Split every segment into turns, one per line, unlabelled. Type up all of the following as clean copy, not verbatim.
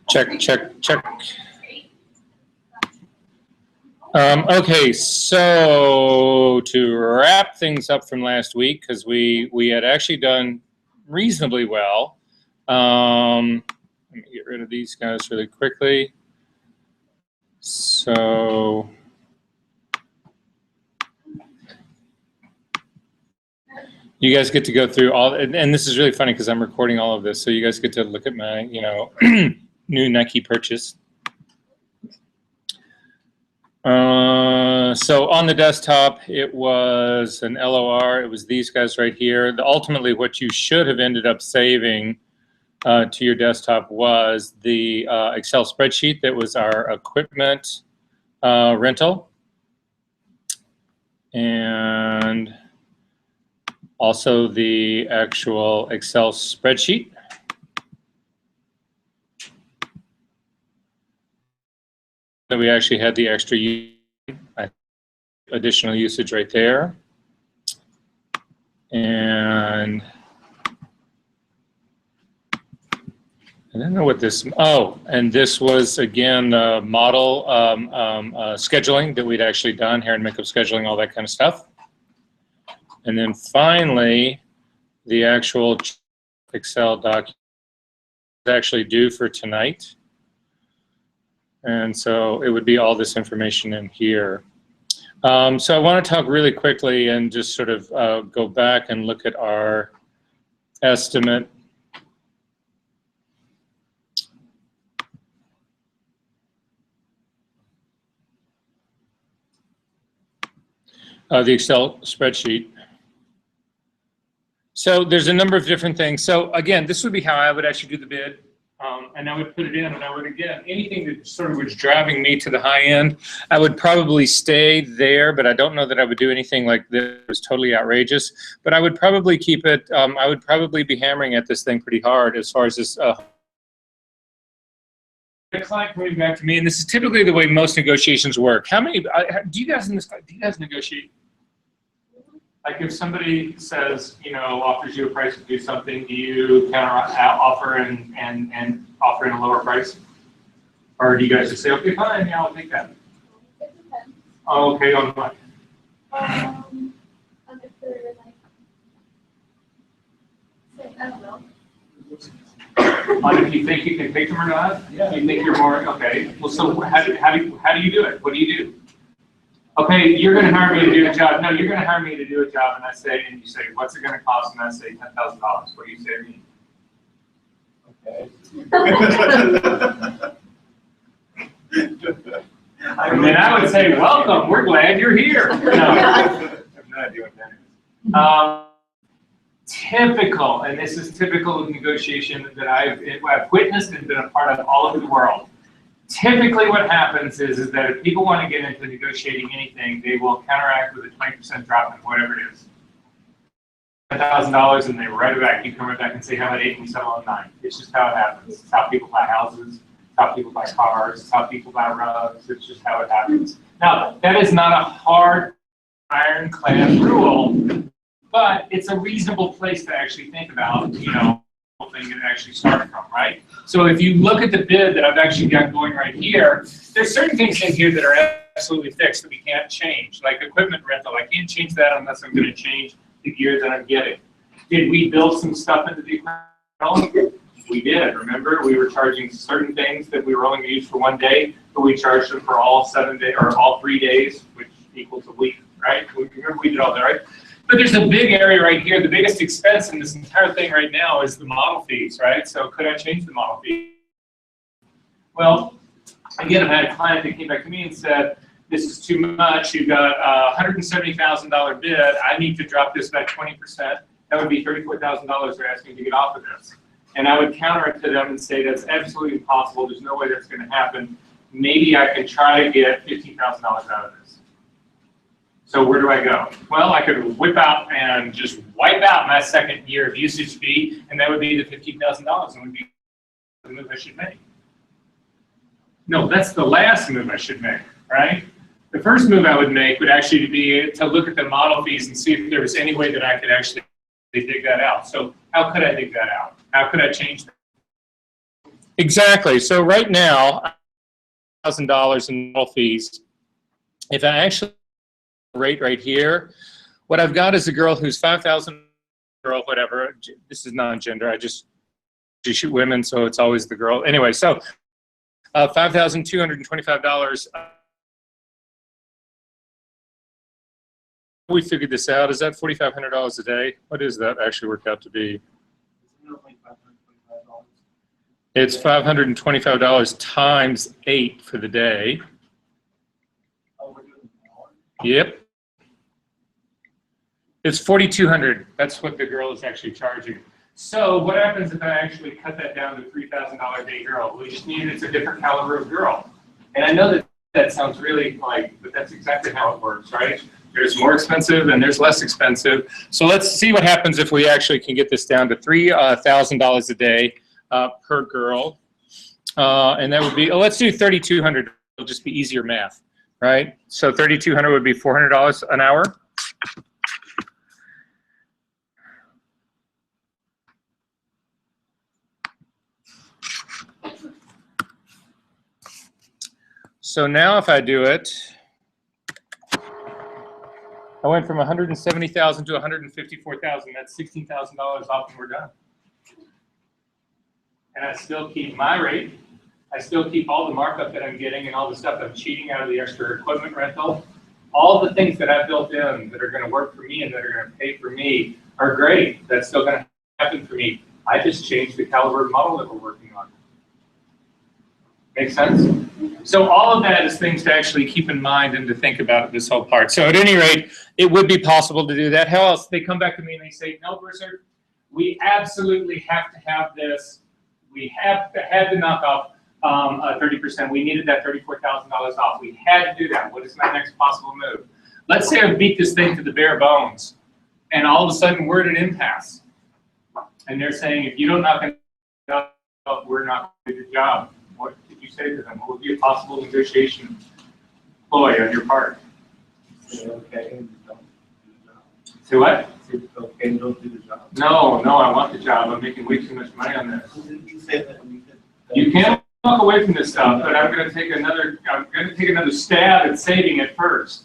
Check, check, check. Okay, so to wrap things up from last week, because we had actually done reasonably well. Let me get rid of these guys really quickly. So you guys get to go through all, and this is really funny because I'm recording all of this, so you guys get to look at my, new Nike purchase. So on the desktop, it was an LOR. It was these guys right here. Ultimately, what you should have ended up saving to your desktop was the Excel spreadsheet that was our equipment rental. And also the actual Excel spreadsheet. That we actually had the extra additional usage right there. And I don't know what this, oh, and this was again the model scheduling that we'd actually done, hair and makeup scheduling, all that kind of stuff. And then finally, the actual Excel document is actually due for tonight. And so it would be all this information in here. So I want to talk really quickly and just sort of go back and look at our estimate. The Excel spreadsheet. So there's a number of different things. So again, this would be how I would actually do the bid. And I would put it in, and I would, again, anything that sort of was driving me to the high end, I would probably stay there, but I don't know that I would do anything like this was totally outrageous. But I would probably keep it, I would probably be hammering at this thing pretty hard as far as this. The client coming back to me, and this is typically the way most negotiations work. How many, do you guys negotiate? Like if somebody says, offers you a price to do something, do you counter offer and offer in a lower price? Or do you guys just say, okay, fine, yeah, I'll take that?
It depends.
Oh, okay, on what?
If they're like, I don't know.
On if you think you can take them or not? Yeah. You think you're more, okay. Well, so how do you do it? What do you do? Okay, you're going to hire me to do a job. No, you're going to hire me to do a job, and you say, what's it going to cost? And I say $10,000. What do you say to me? Okay. And then I would say, welcome. We're glad you're here. No, I have no idea what that is. Typical, and this is typical of negotiation that I've witnessed and been a part of all over the world. Typically what happens is that if people want to get into negotiating anything, they will counteract with a 20% drop in whatever it is. $10,000 and they write it back. You come right back and say, how about 8 and we settle on 9. It's just how it happens. It's how people buy houses. It's how people buy cars. It's how people buy rugs. It's just how it happens. Now, that is not a hard, ironclad rule, but it's a reasonable place to actually think about, thing that actually started from, right? So if you look at the bid that I've actually got going right here, there's certain things in here that are absolutely fixed that we can't change, like equipment rental. I can't change that unless I'm going to change the gear that I'm getting. Did we build some stuff into the equipment? We did. Remember, we were charging certain things that we were only going to use for 1 day, but we charged them for all 7 days or all 3 days, which equals a week, right? Remember, we did all that, right? But there's a big area right here. The biggest expense in this entire thing right now is the model fees, right? So could I change the model fee? Well, again, I had a client that came back to me and said, this is too much. You've got a $170,000 bid. I need to drop this by 20%. That would be $34,000 they're asking to get off of this. And I would counter it to them and say, that's absolutely impossible. There's no way that's going to happen. Maybe I can try to get $15,000 out of this. So where do I go? Well, I could whip out and just wipe out my second year of usage fee, and that would be the $15,000 and would be the move I should make. No, that's the last move I should make, right? The first move I would make would actually be to look at the model fees and see if there was any way that I could actually dig that out. So how could I dig that out? How could I change that?
Exactly. So right now, $1,000 in normal fees. If I actually rate right here, what I've got is a girl who's 5,000, girl, whatever. This is non-gender. I just shoot women, so it's always the girl. Anyway, so $5,225. We figured this out. Is that $4,500 a day? What does that actually work out to be? It's $525 times 8 for the day. Yep. It's $4,200. That's what the girl is actually charging. So what happens if I actually cut that down to $3,000 a day girl? We just need it's a different caliber of girl. And I know that that sounds really like, but that's exactly how it works, right? There's more expensive and there's less expensive. So let's see what happens if we actually can get this down to $3,000 a day per girl. And that would be, let's do $3,200. It'll just be easier math, right? So $3,200 would be $400 an hour. So now if I do it, I went from 170,000 to 154,000. That's $16,000 off and we're done. And I still keep my rate. I still keep all the markup that I'm getting and all the stuff I'm cheating out of the extra equipment rental. All the things that I've built in that are going to work for me and that are going to pay for me are great. That's still going to happen for me. I just changed the caliber of model that we're working on. Make sense? So all of that is things to actually keep in mind and to think about this whole part. So at any rate, it would be possible to do that. How else? They come back to me and they say, no, Brisser, we absolutely have to have this. We had to knock off 30%. We needed that $34,000 off. We had to do that. What is my next possible move? Let's say I beat this thing to the bare bones, and all of a sudden we're at an impasse. And they're saying, if you don't knock it off, we're not going to do your job. What did you say to them? What would be a possible negotiation ploy on your part?
Say okay and don't do the job.
Say what?
Say okay and don't do the job.
No, I want the job. I'm making way too much money on this.
Didn't you say that you could?
You can't walk away from this stuff, but I'm going to take another stab at saving it first.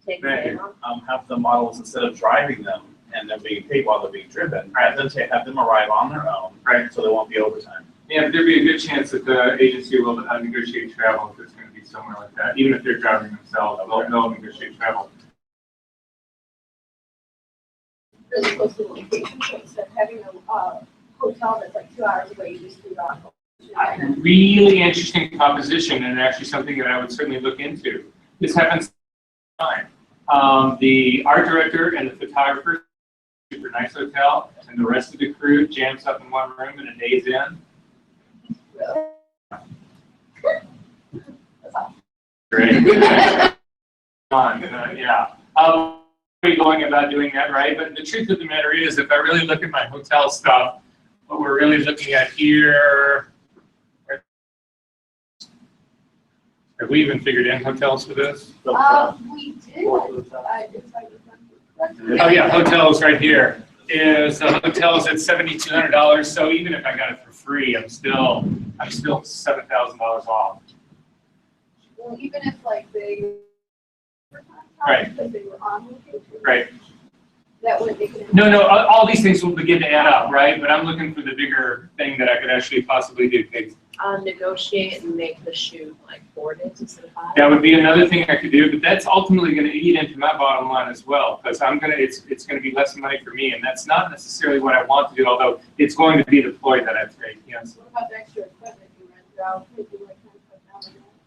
Take
Thank
it
you.
off.
Have the models, instead of driving them and they're being paid while they're being driven,
Right.
have them arrive on their own,
Right.
so there won't be overtime.
Yeah, but there'd be a good chance that the agency will negotiate travel if it's going to be somewhere like that. Even if they're driving themselves, they'll negotiate travel.
Really close to the location, so instead of having a hotel that's like 2 hours away, you just do it on.
A really interesting proposition, and actually something that I would certainly look into. This happens all the time. The art director and the photographer, super nice hotel, and the rest of the crew jams up in one room and a day's in.
Really? That's awesome.
Great. Yeah. I'll be going about doing that, right? But the truth of the matter is, if I really look at my hotel stuff, what we're really looking at here, have we even figured in hotels for this?
We did. I just tried to remember.
Oh yeah, hotels right here. Is the hotels at $7,200. So even if I got it for free, I'm still $7,000 off.
Well, even if like they were on
Right.
because they were on location.
Right.
That would make it.
No, all these things will begin to add up, right? But I'm looking for the bigger thing that I could actually possibly do.
Negotiate and make the shoot like 4 days instead of 5.
That would be another thing I could do, but that's ultimately going to eat into my bottom line as well, because it's going to be less money for me, and that's not necessarily what I want to do. Although it's going to be the ploy that I take. Yes.
What about the extra equipment you rent out? Maybe like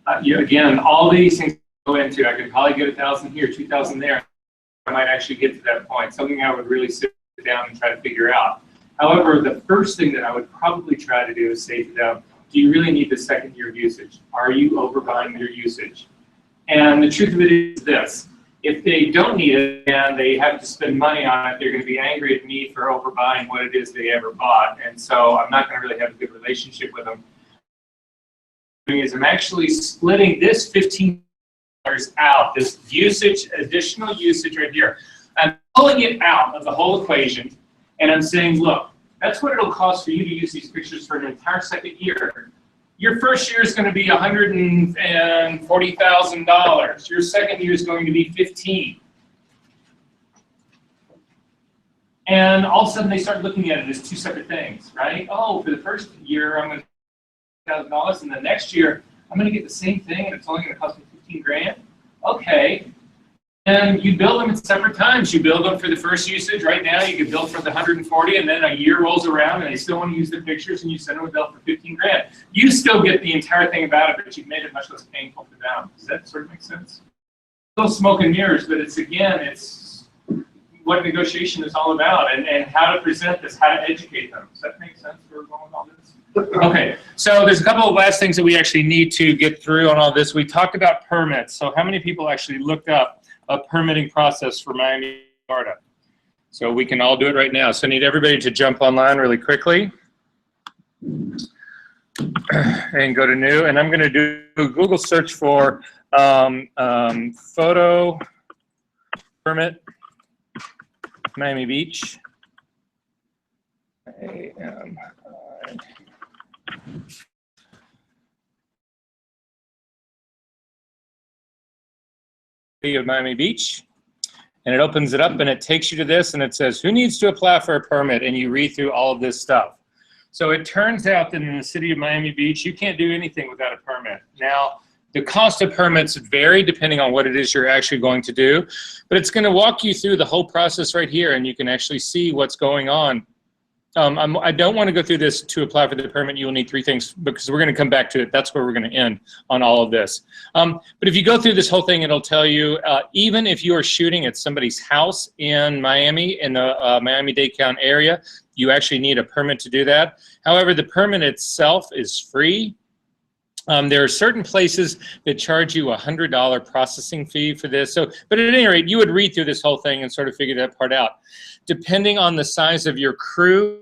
$10,000.
Yeah, again, all these things go into. I could probably get 1,000 here, 2,000 there. I might actually get to that point. Something I would really sit down and try to figure out. However, the first thing that I would probably try to do is say to them, do you really need the second year of usage? Are you overbuying your usage? And the truth of it is this. If they don't need it and they have to spend money on it, they're going to be angry at me for overbuying what it is they ever bought. And so I'm not going to really have a good relationship with them. What I'm doing is I'm actually splitting this $15 out, this usage, additional usage right here. I'm pulling it out of the whole equation, and I'm saying, look, That's what it'll cost for you to use these pictures for an entire second year. Your first year is going to be $140,000. Your second year is going to be 15. And all of a sudden they start looking at it as two separate things, right? Oh, for the first year I'm going to $1,000, and the next year I'm going to get the same thing, and it's only going to cost me 15 grand. Okay. And you bill them at separate times. You bill them for the first usage. Right now, you can bill for the 140, and then a year rolls around, and they still want to use the pictures, and you send them a bill for 15 grand. You still get the entire thing about it, but you've made it much less painful for them. Does that sort of make sense? Still smoke and mirrors, but it's, again, it's what negotiation is all about, and how to present this, how to educate them. Does that make sense for going with all this? Okay, so there's a couple of last things that we actually need to get through on all this. We talked about permits. So how many people actually looked up a permitting process for Miami, Florida? So we can all do it right now. So I need everybody to jump online really quickly and go to new. And I'm going to do a Google search for photo permit Miami Beach. Of Miami Beach, and it opens it up and it takes you to this, and it says who needs to apply for a permit, and you read through all of this stuff. So it turns out that in the city of Miami Beach you can't do anything without a permit. Now the cost of permits vary depending on what it is you're actually going to do, but it's going to walk you through the whole process right here, and you can actually see what's going on. I don't want to go through this. To apply for the permit, you will need three things, because we're going to come back to it. That's where we're going to end on all of this. But if you go through this whole thing, it'll tell you, even if you are shooting at somebody's house in Miami, in the Miami-Dade County area, you actually need a permit to do that. However, the permit itself is free. There are certain places that charge you a $100 processing fee for this. So, but at any rate, you would read through this whole thing and sort of figure that part out. Depending on the size of your crew,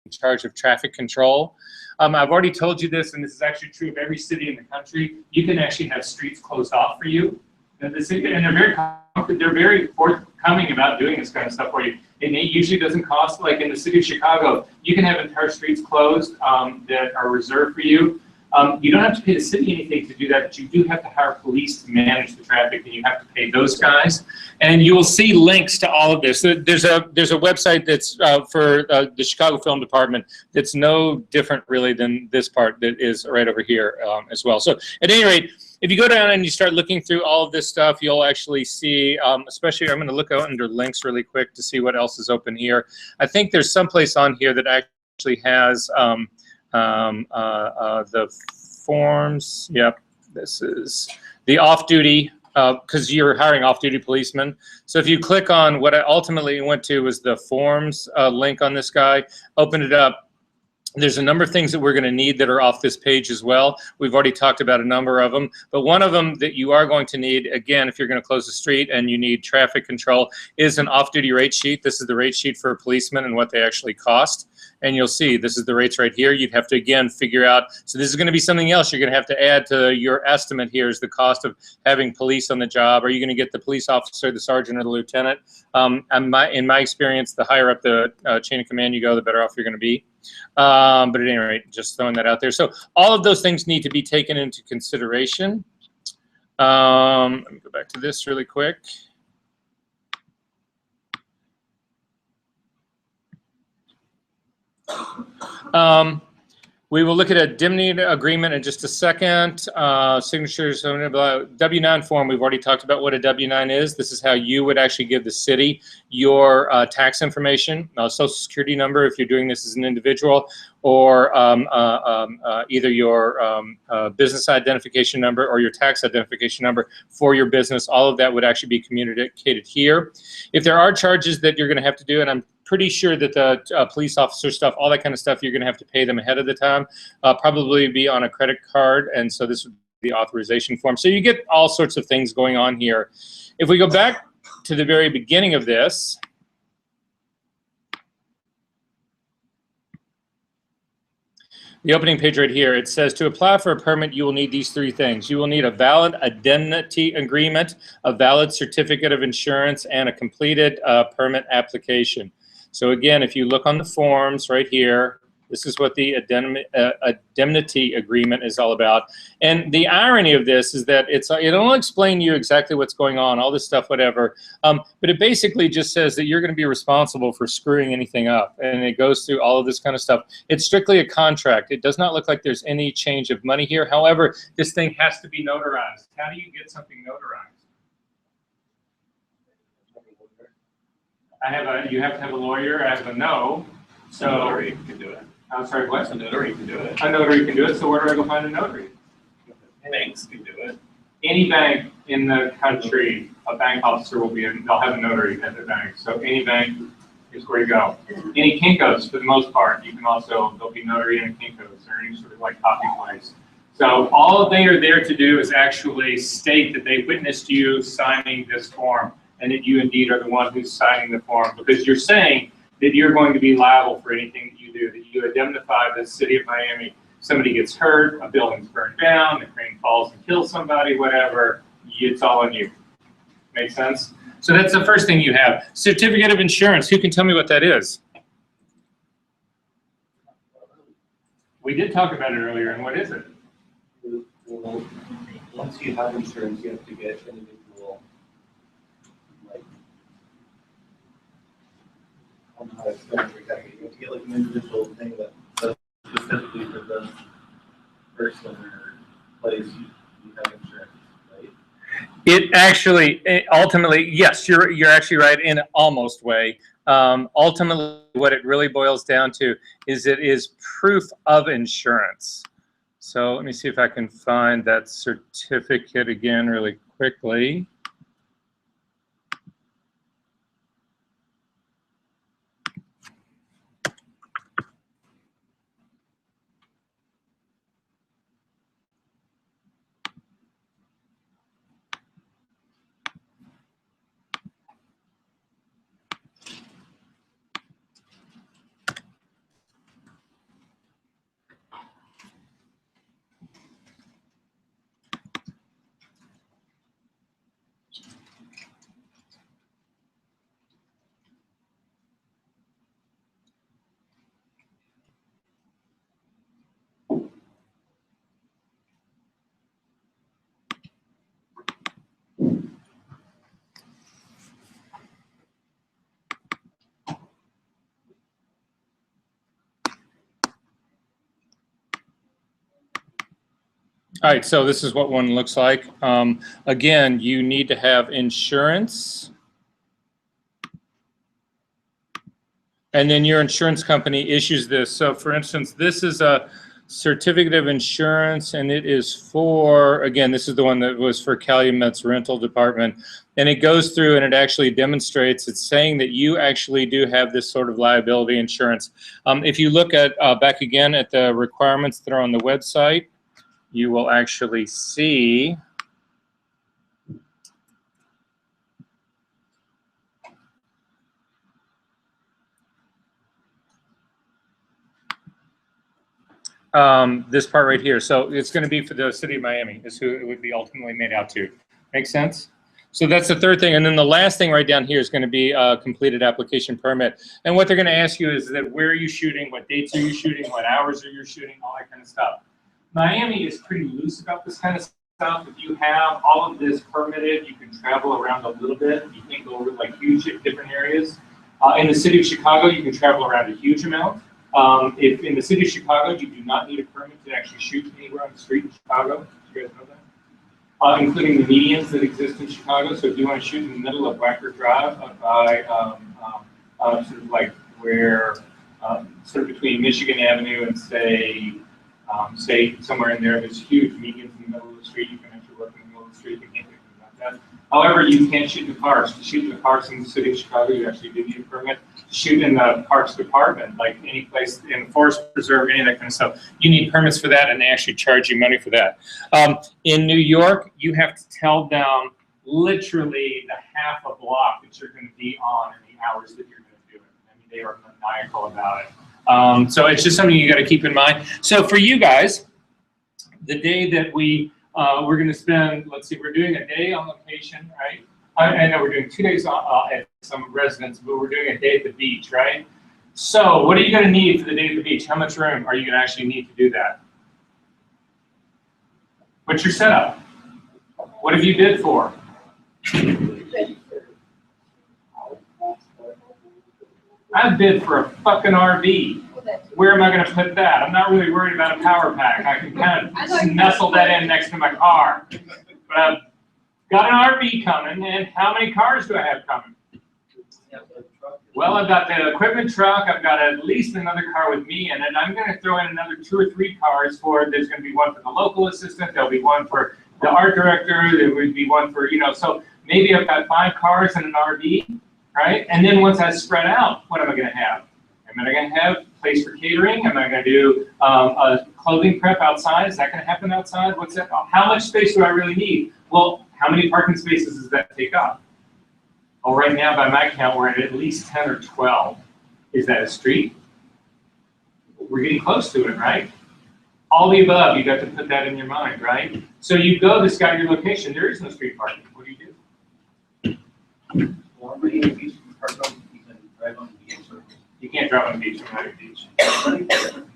in charge of traffic control. I've already told you this, and this is actually true of every city in the country. You can actually have streets closed off for you. And they're very forthcoming about doing this kind of stuff for you. And it usually doesn't cost, like in the city of Chicago, you can have entire streets closed that are reserved for you. You don't have to pay the city anything to do that, but you do have to hire police to manage the traffic, and you have to pay those guys. And you will see links to all of this. There's a website that's for the Chicago Film Department that's no different really than this part that is right over here as well. So at any rate, if you go down and you start looking through all of this stuff, you'll actually see, especially I'm going to look out under links really quick to see what else is open here. I think there's someplace on here that actually has the forms. Yep, this is the off-duty, because you're hiring off-duty policemen. So if you click on what I ultimately went to was the forms link on this guy, open it up. There's a number of things that we're going to need that are off this page as well. We've already talked about a number of them, but one of them that you are going to need, again, if you're going to close the street and you need traffic control, is an off-duty rate sheet. This is the rate sheet for a policeman and what they actually cost. And you'll see this is the rates right here. You'd have to, again, figure out, so this is going to be something else you're going to have to add to your estimate here, is the cost of having police on the job. Are you going to get the police officer, the sergeant, or the lieutenant? In my experience, the higher up the chain of command you go, the better off you're going to be. But at any rate, just throwing that out there. So all of those things need to be taken into consideration. Let me go back to this really quick. We will look at a indemnity agreement in just a second. Signatures, W-9 form, we've already talked about what a W-9 is. This is how you would actually give the city your tax information, social security number if you're doing this as an individual, or either your business identification number or your tax identification number for your business. All of that would actually be communicated here. If there are charges that you're going to have to do, and I'm pretty sure that the police officer stuff, all that kind of stuff, you're going to have to pay them ahead of the time, probably be on a credit card, and so this would be the authorization form. So you get all sorts of things going on here. If we go back to the very beginning of this, The opening page right here, it says to apply for a permit, you will need these three things. You will need a valid indemnity agreement, a valid certificate of insurance, and a completed permit application. So again, if you look on the forms right here, this is what the indemnity agreement is all about. And the irony of this is that it'll explain to you exactly what's going on, all this stuff, whatever. But it basically just says that you're going to be responsible for screwing anything up. And it goes through all of this kind of stuff. It's strictly a contract. It does not look like there's any change of money here. However, this thing has to be notarized. How do you get something notarized? You have to have a lawyer. I have a no. So
A notary can do it.
I'm sorry, what?
A notary can do it.
A notary can do it. So where do I go find a notary?
Banks can do it.
Any bank in the country, a bank officer will be, they'll have a notary at their bank. So any bank is where you go. Any Kinkos, for the most part, you can also, there'll be notary in a Kinkos or any sort of like coffee place. So all they are there to do is actually state that they witnessed you signing this form and that you indeed are the one who's signing the form, because you're saying that you're going to be liable for anything that you do, that you indemnify the city of Miami. Somebody gets hurt, a building's burned down, the crane falls and kills somebody, whatever, it's all on you. Make sense? So that's the first thing you have. Certificate of insurance, who can tell me what that is? We did talk about it earlier, and what is it?
Well, once you have insurance, you have to get individual, like, I don't know how to explain it exactly. You have to get like an individual thing that says specifically for the person or place you have insurance, right?
It actually, ultimately, yes, you're actually right in an almost way. Ultimately, what it really boils down to is it is proof of insurance. So let me see if I can find that certificate again really quickly. All right, so this is what one looks like. Again, you need to have insurance. And then your insurance company issues this. So for instance, this is a certificate of insurance, and it is for, again, this is the one that was for Calumet's rental department. And it goes through and it actually demonstrates, it's saying that you actually do have this sort of liability insurance. If you look at back again at the requirements that are on the website, you will actually see this part right here. So it's going to be for the city of Miami is who it would be ultimately made out to. Make sense? So that's the third thing. And then the last thing right down here is going to be a completed application permit. And what they're going to ask you is that where are you shooting, what dates are you shooting, what hours are you shooting, all that kind of stuff. Miami is pretty loose about this kind of stuff. If you have all of this permitted, you can travel around a little bit. You can't go over like huge different areas. In the city of Chicago, you can travel around a huge amount. If in the city of Chicago, you do not need a permit to actually shoot anywhere on the street in Chicago. Do you guys know that? Including the medians that exist in Chicago. So if you want to shoot in the middle of Wacker Drive by sort of like where, sort of between Michigan Avenue and say somewhere in there, there's huge medians in the middle of the street. You can actually work in the middle of the street. You can't do anything about that. However, you can't shoot in the parks. To shoot in the parks in the city of Chicago, you actually do need a permit. To shoot in the parks department, like any place in the forest preserve, any of that kind of stuff, you need permits for that, and they actually charge you money for that. In New York, you have to tell them literally the half a block that you're going to be on and the hours that you're going to do it. I mean, they are maniacal about it. So it's just something you got to keep in mind. So for you guys, the day that we're going to spend, let's see, we're doing a day on location, right? I know we're doing 2 days at some residence, but we're doing a day at the beach, right? So what are you going to need for the day at the beach? How much room are you going to actually need to do that? What's your setup? What have you bid for? I bid for a fucking RV. Where am I going to put that? I'm not really worried about a power pack. I can kind of nestle that in next to my car. But I've got an RV coming, and how many cars do I have coming? Well, I've got the equipment truck. I've got at least another car with me in it. I'm going to throw in another 2 or 3 cars for, there's going to be one for the local assistant. There'll be one for the art director. There would be one for, so maybe I've got 5 cars and an RV, right? And then once that's spread out, what am I going to have? Am I going to have a place for catering? Am I going to do a clothing prep outside? Is that going to happen outside? What's that? How much space do I really need? Well, how many parking spaces does that take up? Well, right now, by my count, we're at least 10 or 12. Is that a street? We're getting close to it, right? All the above, you got to put that in your mind, right? So you go to scout your location. There is no street parking. What do you do?
Well, I'm reading the beach, you can drive on the beach.
You can't drive on the beach from Miami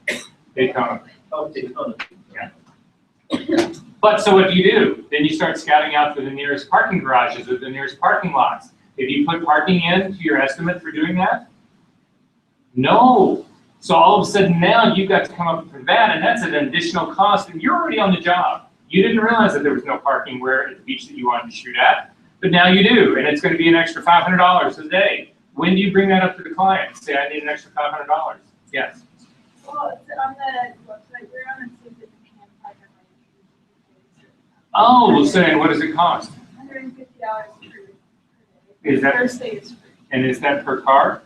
Beach. Daytona.
Oh, Daytona.
Yeah. But so what do? Then you start scouting out for the nearest parking garages or the nearest parking lots. Have you put parking into your estimate for doing that? No. So all of a sudden now you've got to come up with that, and that's an additional cost, and you're already on the job. You didn't realize that there was no parking where at the beach that you wanted to shoot at, but now you do, and it's going to be an extra $500 a day. When do you bring that up to the client? Say, I need an extra $500. Yes.
Well, it's on the website we're on, it says that you can park on my.
Oh, well, saying, what does it cost?
$150 per day.
Is that-
First day is free.
And is that per car?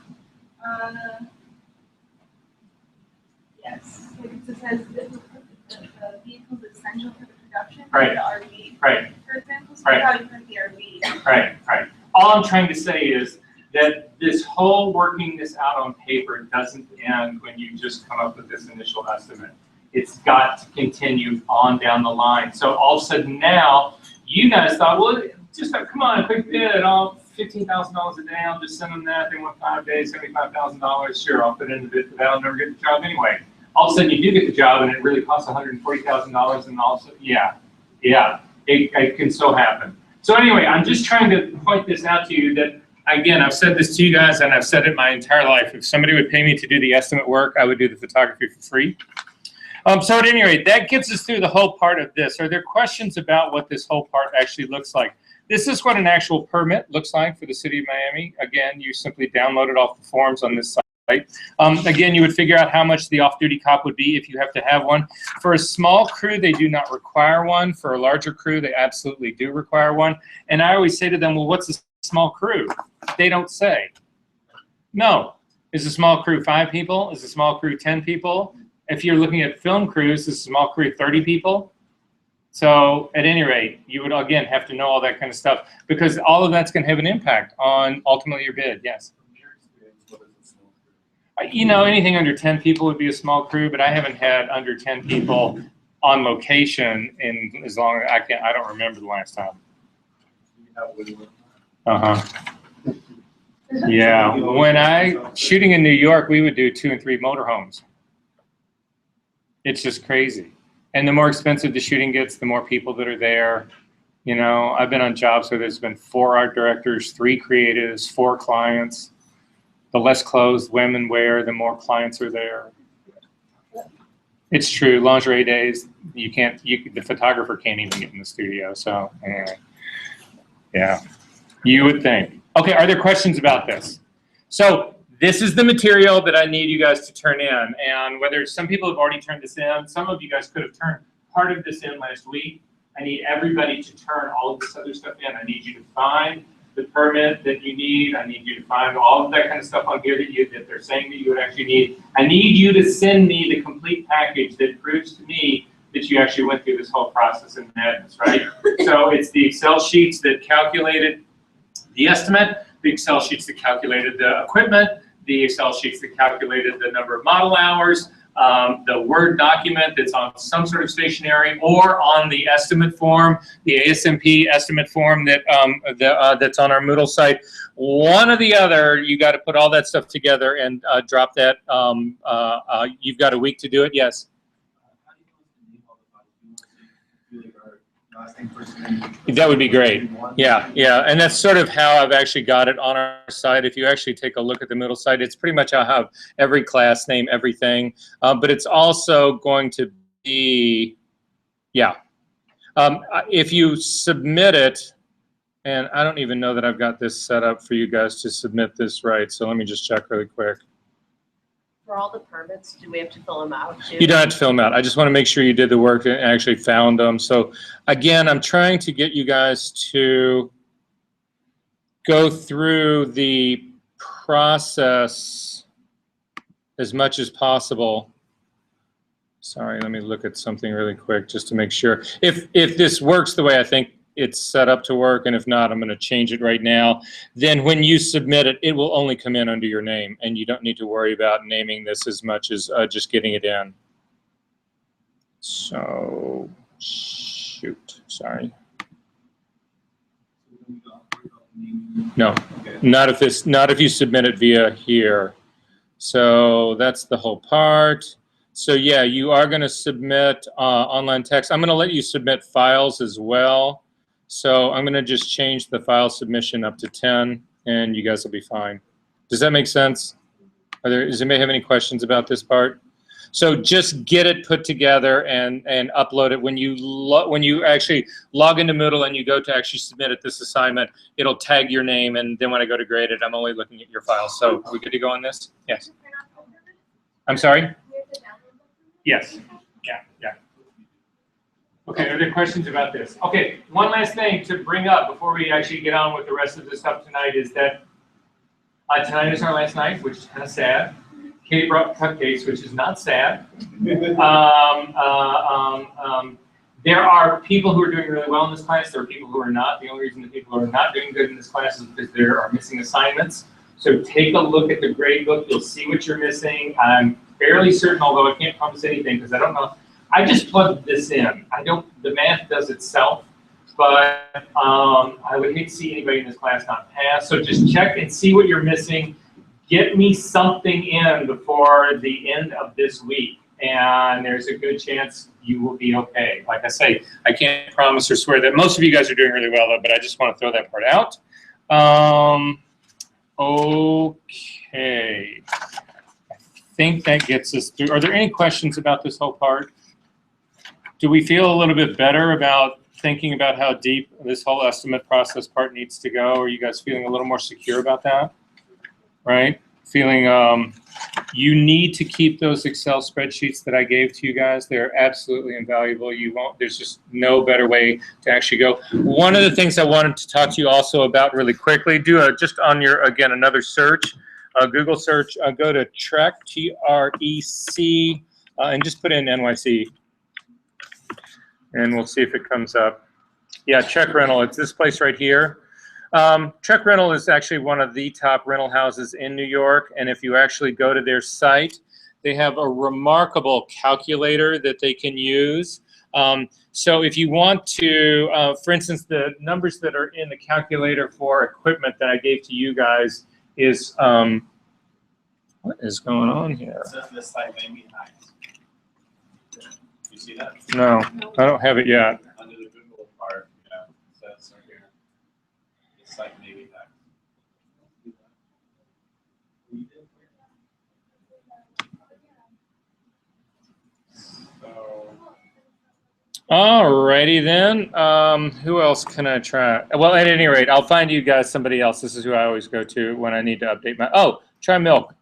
Yes, it says that the vehicle is essential for the production of
Right.
the RV.
Right.
For example, so
Right.
probably put the RV.
Right, right. All I'm trying to say is that this whole working this out on paper doesn't end when you just come up with this initial estimate. It's got to continue on down the line. So all of a sudden now, you guys thought, well, just come on, a quick bid, I'll $15,000 a day, I'll just send them that. They want 5 days, $75,000. Sure, I'll put in the bid for that. I'll never get the job anyway. All of a sudden you do get the job and it really costs $140,000, and all of a sudden, yeah, it can so happen. So anyway, I'm just trying to point this out to you that, again, I've said this to you guys and I've said it my entire life. If somebody would pay me to do the estimate work, I would do the photography for free. So at any rate, that gets us through the whole part of this. Are there questions about what this whole part actually looks like? This is what an actual permit looks like for the city of Miami. Again, you simply download it off the forms on this site. Again, you would figure out how much the off-duty cop would be if you have to have one. For a small crew, they do not require one. For a larger crew, they absolutely do require one. And I always say to them, well, what's a small crew? They don't say. No. Is a small crew 5 people? Is a small crew 10 people? If you're looking at film crews, is a small crew 30 people? So at any rate, you would, again, have to know all that kind of stuff, because all of that's going to have an impact on ultimately your bid. Yes? You know, anything under 10 people would be a small crew, but I haven't had under 10 people on location in as long as I don't remember the last time. Uh-huh. Yeah, when shooting in New York, we would do 2 and 3 motorhomes. It's just crazy. And the more expensive the shooting gets, the more people that are there. You know, I've been on jobs where there's been 4 art directors, 3 creatives, 4 clients. The less clothes women wear, the more clients are there. It's true, lingerie days, the photographer can't even get in the studio, so anyway. Yeah, you would think. Okay, are there questions about this? So this is the material that I need you guys to turn in, and whether some people have already turned this in, some of you guys could have turned part of this in last week. I need everybody to turn all of this other stuff in. I need you to find the permit that you need. I need you to find all of that kind of stuff on here that they're saying that you would actually need. I need you to send me the complete package that proves to me that you actually went through this whole process in madness, right? So it's the Excel sheets that calculated the estimate, the Excel sheets that calculated the equipment, the Excel sheets that calculated the number of model hours, the Word document that's on some sort of stationery, or on the estimate form, the ASMP estimate form that that's on our Moodle site. One or the other, you got to put all that stuff together and drop that. You've got a week to do it. Yes. That would be great. Yeah, yeah, and that's sort of how I've actually got it on our site. If you actually take a look at the Moodle site, it's pretty much how I have every class name, everything. But it's also going to be, yeah. If you submit it, and I don't even know that I've got this set up for you guys to submit this right, so let me just check really quick.
For all the permits, do we have to fill them out too?
You don't have to fill them out. I just want to make sure you did the work and actually found them. So again, I'm trying to get you guys to go through the process as much as possible. Sorry, let me look at something really quick just to make sure. If this works the way I think it's set up to work, and if not, I'm going to change it right now. Then when you submit it, it will only come in under your name, and you don't need to worry about naming this as much as just getting it in. So, shoot, sorry. No, not if you submit it via here. So that's the whole part. So yeah, you are going to submit online text. I'm going to let you submit files as well. So I'm going to just change the file submission up to 10, and you guys will be fine. Does that make sense? Does anybody have any questions about this part? So just get it put together and upload it. When you actually log into Moodle and you go to actually submit it, this assignment, it'll tag your name, and then when I go to grade it, I'm only looking at your file. So are we good to go on this? Yes. I'm sorry? Yes. Yeah, yeah. Okay, are there questions about this? Okay, one last thing to bring up before we actually get on with the rest of the stuff tonight is that tonight is our last night, which is kind of sad. Katie brought cupcakes, which is not sad. There are people who are doing really well in this class. There are people who are not. The only reason that people are not doing good in this class is because there are missing assignments. So take a look at the grade book. You'll see what you're missing. I'm fairly certain, although I can't promise anything because I don't know. I just plugged this in. The math does itself, but I would hate to see anybody in this class not pass. So just check and see what you're missing. Get me something in before the end of this week, and there's a good chance you will be okay. Like I say, I can't promise or swear that most of you guys are doing really well, though, but I just want to throw that part out. Okay. I think that gets us through. Are there any questions about this whole part? Do we feel a little bit better about thinking about how deep this whole estimate process part needs to go? Are you guys feeling a little more secure about that? Right? Feeling you need to keep those Excel spreadsheets that I gave to you guys. They're absolutely invaluable. There's just no better way to actually go. One of the things I wanted to talk to you also about really quickly, do just on your, again, another search, Google search, go to TREC, T-R-E-C, and just put in NYC. And we'll see if it comes up. Yeah, Check Rental, it's this place right here. Check Rental is actually one of the top rental houses in New York, and if you actually go to their site, they have a remarkable calculator that they can use. So if you want to, for instance, the numbers that are in the calculator for equipment that I gave to you guys is, what is going on here?
It says this site may be high. You see that?
No, I don't have it yet.
Under the Google part, yeah, it says right here. This site may be high. So,
Alrighty then. Who else can I try? Well, at any rate, I'll find you guys somebody else. This is who I always go to when I need to update my. Oh, try Milk.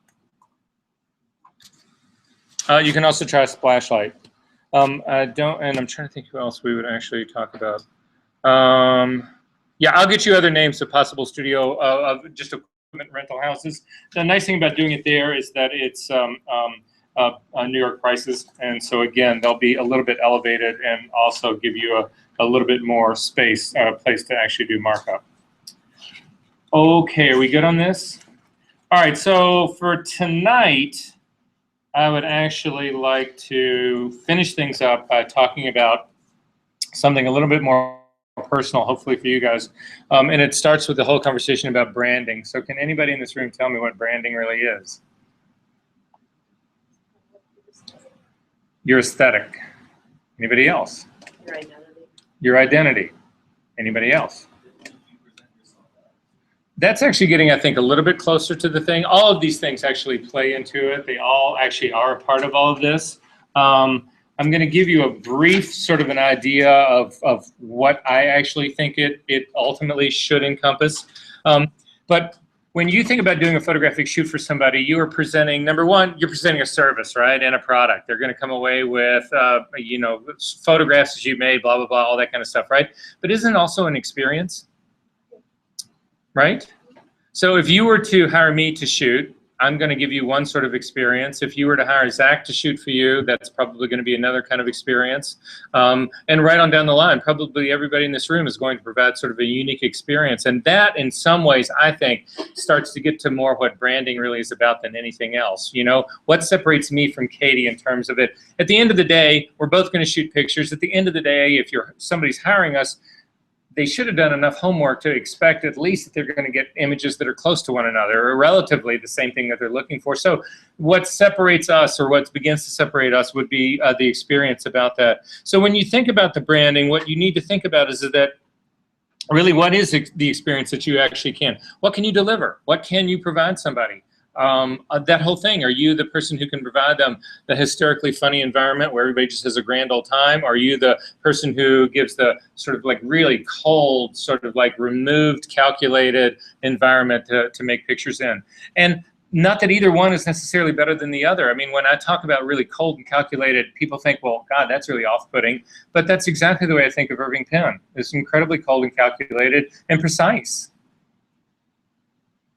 You can also try Splashlight. I'm trying to think who else we would actually talk about. Yeah, I'll get you other names of possible studio of just equipment rental houses. The nice thing about doing it there is that it's New York prices, and so again, they'll be a little bit elevated and also give you a little bit more space, place to actually do markup. Okay, are we good on this? All right, so for tonight, I would actually like to finish things up by talking about something a little bit more personal, hopefully for you guys. And it starts with the whole conversation about branding. So can anybody in this room tell me what branding really is? Your aesthetic. Anybody else?
Your identity.
Your identity. Anybody else? That's actually getting, I think, a little bit closer to the thing. All of these things actually play into it. They all actually are a part of all of this. I'm going to give you a brief sort of an idea of what I actually think it ultimately should encompass. But when you think about doing a photographic shoot for somebody, you are presenting, number one, you're presenting a service, right, and a product. They're going to come away with, you know, photographs that you made, blah, blah, blah, all that kind of stuff, right? But isn't it also an experience? Right? So if you were to hire me to shoot, I'm going to give you one sort of experience. If you were to hire Zach to shoot for you, that's probably going to be another kind of experience. And right on down the line, probably everybody in this room is going to provide sort of a unique experience. And that, in some ways, I think, starts to get to more what branding really is about than anything else. You know, what separates me from Katie in terms of it? At the end of the day, we're both going to shoot pictures. At the end of the day, if somebody's hiring us, they should have done enough homework to expect at least that they're going to get images that are close to one another or relatively the same thing that they're looking for. So what separates us, or what begins to separate us, would be the experience about that. So when you think about the branding, what you need to think about is that really what is the experience that you actually can? What can you deliver? What can you provide somebody? That whole thing. Are you the person who can provide them the hysterically funny environment where everybody just has a grand old time? Are you the person who gives the sort of like really cold, sort of like removed, calculated environment to make pictures in? And not that either one is necessarily better than the other. I mean, when I talk about really cold and calculated, people think, well, God, that's really off-putting. But that's exactly the way I think of Irving Penn. It's incredibly cold and calculated and precise.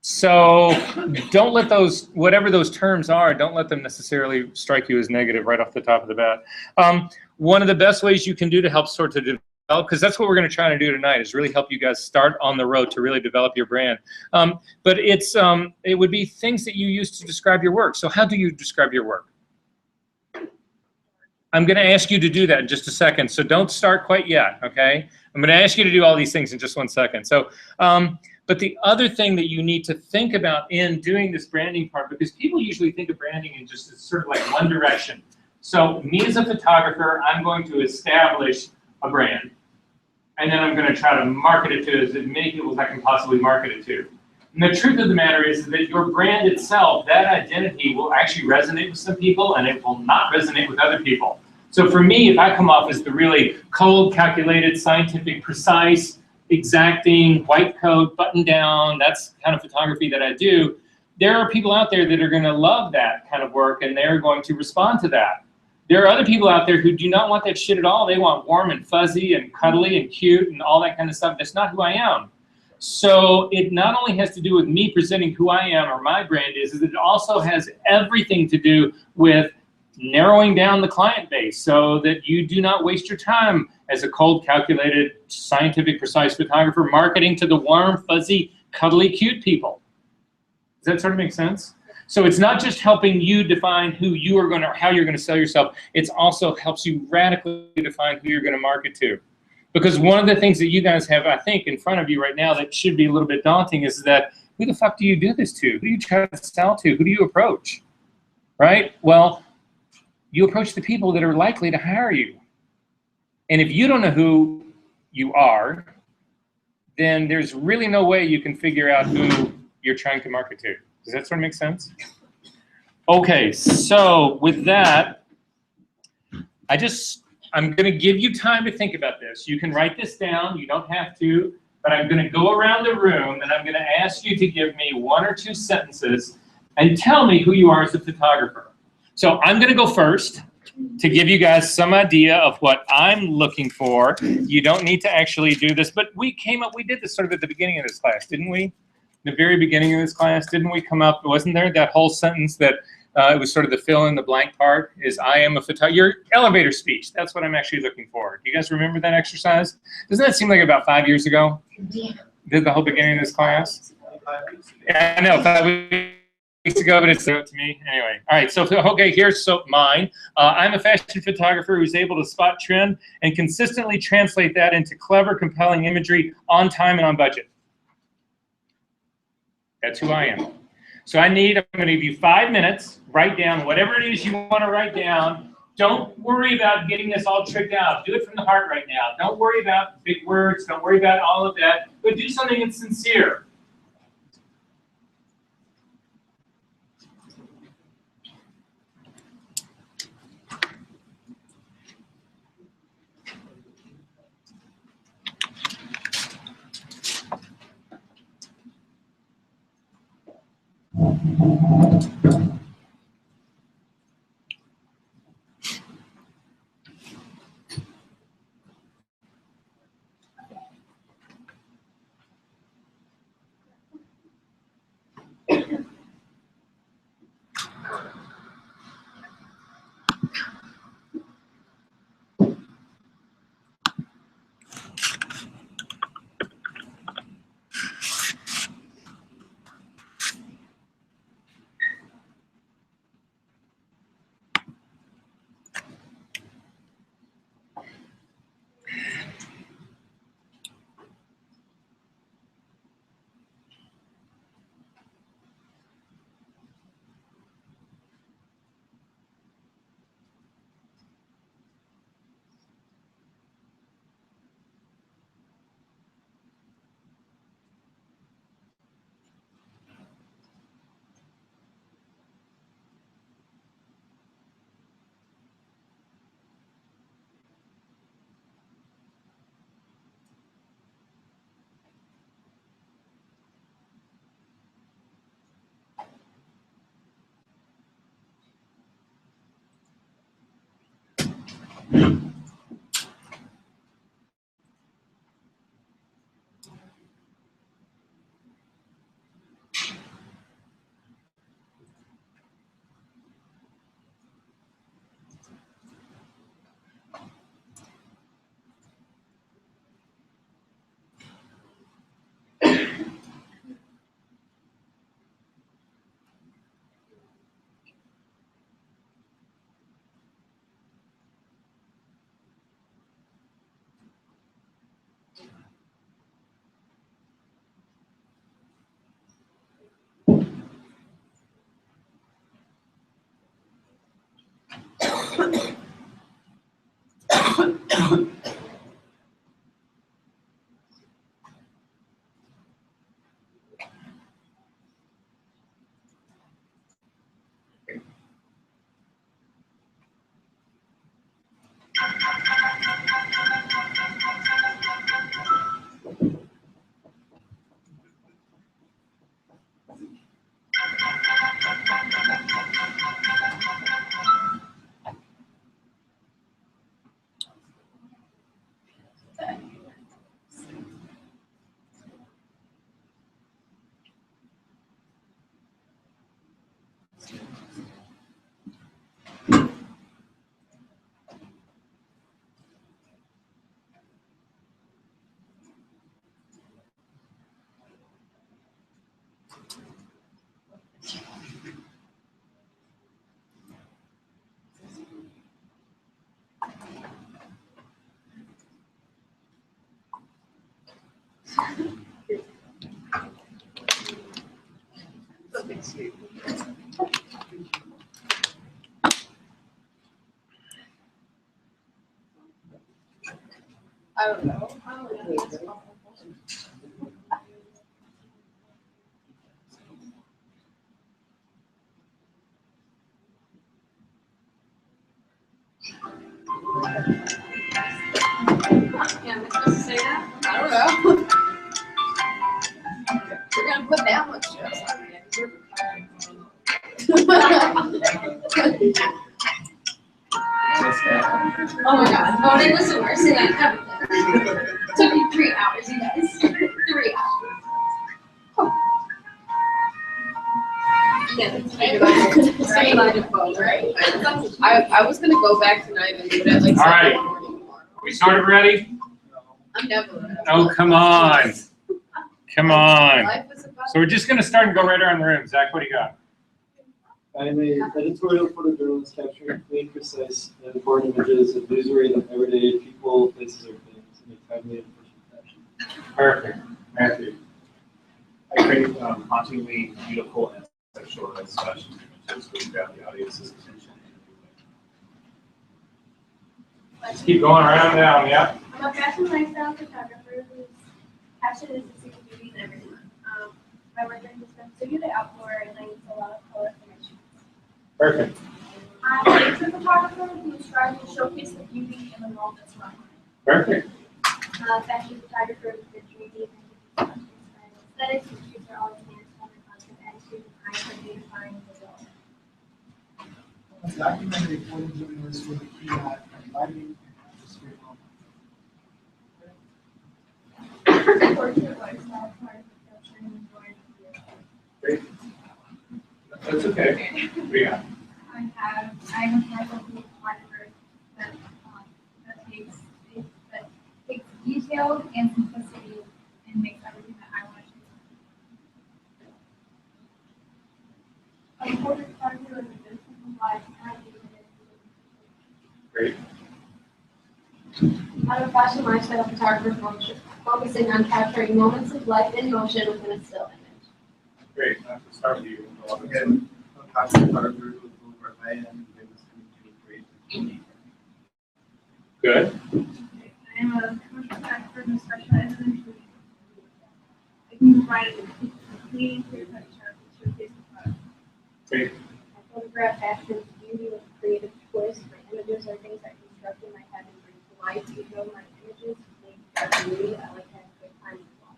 So don't let those, whatever those terms are, don't let them necessarily strike you as negative right off the top of the bat. One of the best ways you can do to help sort of develop, because that's what we're going to try to do tonight, is really help you guys start on the road to really develop your brand. But it would be things that you use to describe your work. So how do you describe your work? I'm going to ask you to do that in just a second. So don't start quite yet, okay? I'm going to ask you to do all these things in just 1 second. So, but the other thing that you need to think about in doing this branding part, because people usually think of branding in just sort of like one direction. So me as a photographer, I'm going to establish a brand, and then I'm going to try to market it to as many people as I can possibly market it to. And the truth of the matter is that your brand itself, that identity, will actually resonate with some people, and it will not resonate with other people. So for me, if I come off as the really cold, calculated, scientific, precise, exacting, white coat, button down, that's the kind of photography that I do, there are people out there that are going to love that kind of work, and they're going to respond to that. There are other people out there who do not want that shit at all. They want warm and fuzzy and cuddly and cute and all that kind of stuff. That's not who I am. So it not only has to do with me presenting who I am or my brand is it also has everything to do with narrowing down the client base so that you do not waste your time as a cold, calculated, scientific, precise photographer marketing to the warm, fuzzy, cuddly, cute people. Does that sort of make sense? So it's not just helping you define who you are going to, how you're going to sell yourself. It also helps you radically define who you're going to market to. Because one of the things that you guys have, I think, in front of you right now that should be a little bit daunting is that who the fuck do you do this to? Who do you try to sell to? Who do you approach? Right? Well, you approach the people that are likely to hire you. And if you don't know who you are, then there's really no way you can figure out who you're trying to market to. Does that sort of make sense? Okay, so with that, I'm going to give you time to think about this. You can write this down. You don't have to. But I'm going to go around the room, and I'm going to ask you to give me 1 or 2 sentences and tell me who you are as a photographer. So I'm going to go first to give you guys some idea of what I'm looking for. You don't need to actually do this, but we did this sort of at the beginning of this class, didn't we? The very beginning of this class, didn't we come up, wasn't there that whole sentence that it was sort of the fill in the blank part is I am a photographer, your elevator speech. That's what I'm actually looking for. Do you guys remember that exercise? Doesn't that seem like about 5 years ago? Yeah. Did the whole beginning of this class? Yeah, I know, 5 weeks weeks ago, but it's to me anyway. All right, so okay, here's mine. I'm a fashion photographer who's able to spot trend and consistently translate that into clever, compelling imagery on time and on budget. That's who I am. So I'm going to give you 5 minutes. Write down whatever it is you want to write down. Don't worry about getting this all tricked out. Do it from the heart right now. Don't worry about big words. Don't worry about all of that. But do something that's sincere.
I don't know.
Yeah, am I supposed to say that?
I don't know. We're gonna put that much stress on you.
Oh my god. Oh, and listen, we're saying that everything. Took me 3 hours, you guys. 3 hours. Yeah, that's
Right?
I was gonna go back tonight and do it at like
All right.
7 in the morning tomorrow.
Are we sort of ready?
I'm never.
Oh, come on. Come on.
Life is about.
So we're just going to start and go right around the room. Zach, what do you got?
I'm a editorial photojournalist capturing clean, precise, and important images of newsworthy and everyday people, places, or things in a timely and efficient fashion.
Perfect. Matthew.
I create hauntingly beautiful and sexualized fashion images which grab the audience's attention in a new way.
Just keep going around and down, yeah.
I'm a fashion lifestyle photographer whose passion is to see the beauty in everyone. My work is to do the outdoor and I use a lot of color for my shoots.
Perfect.
I'm a nature photographer who strives to showcase the beauty in the world that's around me.
Perfect.
Fashion photographer with the dreamy and aesthetics, and shoots are always hands on and positive attitude, and eyes are beautifying the world.
Documentary footage journalists with a key at lighting and atmosphere.
Portrait lifestyle part of capturing and enjoying the view.
Great. That's okay. Yeah.
I'm a commercial photographer that takes detail and simplicity and makes everything that I want to shoot. I'm a portrait photographer with a simple life and I do
Great.
I'm a fashion lifestyle photographer focusing on capturing moments of life in motion within a still image.
Great. I'll start with you.
Again, I'm a fashion photographer with over high-end and create unique.
Good.
I am a commercial photographer who specializes in shooting. I can provide a clean, clear-cut shot to showcase the product.
Great.
I photograph fashion beauty with creative twists. My images are things that construct in my head and bring to life. Even though my images make beauty, I like to have a good time as well.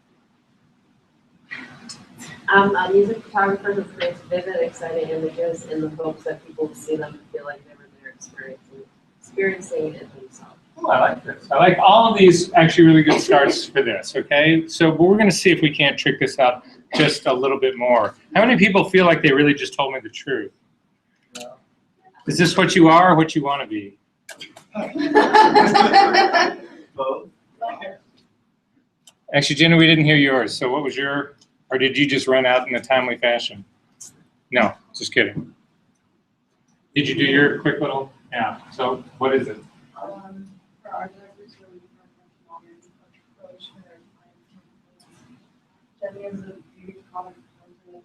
I'm a music photographer who creates vivid, exciting images in the hopes that people will see them and feel like they were there experiencing it themselves.
Oh, I like this. I like all of these actually really good starts for this, okay? So but we're going to see if we can't trick this out just a little bit more. How many people feel like they really just told me the truth? Is this what you are or what you want to be?
Both.
Actually, Jenna, we didn't hear yours. So what was your, or did you just run out in a timely fashion? No, just kidding. Did you do your quick little, yeah, so what is it?
For our directors, really approach Jenny is a beauty product content,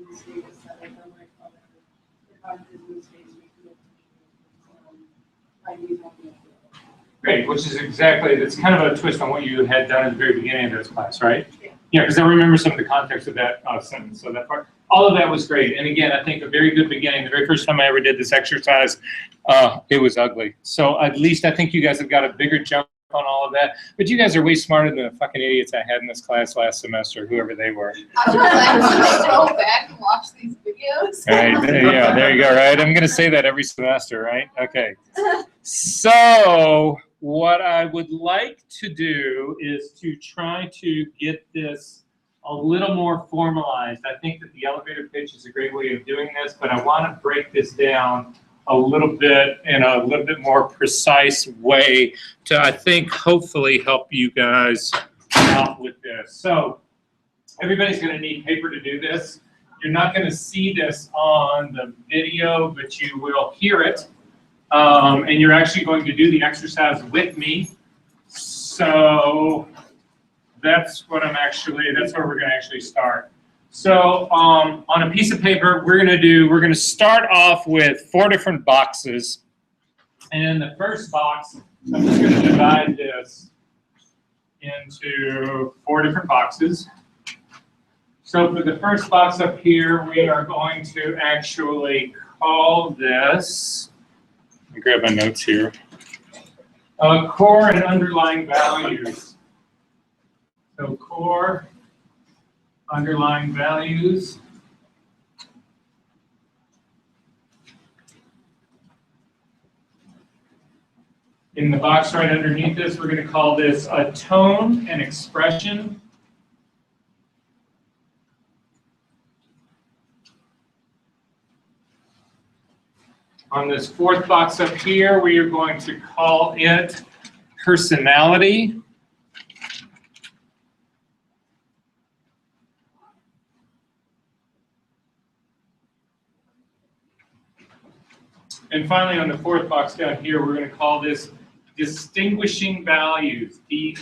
the state is set up on my product. The product is in the space we can I use on the
Great, which is exactly, that's kind of a twist on what you had done at the very beginning of this class, right? Yeah, because I remember some of the context of that sentence, so that part, all of that was great. And again, I think a very good beginning. The very first time I ever did this exercise, it was ugly. So at least I think you guys have got a bigger jump on all of that. But you guys are way smarter than the fucking idiots I had in this class last semester, whoever they were.
I would like to go back and watch these videos.
Right, yeah, there you go, right? I'm gonna say that every semester, right? Okay. So what I would like to do is to try to get this a little more formalized. I think that the elevator pitch is a great way of doing this, but I want to break this down a little bit in a little bit more precise way to, I think, hopefully help you guys out with this. So everybody's going to need paper to do this. You're not going to see this on the video, but you will hear it. And you're actually going to do the exercise with me. So that's what that's where we're going to actually start. So on a piece of paper, we're going to start off with 4 different boxes. And the first box, I'm just going to divide this into 4 different boxes. So for the first box up here, we are going to actually call this, let me grab my notes here, core and underlying values. So core, underlying values. In the box right underneath this, we're going to call this a tone and expression. On this 4th box up here, we are going to call it personality.
And finally, on the fourth box down here, we're going to call this distinguishing values, DI.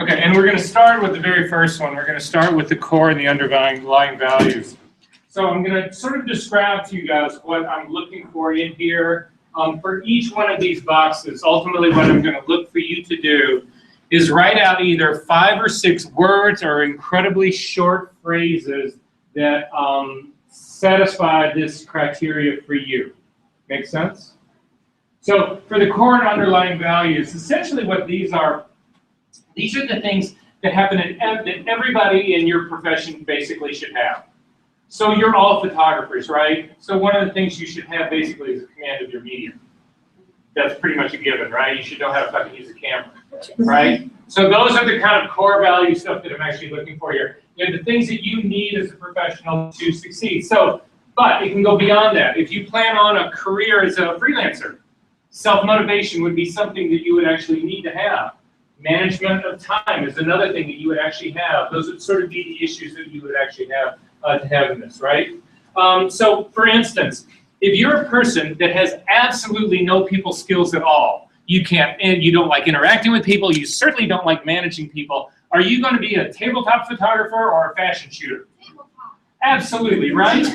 Okay, and we're going to start with the very first one. We're going to start with the core and the underlying values. So I'm going to sort of describe to you guys what I'm looking for in here. For each one of these boxes, ultimately what I'm going to look for you to do is write out either 5 or 6 words or incredibly short phrases that satisfy this criteria for you. Make sense? So for the core and underlying values, essentially what these are the things that happen that everybody in your profession basically should have. So you're all photographers, right? So one of the things you should have basically is a command of your medium. That's pretty much a given, right? You should know how to fucking use a camera, right? So those are the kind of core value stuff that I'm actually looking for here. They're the things that you need as a professional to succeed. So, but it can go beyond that. If you plan on a career as a freelancer, self-motivation would be something that you would actually need to have. Management of time is another thing that you would actually have. Those would sort of be the issues that you would actually have to have in this, right? So, for instance, if you're a person that has absolutely no people skills at all, you can't, and you don't like interacting with people, you certainly don't like managing people, are you going to be a tabletop photographer or a fashion shooter? Absolutely, right?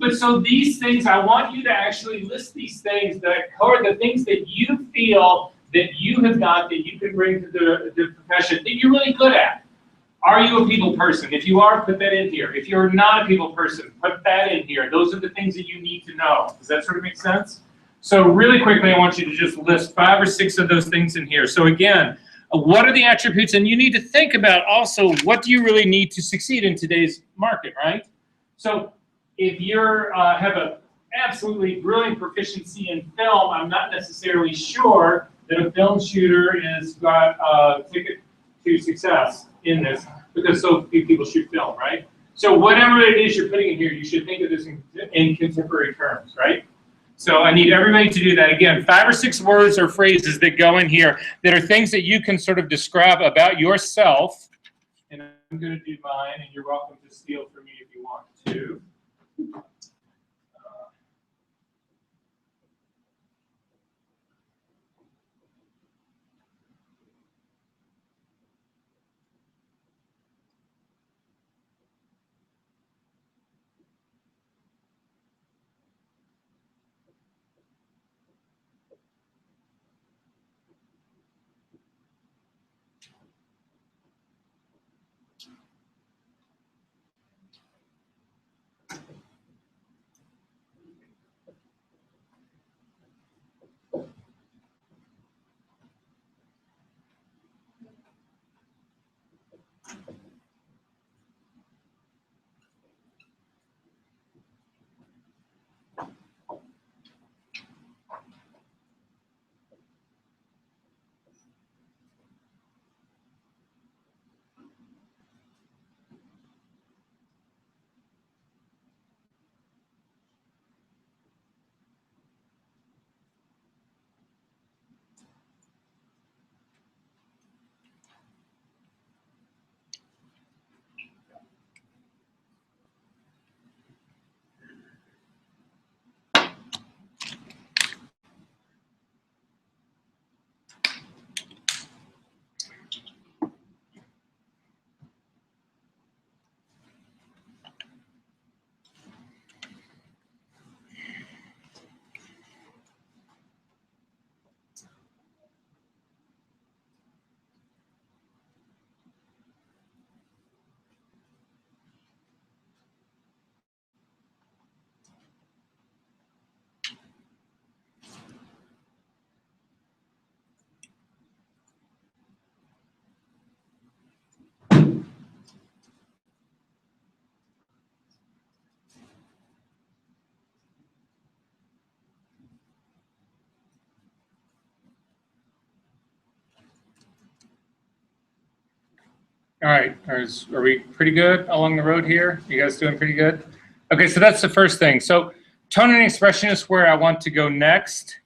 But so these things, I want you to actually list these things that are the things that you feel that you have got that you can bring to the profession that you're really good at. Are you a people person? If you are, put that in here. If you're not a people person, put that in here. Those are the things that you need to know. Does that sort of make sense? So really quickly, I want you to just list 5 or 6 of those things in here. So again, what are the attributes? And you need to think about also, what do you really need to succeed in today's market, right? So if you're have an absolutely brilliant proficiency in film, I'm not necessarily sure that a film shooter has got a ticket to success in this, because so few people shoot film, right? So whatever it is you're putting in here, you should think of this in contemporary terms, right? So I need everybody to do that. Again, 5 or 6 words or phrases that go in here that are things that you can sort of describe about yourself. And I'm going to do mine, and you're welcome to steal from me if you want to. All right, are we pretty good along the road here? You guys doing pretty good? Okay, so that's the first thing. So tone and expression is where I want to go next.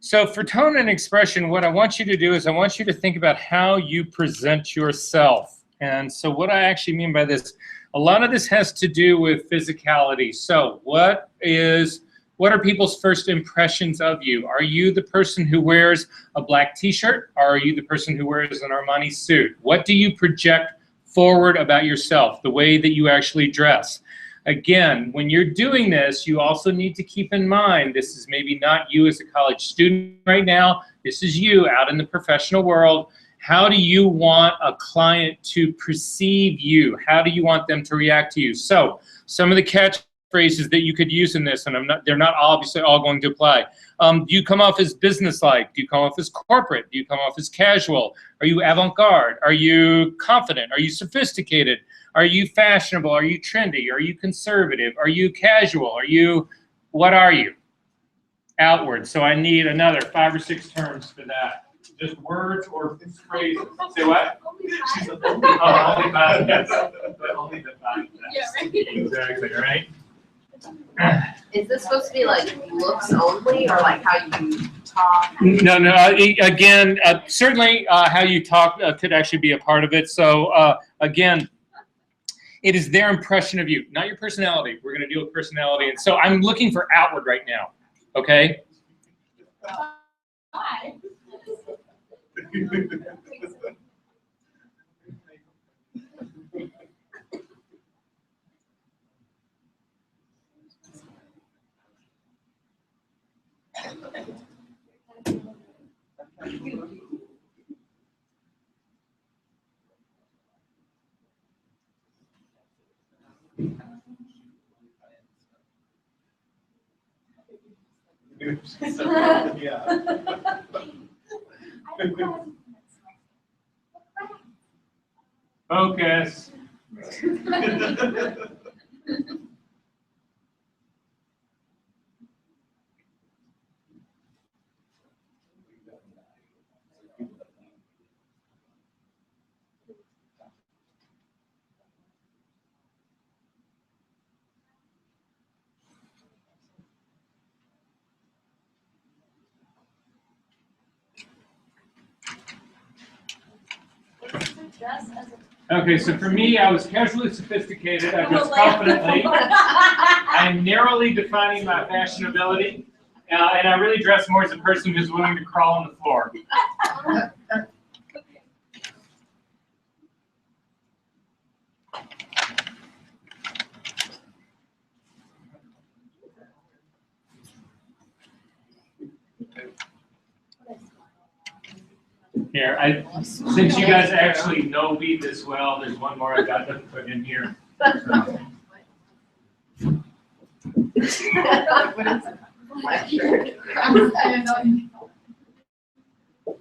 So for tone and expression, what I want you to do is I want you to think about how you present yourself. And so what I actually mean by this, a lot of this has to do with physicality. So what are people's first impressions of you? Are you the person who wears a black t-shirt? Or are you the person who wears an Armani suit? What do you project forward about yourself, the way that you actually dress? Again, when you're doing this, you also need to keep in mind, this is maybe not you as a college student right now, this is you out in the professional world. How do you want a client to perceive you? How do you want them to react to you? So some of the catchphrases that you could use in this, and they're not obviously all going to apply. Do you come off as businesslike? Do you come off as corporate? Do you come off as casual? Are you avant-garde? Are you confident? Are you sophisticated? Are you fashionable? Are you trendy? Are you conservative? Are you casual? What are you? Outward. So I need another 5 or 6 terms for that. Just words or phrases. Say what?
Only 5.
Oh, only 5. Yes. But only the 5.
Yeah, right.
Exactly, right?
Is this supposed to be like looks only, or like how you talk?
No. Again, certainly how you talk could actually be a part of it. So again, it is their impression of you, not your personality. We're going to deal with personality. And so I'm looking for outward right now, okay?
Why?
Focus. Okay, so for me, I was casually sophisticated. I dress confidently. I'm narrowly defining my fashionability. And I really dress more as a person who's willing to crawl on the floor. Here, since you guys actually know me this well, there's one more I got to put in here.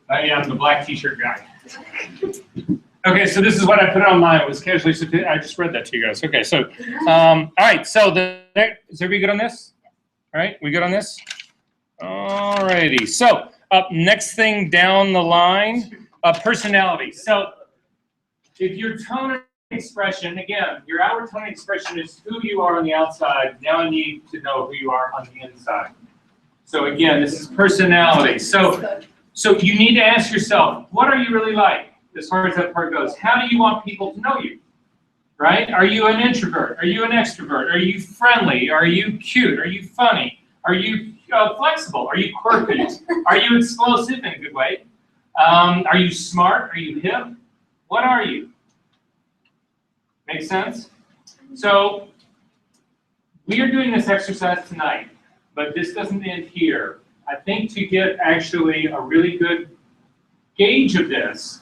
Yeah, I'm the black t-shirt guy. Okay, so this is what I put on mine. It was casually sophisticated. I just read that to you guys. Okay, so, all right, so is everybody good on this? All right, we good on this? All righty, so next thing down the line, personality. So if your tone and expression, again, your outward tone and expression is who you are on the outside. Now I need to know who you are on the inside. So again, this is personality. So you need to ask yourself, what are you really like as far as that part goes? How do you want people to know you? Right? Are you an introvert? Are you an extrovert? Are you friendly? Are you cute? Are you funny? Are you flexible? Are you quirky? Are you explosive in a good way? Are you smart? Are you hip? What are you? Make sense? So we are doing this exercise tonight, but this doesn't end here. I think to get actually a really good gauge of this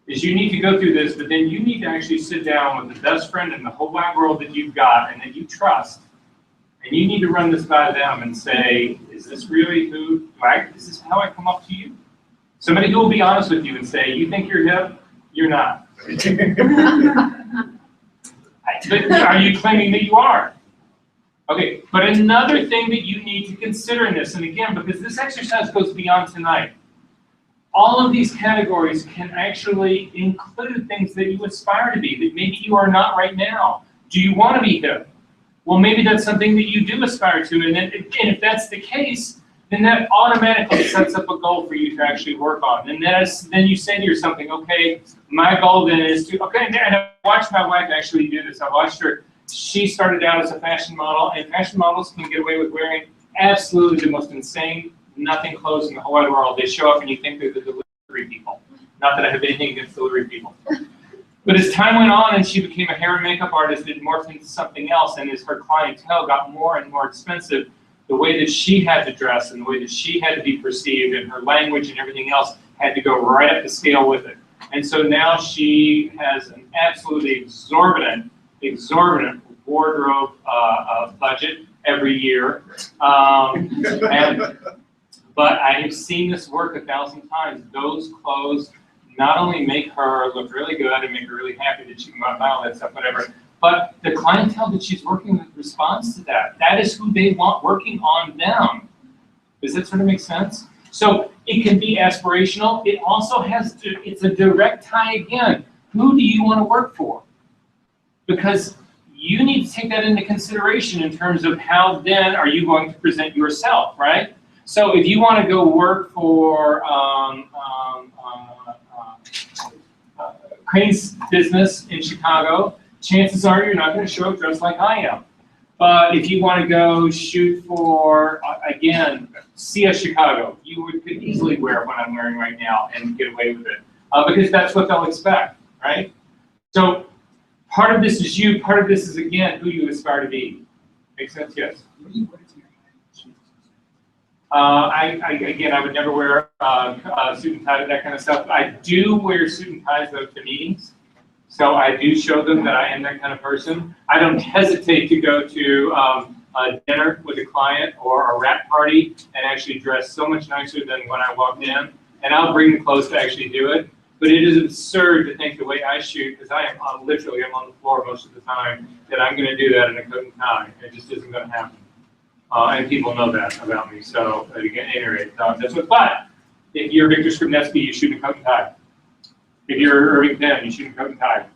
is you need to go through this, but then you need to actually sit down with the best friend in the whole wide world that you've got and that you trust. And you need to run this by them and say, is this really is this how I come up to you? Somebody who will be honest with you and say, you think you're hip? You're not. Are you claiming that you are? Okay, but another thing that you need to consider in this, and again, because this exercise goes beyond tonight, all of these categories can actually include things that you aspire to be, that maybe you are not right now. Do you want to be hip? Well, maybe that's something that you do aspire to, and if that's the case, then that automatically sets up a goal for you to actually work on. And then you say to yourself, okay, my goal then is to, okay, and I watched my wife actually do this. I watched her. She started out as a fashion model, and fashion models can get away with wearing absolutely the most insane, nothing clothes in the whole wide world. They show up and you think they're the delivery people. Not that I have anything against delivery people. But as time went on and she became a hair and makeup artist, it morphed into something else. And as her clientele got more and more expensive, the way that she had to dress and the way that she had to be perceived and her language and everything else had to go right up the scale with it. And so now she has an absolutely exorbitant wardrobe budget every year. But I have seen this work 1,000 times. Those clothes not only make her look really good and make her really happy that she can go out and buy all that stuff, whatever, but the clientele that she's working with responds to that. That is who they want working on them. Does that sort of make sense? So it can be aspirational. It also has to, it's a direct tie again. Who do you want to work for? Because you need to take that into consideration in terms of how then are you going to present yourself, right? So if you want to go work for Crane's business in Chicago, chances are you're not going to show up dressed like I am. But if you want to go shoot for, again, CS Chicago, you could easily wear what I'm wearing right now and get away with it. Because that's what they'll expect, right? So part of this is you, part of this is, again, who you aspire to be. Make sense? Yes? Again, I would never wear a suit and tie, that kind of stuff. I do wear suit and ties, though, to meetings. So I do show them that I am that kind of person. I don't hesitate to go to a dinner with a client or a wrap party and actually dress so much nicer than when I walked in. And I'll bring the clothes to actually do it. But it is absurd to think the way I shoot, because I am literally, I'm on the floor most of the time, that I'm going to do that in a coat and tie. It just isn't going to happen. And people know that about me. So again, at any rate, that's what. But if you're Victor Skrybnetsky, you shoot in a coat and tie. If you're Irving Penn, you shoot in a coat and tie.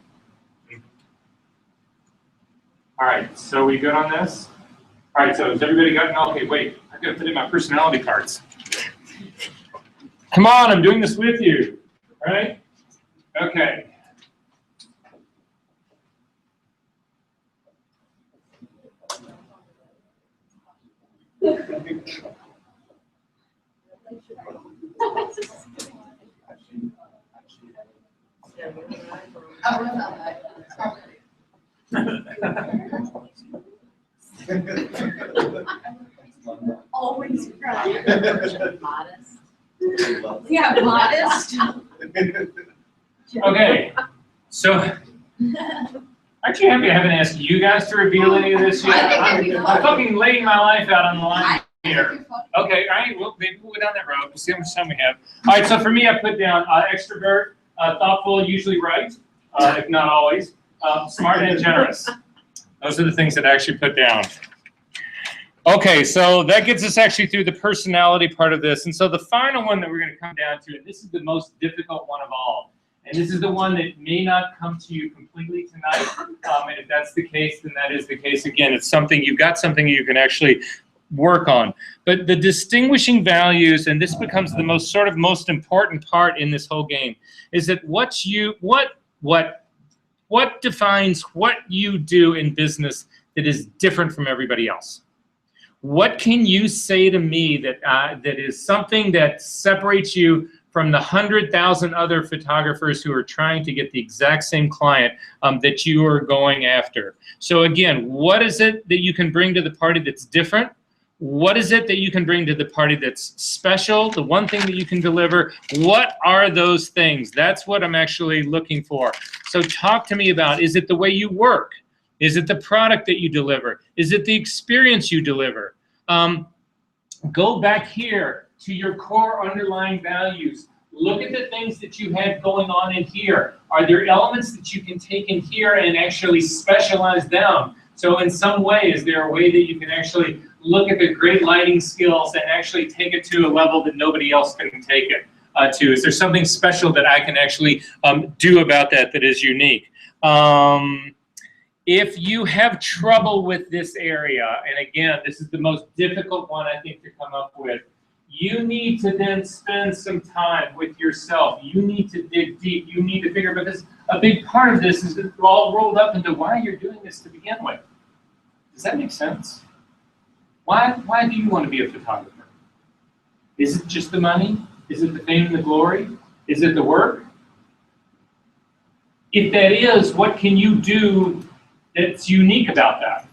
All right, so we good on this? All right, so has everybody gotten, okay, wait, I've got to put in my personality cards. Come on, I'm doing this with you, all right? Okay.
Always cry.
Modest.
Yeah, modest.
Okay, so aren't you happy I haven't asked you guys to reveal any of this yet?
I think it'd be
I'm
fun.
fucking laying my life out on the line here.
It'd be fun.
Okay, all right, well, maybe we'll go down that road. We'll see how much time we have. All right, so for me, I put down extrovert, thoughtful, usually right, if not always, smart and generous. Those are the things that I actually put down. Okay, so that gets us actually through the personality part of this. And so the final one that we're going to come down to, and this is the most difficult one of all, and this is the one that may not come to you completely tonight. And if that's the case, then that is the case. Again, it's something, you've got something you can actually work on. But the distinguishing values, and this becomes the most important part in this whole game, is that what defines what you do in business that is different from everybody else? What can you say to me that that is something that separates you from the 100,000 other photographers who are trying to get the exact same client that you are going after? So again, what is it that you can bring to the party that's different? What is it that you can bring to the party that's special? The one thing that you can deliver, what are those things? That's what I'm actually looking for. So talk to me about, is it the way you work? Is it the product that you deliver? Is it the experience you deliver? Go back here to your core underlying values. Look at the things that you had going on in here. Are there elements that you can take in here and actually specialize them? So in some way, is there a way that you can actually look at the great lighting skills and actually take it to a level that nobody else can take it to? Is there something special that I can actually do about that that is unique? If you have trouble with this area, and again, this is the most difficult one I think to come up with, You need to then spend some time with yourself. You need to dig deep. You need to figure, because a big part of this is all rolled up into why you're doing this to begin with. Does that make sense? Why do you want to be a photographer? Is it just the money? Is it the fame and the glory? Is it the work? If that is, what can you do that's unique about that?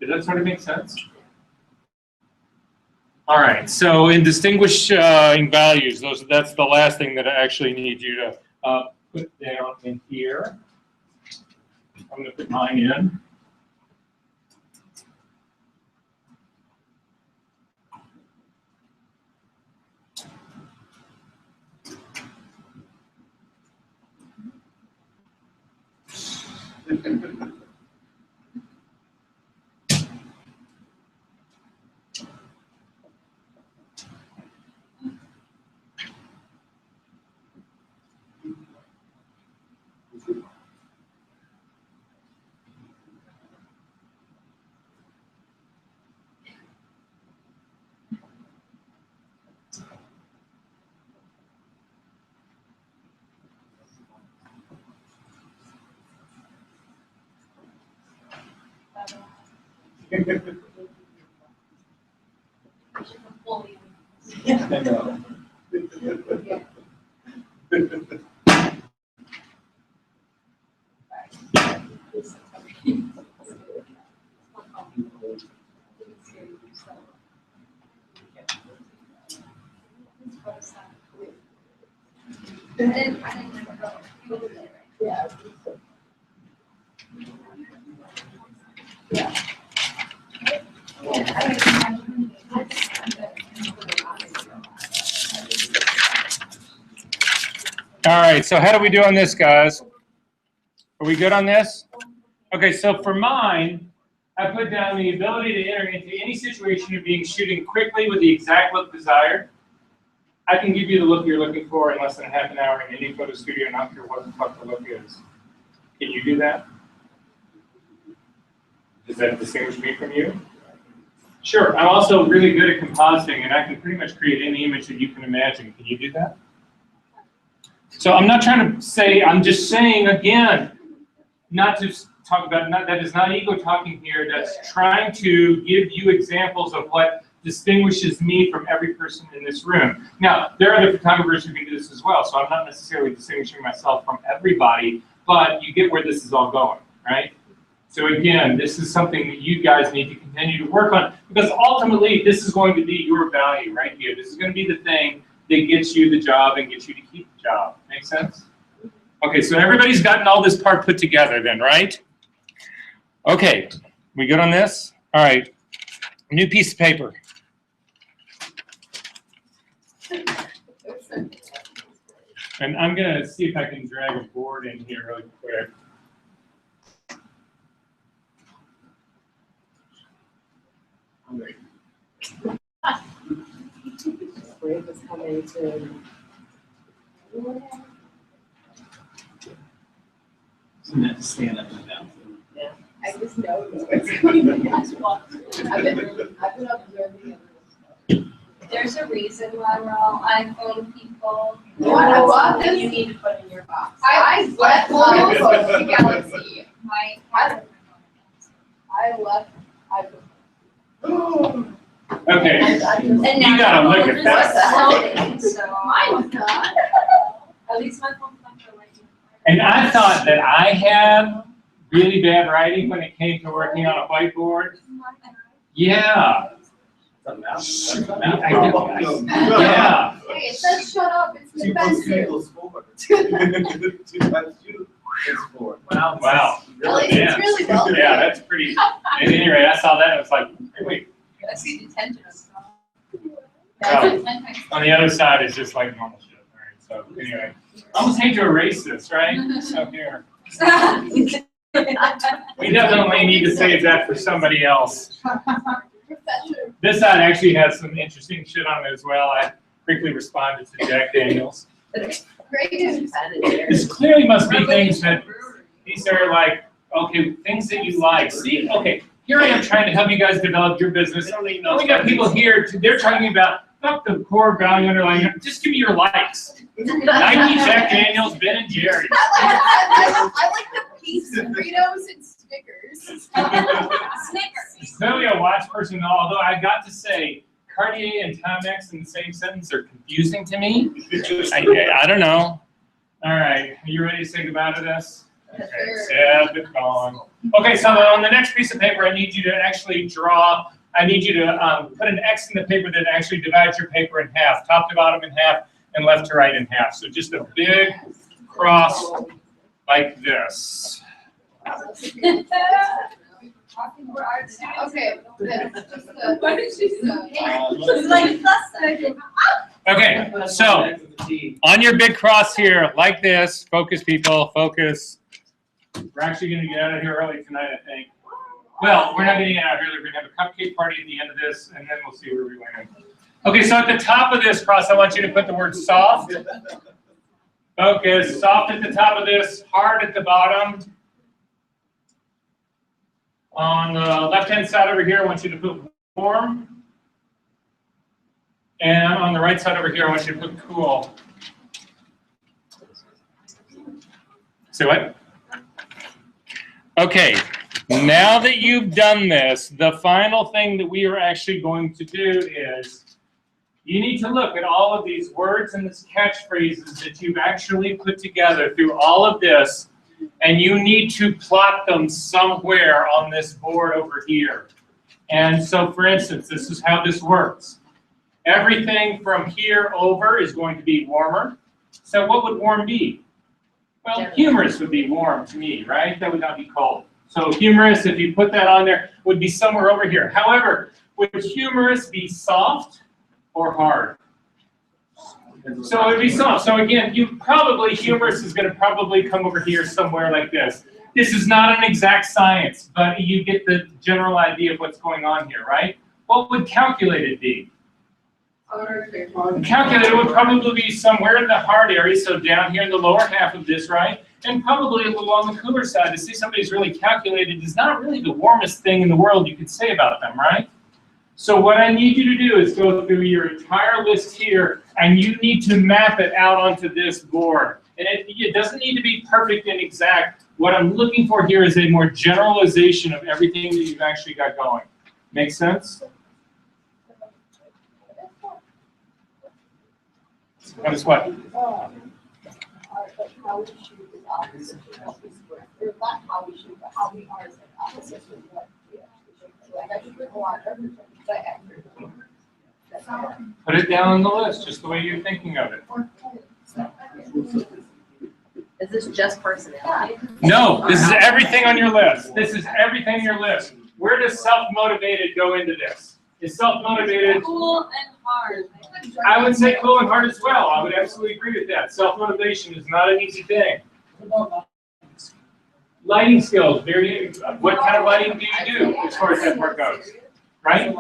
Does that sort of make sense? All right, so in distinguishing values, that's the last thing that I actually need you to put down in here. I'm going to put mine in.
I know.
I didn't ever go. You did it, right?
Yeah.
All right, so how do we do on this, guys? Are we good on this? Okay, so for mine, I put down the ability to enter into any situation of being shooting quickly with the exact look desired. I can give you the look you're looking for in less than a half an hour in any photo studio, not sure what the fuck the look is. Can you do that? Does that distinguish me from you? Sure, I'm also really good at compositing, and I can pretty much create any image that you can imagine. Can you do that? So I'm not trying to say, I'm just saying again, not to talk about, that is not ego talking here, that's trying to give you examples of what distinguishes me from every person in this room. Now, there are other photographers who can do this as well, so I'm not necessarily distinguishing myself from everybody, but you get where this is all going, right? So again, this is something that you guys need to continue to work on, because ultimately this is going to be your value right here. This is going to be the thing that gets you the job and gets you to keep the job. Make sense? Okay, so everybody's gotten all this part put together then, right? Okay, we good on this? All right, new piece of paper. And I'm gonna see if I can drag a board in here really quick.
Brave is coming to.
Doesn't have to stand up and down.
I just know what's going on. I've been observing it.
There's a reason why we're all iPhone people.
I love this.
You need to put in your box.
I left the Galaxy.
My
I left iPhone.
Okay,
and now
you gotta look at that.
that. So
Mine's not.
at least my phone's not for like.
And I thought that I had really bad writing when it came to working on a whiteboard. Yeah.
That's a
I
math
did-
problem.
Yeah.
Hey, it says shut up, it's
2 plus 2
defensive.
equals 4. 2 times 2 is 4. Wow.
Wow.
Really, it's
Yeah.
really well.
Yeah, that's pretty. At any rate, I saw that and I was like, wait.
I see detention.
Oh. On the other side is just like normal shit. All right. So anyway, I almost hate to erase this, right? So here. We definitely need to save that for somebody else.
Professor.
This side actually has some interesting shit on it as well. I quickly responded to Jack Daniels.
Great news.
This clearly must be things that, these are like, okay, things that you like. See, okay, here I am trying to help you guys develop your business. We got people here, they're talking about Fuck the core value underlying. Just give me your likes. Nike, Jack Daniels, Ben and Jerry's.
I like the Peace Doritos and Snickers. Snickers.
Clearly a watch person, although I got to say, Cartier and Timex in the same sentence are confusing to me. I don't know. All right, are you ready to say goodbye to this? Okay, Seb, it's gone. Okay, so on the next piece of paper, I need you to actually draw. I need you to put an X in the paper that actually divides your paper in half, top to bottom in half, and left to right in half. So just a big cross like this.
Okay, what did she say? Like plus
Okay, so on your big cross here, like this, focus people, focus. We're actually gonna get out of here early tonight, I think. Well, we're not getting out early, we're gonna have a cupcake party at the end of this, and then we'll see where we land. Okay, so at the top of this cross, I want you to put the word soft. Focus, soft at the top of this, hard at the bottom. On the left-hand side over here, I want you to put warm. And on the right side over here, I want you to put cool. Say what? Okay, now that you've done this, the final thing that we are actually going to do is you need to look at all of these words and these catchphrases that you've actually put together through all of this, and you need to plot them somewhere on this board over here. And so, for instance, this is how this works. Everything from here over is going to be warmer. So what would warm be? Well, humorous would be warm to me, right? That would not be cold. So humorous, if you put that on there, would be somewhere over here. However, would humorous be soft or hard? So it would be soft. So again, humorous is going to probably come over here somewhere like this. This is not an exact science, but you get the general idea of what's going on here, right? What would calculated be? Calculated would probably be somewhere in the hard area, so down here in the lower half of this, right? And probably a little on the cooler side. To say somebody's really calculated is not really the warmest thing in the world you could say about them, right? So what I need you to do is go through your entire list here, and you need to map it out onto this board. And it doesn't need to be perfect and exact. What I'm looking for here is a more generalization of everything that you've actually got going. Make sense? That is what?
How we shoot is opposite of what we square. Or not how we shoot, but how we are is like opposite of what we actually shoot. Like I shoot a lot of everything, but actually.
Put it down on the list, just the way you're thinking of it.
Is this just personality?
No, this is everything on your list. This is everything on your list. Where does self-motivated go into this? Is self-motivated?
Cool and hard.
I would say cool and hard as well. I would absolutely agree with that. Self-motivation is not an easy thing. Lighting skills. What kind of lighting do you do as far as that part goes? Right?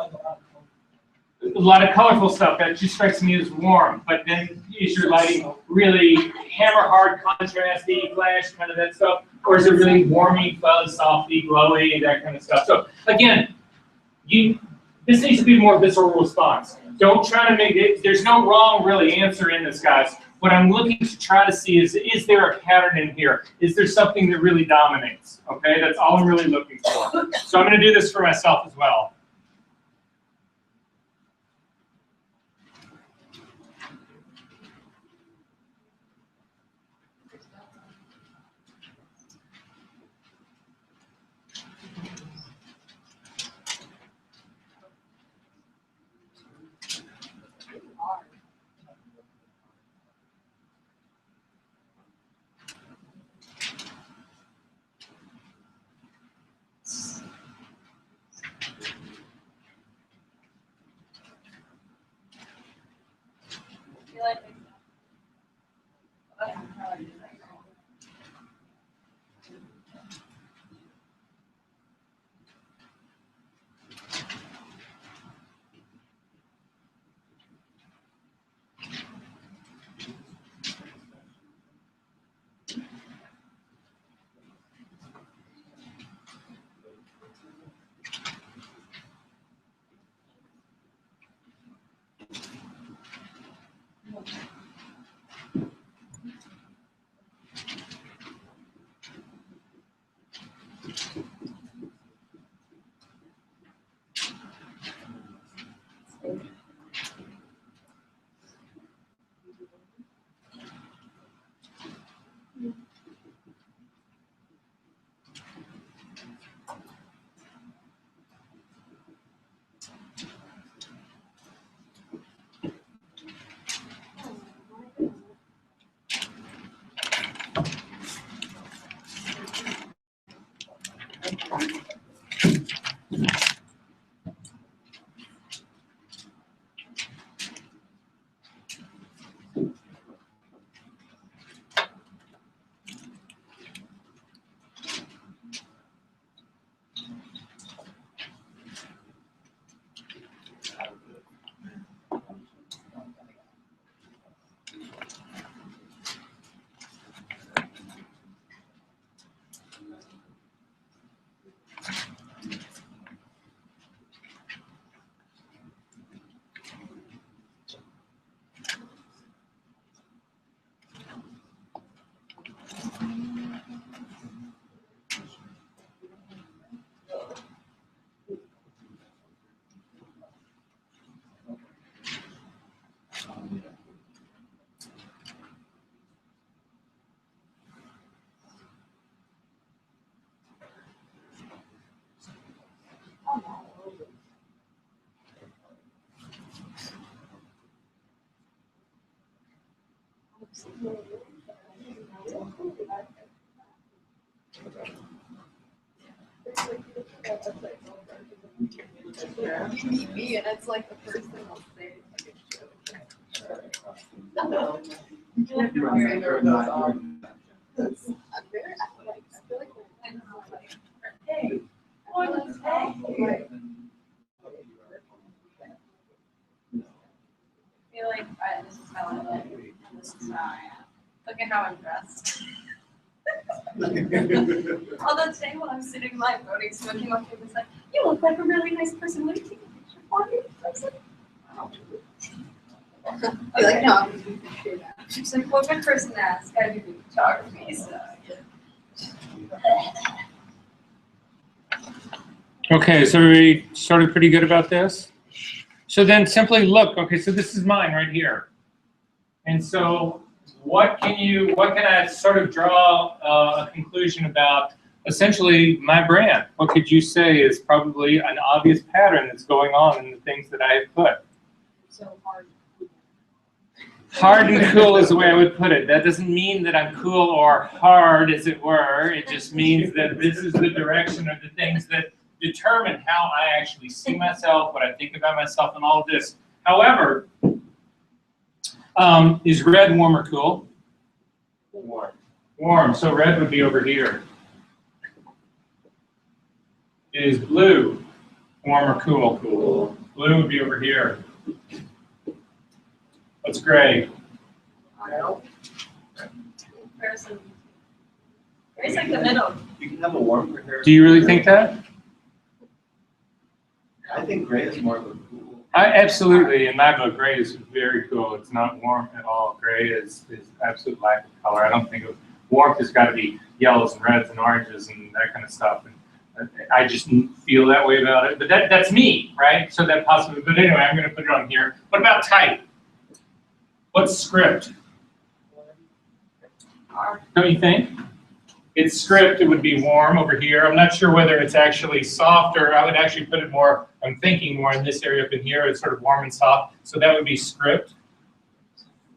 A lot of colorful stuff. That just strikes me as warm. But then is your lighting really hammer hard, contrasty, flash, kind of that stuff? Or is it really warmy, fuzz, softy, glowy, that kind of stuff? So again, this needs to be more visceral response. Don't try to make it, there's no wrong really answer in this, guys. What I'm looking to try to see is there a pattern in here? Is there something that really dominates? Okay, that's all I'm really looking for. So I'm gonna do this for myself as well.
Me, and it's like the first thing I'll say. I'm very, I feel like hey, I
feel like this is how I live, and this is how I am. Look at how I'm dressed. On the day when I'm sitting in my voting, someone came up to me and was like, "You look like a really nice person. Will you take a picture for me?" I was like,
feel like, no.
she's like, "What good person to ask? Gotta do photography." So
Okay, so we started pretty good about this. So then simply look, okay, so this is mine right here. And so what can I sort of draw a conclusion about essentially my brand? What could you say is probably an obvious pattern that's going on in the things that I have put?
So hard.
Hard and cool is the way I would put it. That doesn't mean that I'm cool or hard, as it were. It just means that this is the direction of the things that determine how I actually see myself, what I think about myself, and all of this. However, is red warm or cool?
Warm.
Warm. So red would be over here. Is blue warm or cool? Cool. Blue would be over here. What's gray?
person. Gray's like the middle.
You can have a warm hair.
Do you really think that?
I think gray is more of a cool.
Absolutely, in my book, gray is very cool. It's not warm at all. Gray is absolute lack of color. I don't think of warmth has got to be yellows and reds and oranges and that kind of stuff. And I just feel that way about it. But that's me, right? So that possibly. But anyway, I'm going to put it on here. What about type? What's script? Don't you think? It's script, it would be warm over here. I'm not sure whether it's actually soft, or I would actually put it more, I'm thinking more in this area up in here. It's sort of warm and soft. So that would be script.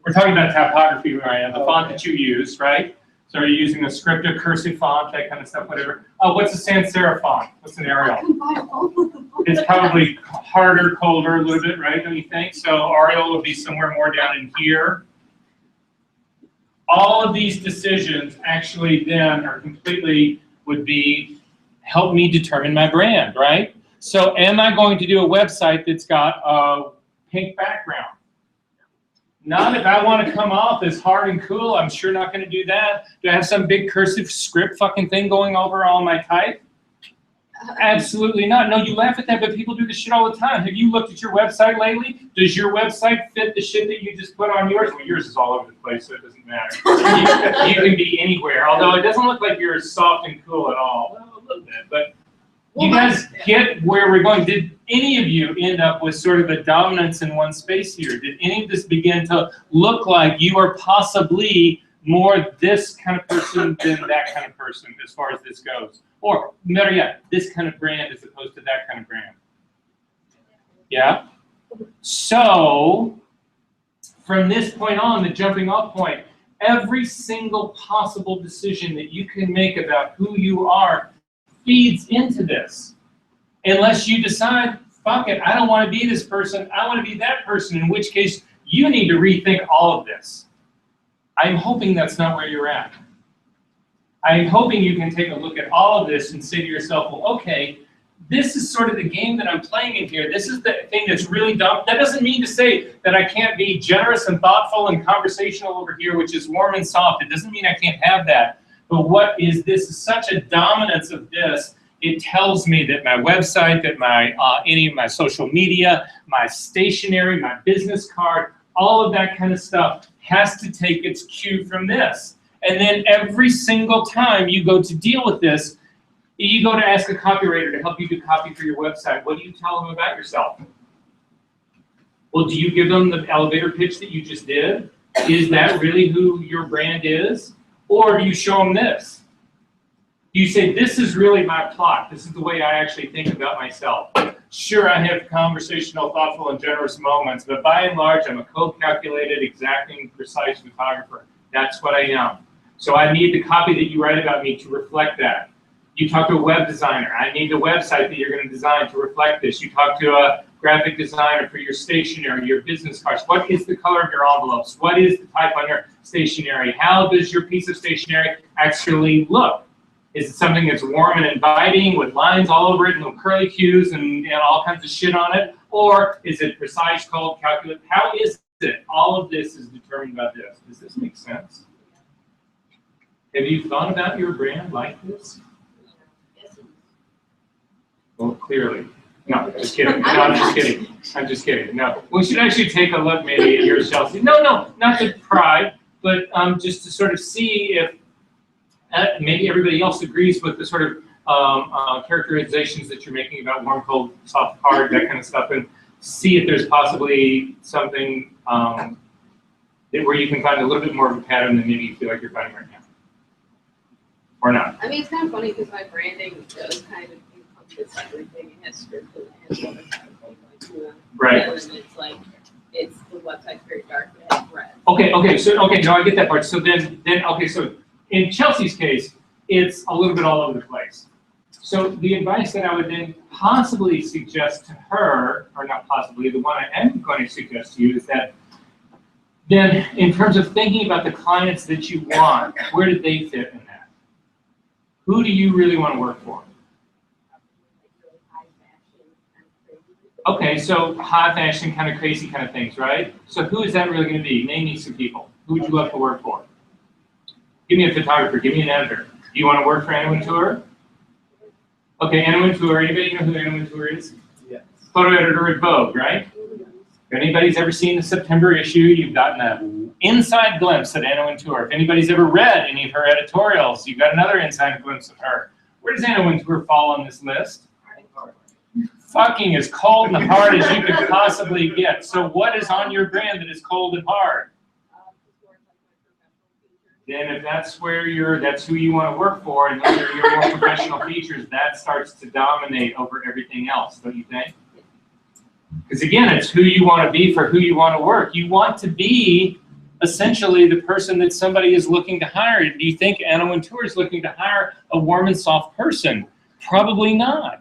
We're talking about typography, Ryan, the font that you use, right? So are you using a script, a cursive font, that kind of stuff, whatever? Oh, what's a sans serif font? What's an Arial? It's probably harder, colder a little bit, right? Don't you think? So Arial would be somewhere more down in here. All of these decisions actually then are completely, would be, help me determine my brand, right? So am I going to do a website that's got a pink background? Not if I want to come off as hard and cool, I'm sure not going to do that. Do I have some big cursive script fucking thing going over all my type? Absolutely not. No, you laugh at that, but people do this shit all the time. Have you looked at your website lately? Does your website fit the shit that you just put on yours? Well, yours is all over the place, so it doesn't matter. You can be anywhere, although it doesn't look like you're soft and cool at all. Well, a little bit, but you guys get where we're going. Did any of you end up with sort of a dominance in one space here? Did any of this begin to look like you are possibly more this kind of person than that kind of person as far as this goes? Or, better yet, this kind of brand as opposed to that kind of brand. Yeah? So, from this point on, the jumping off point, every single possible decision that you can make about who you are feeds into this. Unless you decide, fuck it, I don't want to be this person, I want to be that person, in which case you need to rethink all of this. I'm hoping that's not where you're at. I'm hoping you can take a look at all of this and say to yourself, well, okay, this is sort of the game that I'm playing in here. This is the thing that's really dumb. That doesn't mean to say that I can't be generous and thoughtful and conversational over here, which is warm and soft. It doesn't mean I can't have that. But what is this? Is such a dominance of this. It tells me that my website, that my any of my social media, my stationery, my business card, all of that kind of stuff has to take its cue from this. And then every single time you go to deal with this, you go to ask a copywriter to help you do copy for your website. What do you tell them about yourself? Well, do you give them the elevator pitch that you just did? Is that really who your brand is? Or do you show them this? You say, this is really my plot. This is the way I actually think about myself. Sure, I have conversational, thoughtful, and generous moments, but by and large, I'm a cold, calculated, exacting, precise photographer. That's what I am. So I need the copy that you write about me to reflect that. You talk to a web designer. I need the website that you're going to design to reflect this. You talk to a graphic designer for your stationery, your business cards. What is the color of your envelopes? What is the type on your stationery? How does your piece of stationery actually look? Is it something that's warm and inviting with lines all over it and little curly cues and all kinds of shit on it? Or is it precise, cold, calculate? How is it? All of this is determined by this. Does this make sense? Have you thought about your brand like this? Well, clearly. No, just kidding. No, I'm just kidding. I'm just kidding. No, we should actually take a look maybe at yours, Chelsea. No, not to pry, but just to sort of see if maybe everybody else agrees with the sort of characterizations that you're making about warm, cold, soft, hard, that kind of stuff, and see if there's possibly something where you can find a little bit more of a pattern than maybe you feel like you're finding right now. Or not.
I mean, it's kind of funny because my branding does kind of encompass everything. It has script and it has website.
Right.
And it's like, it's the website's very dark, but it has red.
Okay, no, I get that part. So then, okay, so in Chelsea's case, it's a little bit all over the place. So the advice that I would then possibly suggest to her, or not possibly, the one I am going to suggest to you is that then in terms of thinking about the clients that you want, where do they fit in that? Who do you really want to work for? Okay, so high fashion, kind of crazy kind of things, right? So who is that really going to be? Name me some people. Who would you love to work for? Give me a photographer. Give me an editor. Do you want to work for Anna Wintour? Okay, Anna Wintour. Anybody know who Anna Wintour is?
Yes.
Photo editor at Vogue, right? If anybody's ever seen the September issue, you've gotten an inside glimpse at Anna Wintour. If anybody's ever read any of her editorials, you've got another inside glimpse of her. Where does Anna Wintour fall on this list? Fucking as cold and hard as you could possibly get. So what is on your brand that is cold and hard? Then if that's where that's who you want to work for, and those are your more professional features, that starts to dominate over everything else, don't you think? Because again, it's who you want to be for who you want to work. You want to be essentially the person that somebody is looking to hire. Do you think Anna Wintour is looking to hire a warm and soft person? Probably not.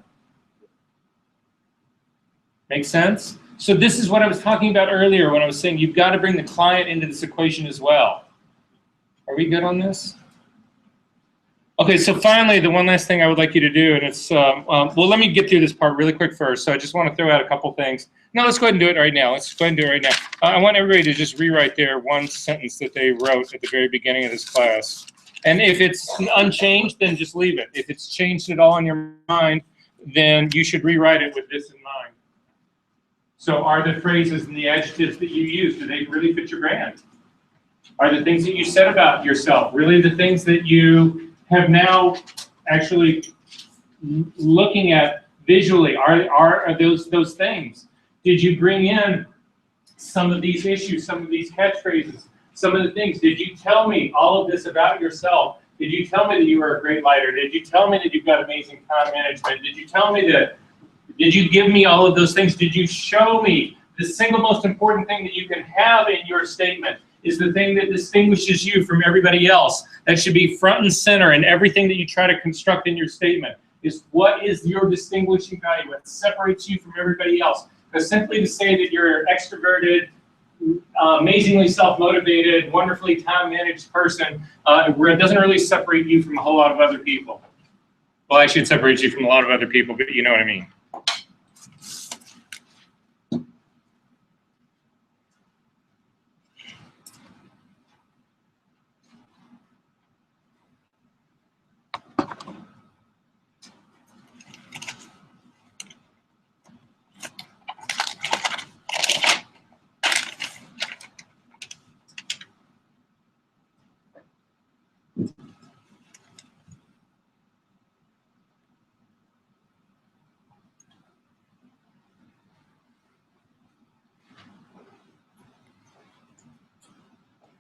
Make sense? So this is what I was talking about earlier when I was saying you've got to bring the client into this equation as well. Are we good on this? Okay, so finally, the one last thing I would like you to do, and it's, well, let me get through this part really quick first. So I just want to throw out a couple things. No, let's go ahead and do it right now. Let's go ahead and do it right now. I want everybody to just rewrite their one sentence that they wrote at the very beginning of this class. And if it's unchanged, then just leave it. If it's changed at all in your mind, then you should rewrite it with this in mind. So are the phrases and the adjectives that you use, do they really fit your brand? Are the things that you said about yourself really the things that you have now actually looking at visually? Are those things? Did you bring in some of these issues, some of these catchphrases, some of the things? Did you tell me all of this about yourself? Did you tell me that you were a great lighter? Did you tell me that you've got amazing time management? Did you tell me that? Did you give me all of those things? Did you show me the single most important thing that you can have in your statement is the thing that distinguishes you from everybody else? That should be front and center in everything that you try to construct in your statement, is what is your distinguishing value, what separates you from everybody else. Because simply to say that you're an extroverted, amazingly self-motivated, wonderfully time-managed person, it doesn't really separate you from a whole lot of other people. Well, I should separate you from a lot of other people, but you know what I mean.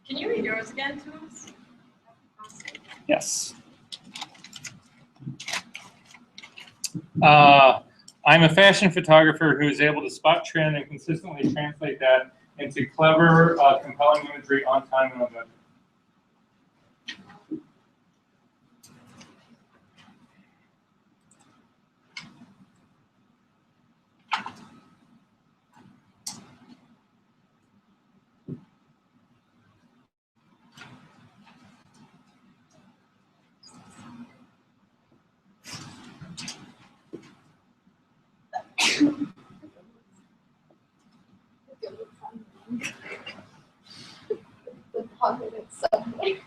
Can you read yours again to us?
Yes. I'm a fashion photographer who is able to spot trend and consistently translate that into clever, compelling imagery on time and on budget.
positive somewhere.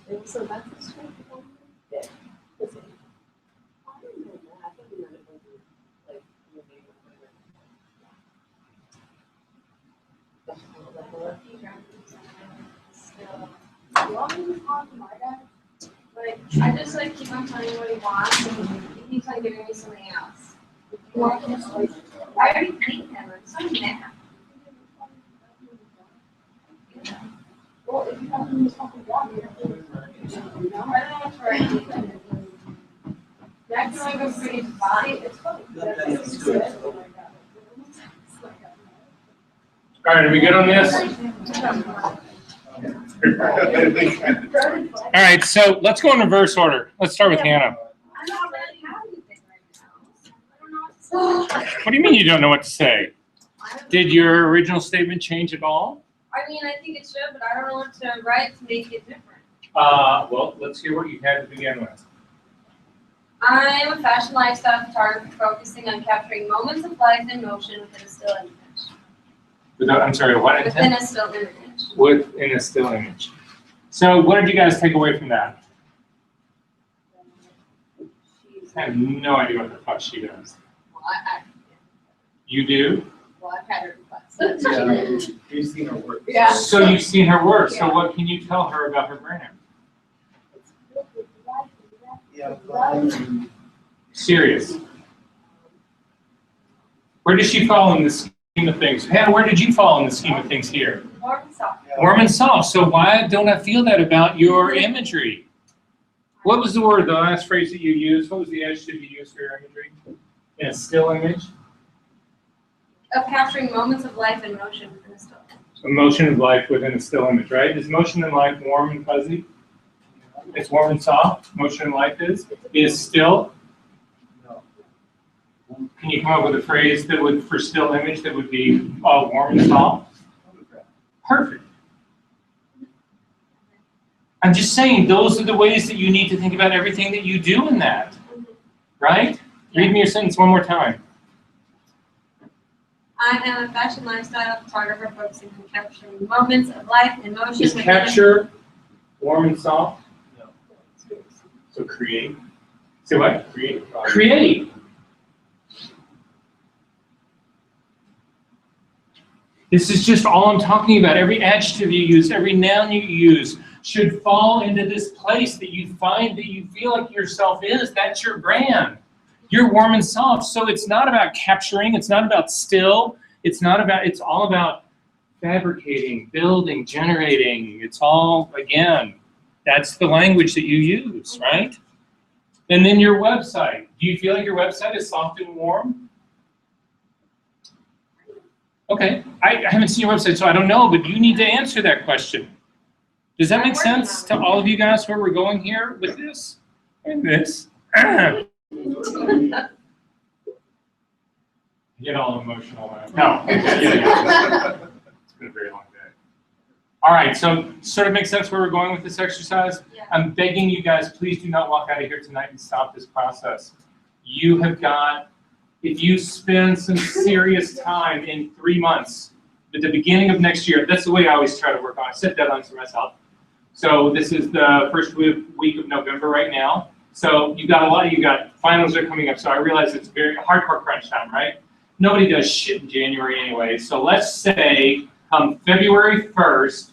And so that's the strength of one. Yeah. Listen, I don't know that. I think we might have been like maybe
Still, as long as it's on my dad, like, I just like keep on telling him what he wants and he keeps on giving me something else. Or just like, I already hate him, I'm so mad.
Well, if you have to do something wrong, you have to do it.
You know, I don't know what's right. Next time I go for his body, it's funny.
That's good.
All right, are we good on this? All right, so let's go in reverse order. Let's start with Hannah.
I'm not really having anything right now. I don't know what to say.
What do you mean you don't know what to say? Did your original statement change at all?
I mean, I think it should, but I don't know what to write to make it different.
Well, let's hear what you had to begin with.
I am a fashion lifestyle photographer focusing on capturing moments of life in motion within a still image.
I'm sorry, what?
Within a still image.
Within a still image. So what did you guys take away from that? I have no idea what the fuck she does.
Well,
You do?
I've had her request.
Yeah, we've seen her work.
Yeah.
So you've seen her work, so what can you tell her about her brand?
Yeah, fun.
Serious. Where does she fall in the scheme of things? Hannah, where did you fall in the scheme of things here?
Warm and soft.
Warm and soft. So why don't I feel that about your imagery? What was the word, the last phrase that you used? What was the adjective you used for your imagery? In a still image?
Of capturing moments of life in motion within a still image.
A motion of life within a still image, right? Is motion in life warm and fuzzy? It's warm and soft. Motion in life is still.
No.
Can you come up with a phrase that would, for still image, that would be warm and soft? Perfect. I'm just saying, those are the ways that you need to think about everything that you do in that, right? Read me your sentence one more time.
I am a fashion lifestyle photographer focusing on capturing moments of life in motion.
Is
within
capture warm and soft?
No.
So create. Say what? Create. Create. This is just all I'm talking about. Every adjective you use, every noun you use should fall into this place that you find that you feel like yourself is. That's your brand. You're warm and soft. So it's not about capturing. It's not about still. It's all about fabricating, building, generating. It's all, again, that's the language that you use, right? And then your website. Do you feel like your website is soft and warm? Okay, I haven't seen your website, so I don't know, but you need to answer that question. Does that make sense to all of you guys where we're going here with this and this? Get all emotional. No. Yeah. It's been a very long day. All right, so sort of makes sense where we're going with this exercise.
Yeah.
I'm begging you guys, please do not walk out of here tonight and stop this process. You have got, if you spend some serious time in 3 months, at the beginning of next year, that's the way I always try to work on. I set deadlines for myself. So this is the first week of November right now. So you got finals are coming up. So I realize it's very hardcore crunch time, right? Nobody does shit in January anyway. So let's say come February 1st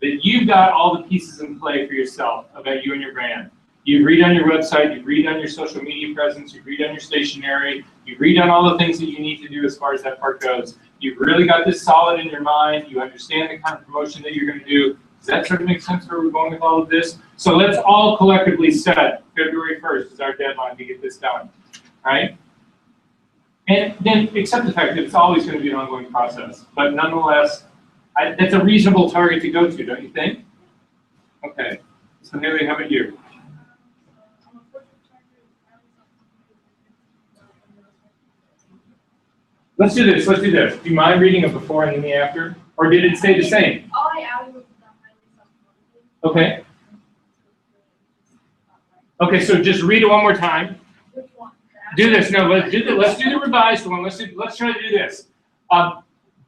that you've got all the pieces in play for yourself about you and your brand. You've redone your website, you've redone your social media presence, you've redone your stationery, you've redone all the things that you need to do as far as that part goes. You've really got this solid in your mind. You understand the kind of promotion that you're going to do. Does that sort of make sense where we're going with all of this? So let's all collectively set February 1st is our deadline to get this done, right? And then accept the fact that it's always going to be an ongoing process, but nonetheless, that's a reasonable target to go to, don't you think? Okay, so Haley, how about you? Let's do this, let's do this. Do you mind reading a before and then the after? Or did it stay the same?
All I added was the highly self-motivated.
Okay. Okay, so just read it one more time.
Which one?
Do this, no, let's do the revised one, let's try to do this.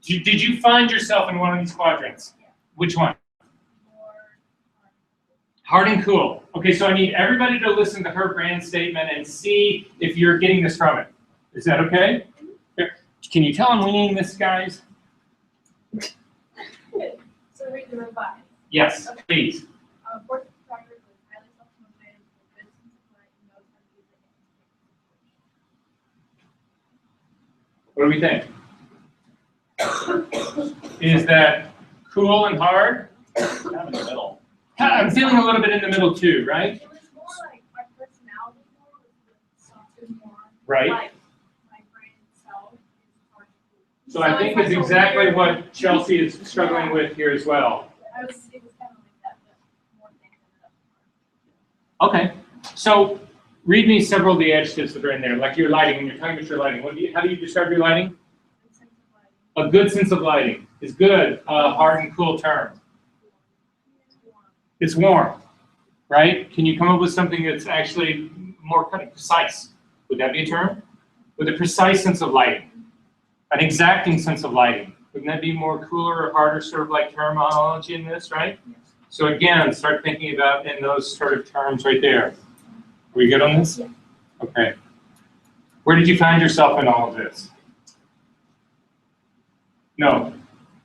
Did you find yourself in one of these quadrants? Which one? Hard and cool. Okay, so I need everybody to listen to her brand statement and see if you're getting this from it. Is that okay? Can you tell I'm winging this, guys?
So read the revised.
Yes, please.
Fourth photographer was highly self-motivated with good sense of light and knows how to use it.
What do we think? Is that cool and hard?
Kind of in the middle.
I'm feeling a little bit in the middle too, right?
It was more like my personality more was softer more.
Right.
Like my brain itself is hard to do.
So I think it's exactly what Chelsea is struggling with here as well.
It was kind of like that, but more things ended up.
Okay, so read me several of the adjectives that are in there, like your lighting, when you're talking about your lighting. How do you describe your lighting?
Good sense of light.
A good sense of lighting is good, hard and cool term. It's warm, right? Can you come up with something that's actually more kind of precise? Would that be a term? With a precise sense of lighting, an exacting sense of lighting. Wouldn't that be more cooler or harder sort of like terminology in this, right? So again, start thinking about in those sort of terms right there. Are we good on this? Okay. Where did you find yourself in all of this? No,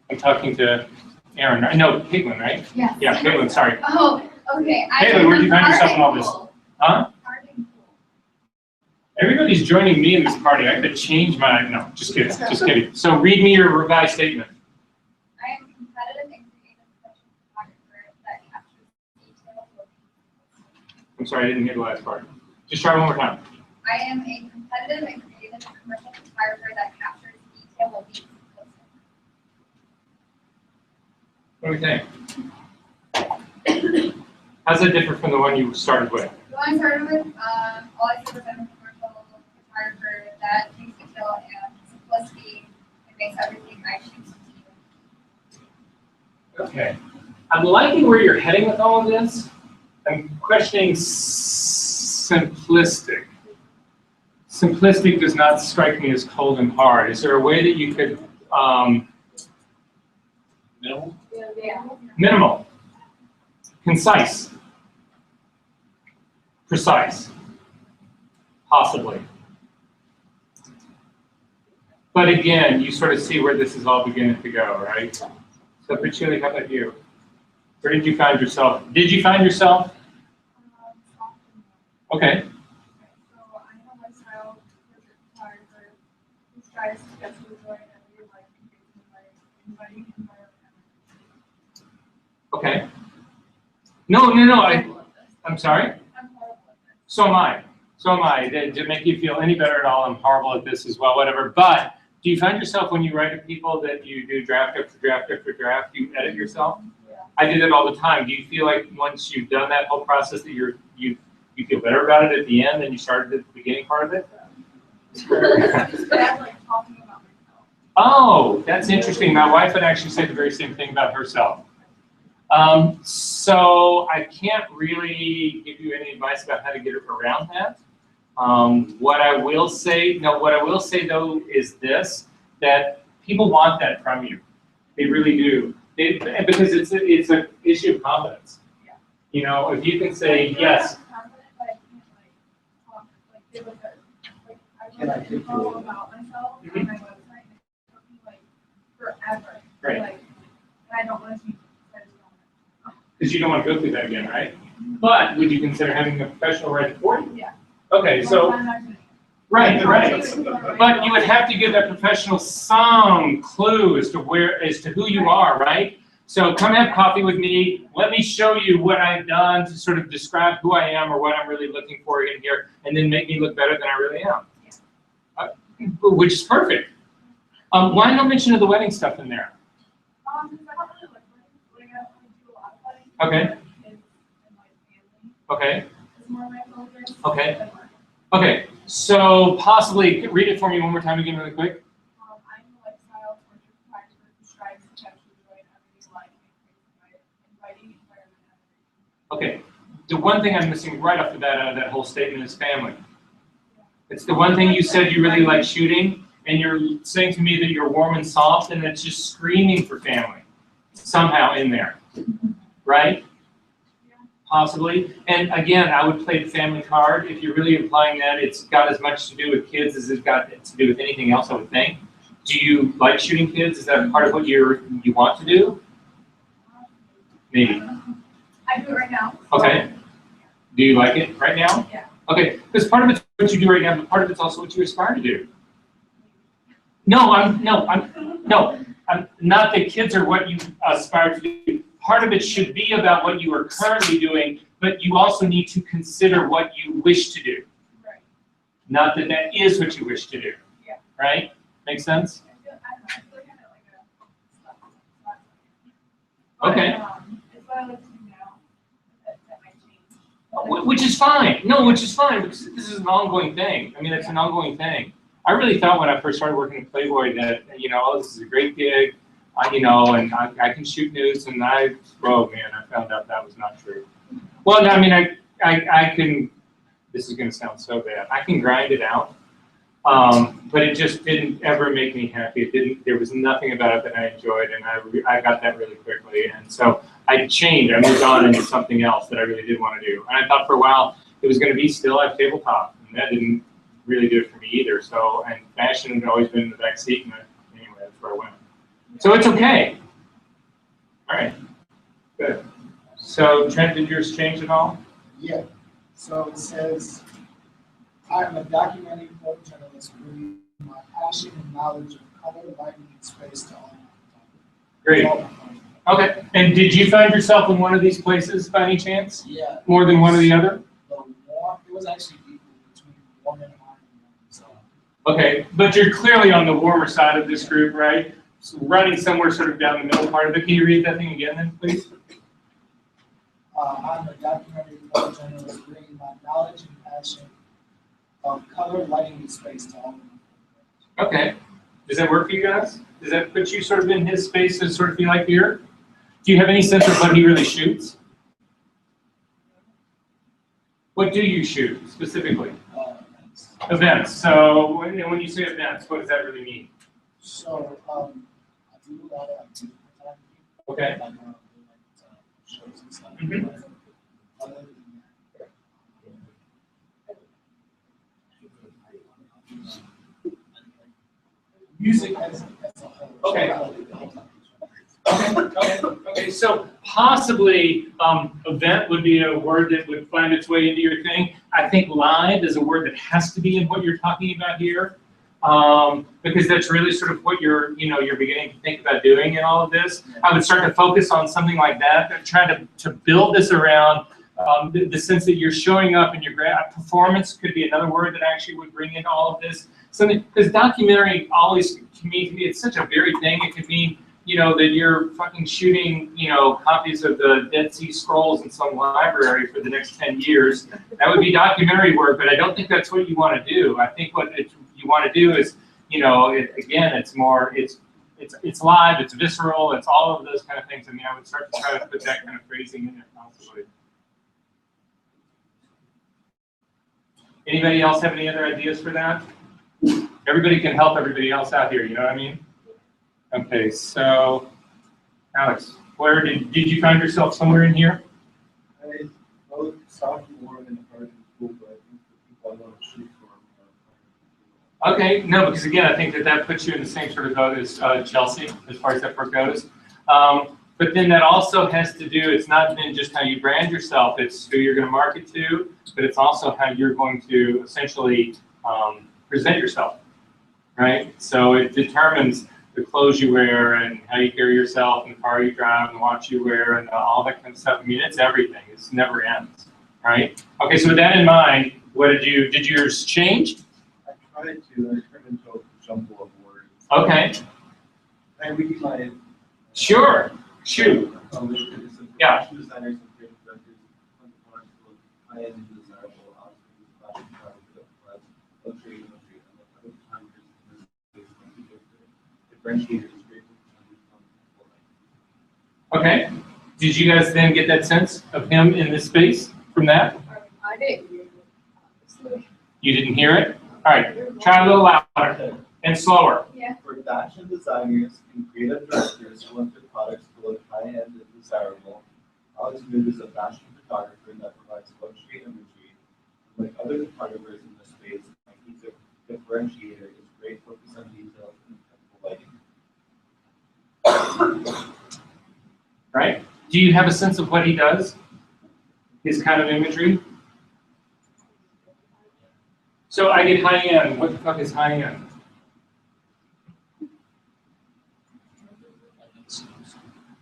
I'm talking to Aaron, right? No, Caitlin, right?
Yes.
Yeah, Caitlin, sorry.
Oh, okay.
Caitlin, where did you find yourself in all this? Huh?
Hard and cool.
Everybody's joining me in this party. I could change my, no, just kidding, just kidding. So read me your revised statement.
I am competitive and creative professional photographer that captures detail.
I'm sorry, I didn't hear the last part. Just try one more time.
I am a competitive and creative commercial photographer that captures detail while being simplistic.
What do we think? How's that different from the one you started with?
The one I started with, all I said was I'm a commercial photographer that takes detail and simplicity and makes everything I choose to do.
Okay. I'm liking where you're heading with all of this. I'm questioning simplistic. Simplistic does not strike me as cold and hard. Is there a way that you could,
Minimal?
Yeah.
minimal, concise, precise, possibly. But again, you sort of see where this is all beginning to go, right? So, Pachuli, how about you? Where did you find yourself? Did you find yourself? Okay.
So I know my style as a photographer who tries to get to enjoy every life inviting environment.
Okay. No. I'm sorry.
I'm horrible at this.
So am I. So am I. To make you feel any better at all, I'm horrible at this as well, whatever. But do you find yourself when you write to people that you do draft after draft after draft, you edit yourself?
Yeah.
I do that all the time. Do you feel like once you've done that whole process that you feel better about it at the end than you started at the beginning part of it?
Just bad, like talking about myself.
Oh, that's interesting. My wife would actually say the very same thing about herself. So I can't really give you any advice about how to get around that. What I will say though is this, that people want that from you. They really do. Because it's an issue of confidence.
Yeah.
You know, if you can say yes.
I'm confident, but I can't talk, give I wrote info about myself on my website, and it took me forever.
Right.
And I don't want to change it.
Because you don't want to go through that again, right? But would you consider having a professional write it for you?
Yeah.
Okay, so, right. But you would have to give that professional some clue as to who you are, right? So come have coffee with me. Let me show you what I've done to sort of describe who I am or what I'm really looking for in here, and then make me look better than I really am. which is perfect. Why no mention of the wedding stuff in there?
Because I don't really like weddings. Like, I don't really do a lot of weddings.
Okay.
My kids and my family
Okay.
is more my focus.
Okay.
than work.
Okay. So possibly read it for me one more time again, really quick.
I'm a lifestyle portrait photographer who strives to capture joy in everyday life and create an inviting environment.
Okay. The one thing I'm missing right off the bat out of that whole statement is family. It's the one thing you said you really like shooting, and you're saying to me that you're warm and soft, and it's just screaming for family somehow in there, right? Possibly. And again, I would play the family card. If you're really implying that it's got as much to do with kids as it's got to do with anything else, I would think. Do you like shooting kids? Is that part of what you want to do? Maybe.
I do it right now.
Okay. Do you like it right now?
Yeah.
Okay, because part of it's what you do right now, but part of it's also what you aspire to do. No, I'm not that kids are what you aspire to do. Part of it should be about what you are currently doing, but you also need to consider what you wish to do.
Right.
Not that that is what you wish to do.
Yeah.
Right? Make sense?
I feel like I have like a
Okay.
It's what I like to do now. That might change.
Which is fine. No, which is fine, because this is an ongoing thing. I mean, it's an ongoing thing. I really thought when I first started working at Playboy that, oh, this is a great gig, and I can shoot nudes, and oh man, I found out that was not true. Well, no, I mean, I can, this is gonna sound so bad, I can grind it out, but it just didn't ever make me happy. There was nothing about it that I enjoyed, and I got that really quickly, and so I changed, I moved on into something else that I really did want to do. And I thought for a while it was gonna be still at tabletop, and that didn't really do it for me either. So, and fashion had always been in the back seat, and anyway, that's where I went. So it's okay. All right, good. So Trent, did yours change at all?
Yeah, so it says, I'm a documentary photojournalist bringing my passion and knowledge of color, lighting, and space to all.
Great. Okay, and did you find yourself in one of these places by any chance?
Yeah.
More than one or the other?
The warm, it was actually equal between warm and hot. So,
Okay, but you're clearly on the warmer side of this group, right? So running somewhere sort of down the middle part of it. Can you read that thing again then, please?
I'm a documentary photojournalist bringing my knowledge and passion of color, lighting, and space to all.
Okay. Does that work for you guys? Does that put you sort of in his space to sort of feel like here? Do you have any sense of what he really shoots? What do you shoot specifically? Events. So when you say events, what does that really mean?
So, I do a lot of activity photography.
Okay.
Like, shows and stuff.
Mhm.
Other than that, music as a whole.
Okay. Okay. So possibly event would be a word that would find its way into your thing. I think live is a word that has to be in what you're talking about here, because that's really sort of what you're beginning to think about doing in all of this. I would start to focus on something like that and try to build this around the sense that you're showing up, and your performance could be another word that actually would bring in all of this. Something, because documentary always, to me, it's such a varied thing. It could mean that you're fucking shooting, copies of the Dead Sea Scrolls in some library for the next 10 years. That would be documentary work, but I don't think that's what you want to do. I think what you want to do is, it's more, it's live, it's visceral, it's all of those kind of things. I mean, I would start to try to put that kind of phrasing in there possibly. Anybody else have any other ideas for that? Everybody can help everybody else out here, you know what I mean? Okay, so Alex, where did you find yourself somewhere in here?
I both sophomore and freshman school, but I think the people I want to shoot for
Okay, no, because again, I think that puts you in the same sort of boat as Chelsea, as far as that part goes. But then that also has to do, it's not then just how you brand yourself, it's who you're going to market to, but it's also how you're going to essentially present yourself, right? So it determines the clothes you wear and how you carry yourself and the car you drive and the watch you wear and all that kind of stuff. I mean, it's everything. It never ends, right? Okay, so with that in mind, did yours change?
I tried to, I turned into jumble of words.
Okay,
Can I read you my?
sure, shoot. Yeah.
Fashion designers and creative directors want the products to look high-end and desirable, obviously, fashion products that reflect luxury imagery, and like other photographers in this space might be differentiators great for people like.
Okay, did you guys then get that sense of him in this space from that?
I didn't hear you.
You didn't hear it? All right, try a little louder and slower.
For fashion designers and creative directors who want their products to look high-end and desirable, Alex Mood is a fashion photographer that provides luxury imagery. Like other photographers in this space, he's a differentiator, is great focus on details and technical lighting.
Right? Do you have a sense of what he does? His kind of imagery? So I get high end. What the fuck is high end?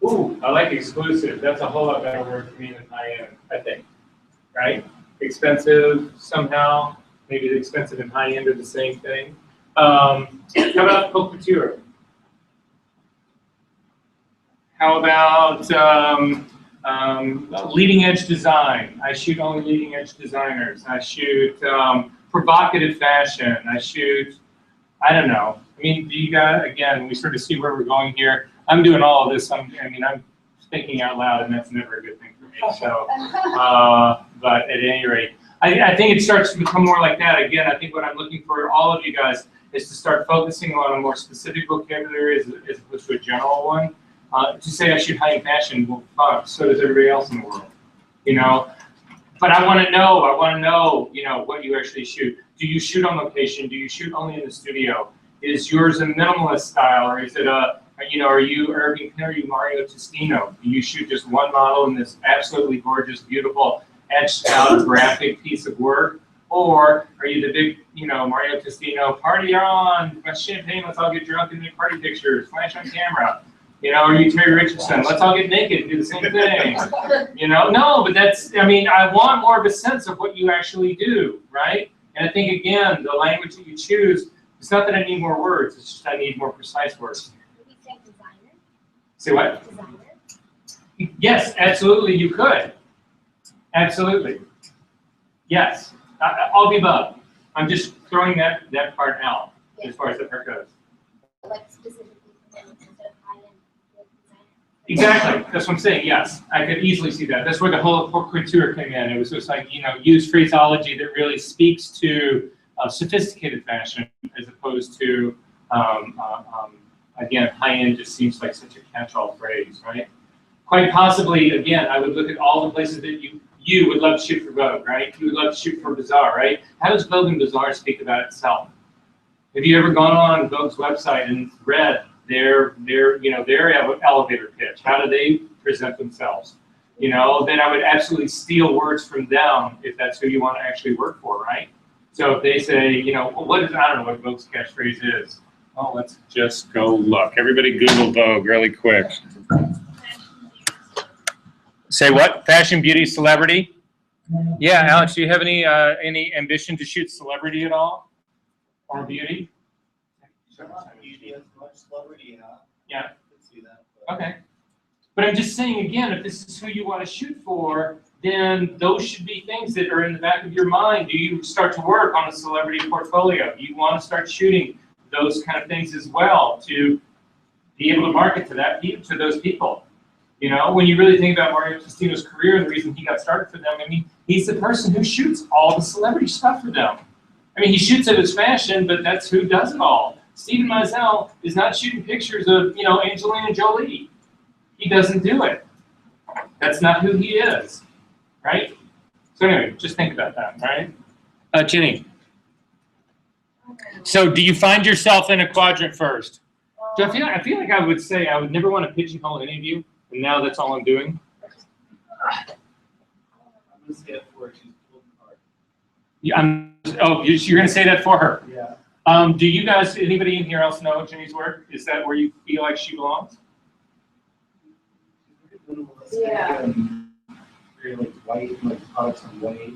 Ooh, I like exclusive. That's a whole lot better word for me than high end, I think. Right? Expensive somehow. Maybe the expensive and high end are the same thing. How about haute couture? How about leading edge design? I shoot only leading edge designers. I shoot provocative fashion. I shoot, I don't know. I mean, do you guys, again, we sort of see where we're going here. I'm doing all of this. I'm thinking out loud, and that's never a good thing for me. So, but at any rate, I think it starts to become more like that. Again, I think what I'm looking for all of you guys is to start focusing on a more specific vocabulary as opposed to a general one. To say I shoot high-end fashion, well, fuck, so does everybody else in the world, you know? But I want to know, you know, what you actually shoot. Do you shoot on location? Do you shoot only in the studio? Is yours a minimalist style, or is it a, you know, are you Irving Penn, are you Mario Testino? Do you shoot just one model in this absolutely gorgeous, beautiful, etched out graphic piece of work? Or are you the big, you know, Mario Testino, party on, champagne, let's all get drunk and make party pictures, flash on camera? You know, are you Terry Richardson? Let's all get naked and do the same thing. You know, no, but that's, I mean, I want more of a sense of what you actually do, right? And I think, again, the language that you choose, it's not that I need more words, it's just I need more precise words.
Maybe say designer.
Say what?
Designer.
Yes, absolutely, you could. Absolutely. Yes, all the above. I'm just throwing that part out as far as the part goes.
Like specifically for him instead of high-end designer.
Exactly, that's what I'm saying, yes. I could easily see that. That's where the whole haute couture came in. It was just like, you know, use phraseology that really speaks to sophisticated fashion as opposed to, again, high-end just seems like such a catch-all phrase, right? Quite possibly, again, I would look at all the places that you would love to shoot for Vogue, right? You would love to shoot for Bazaar, right? How does Vogue and Bazaar speak about itself? Have you ever gone on Vogue's website and read their elevator pitch? How do they present themselves? You know, then I would absolutely steal words from them if that's who you want to actually work for, right? So if they say, you know, well, I don't know what Vogue's catchphrase is. Oh, let's just go look. Everybody Google Vogue really quick. Say what? Fashion, beauty, celebrity? Yeah, Alex, do you have any ambition to shoot celebrity at all? Or beauty?
Beauty as much celebrity,
Yeah.
I can see that. But
Okay. But I'm just saying, again, if this is who you want to shoot for, then those should be things that are in the back of your mind. Do you start to work on a celebrity portfolio? Do you want to start shooting those kind of things as well to be able to market to those people? You know, when you really think about Mario Testino's career and the reason he got started for them, I mean, he's the person who shoots all the celebrity stuff for them. I mean, he shoots it as fashion, but that's who does it all. Stephen Meisel is not shooting pictures of, you know, Angelina Jolie. He doesn't do it. That's not who he is, right? So anyway, just think about that, right? Jenny. So do you find yourself in a quadrant first? Do I feel like I would say I would never want to pigeonhole any of you, and now that's all I'm doing.
I'm gonna say it for she's pulled apart.
You're going to say that for her.
Yeah.
Do you guys, anybody in here else know Jenny's work? Is that where you feel like she belongs?
Yeah.
Very like white, like products are white.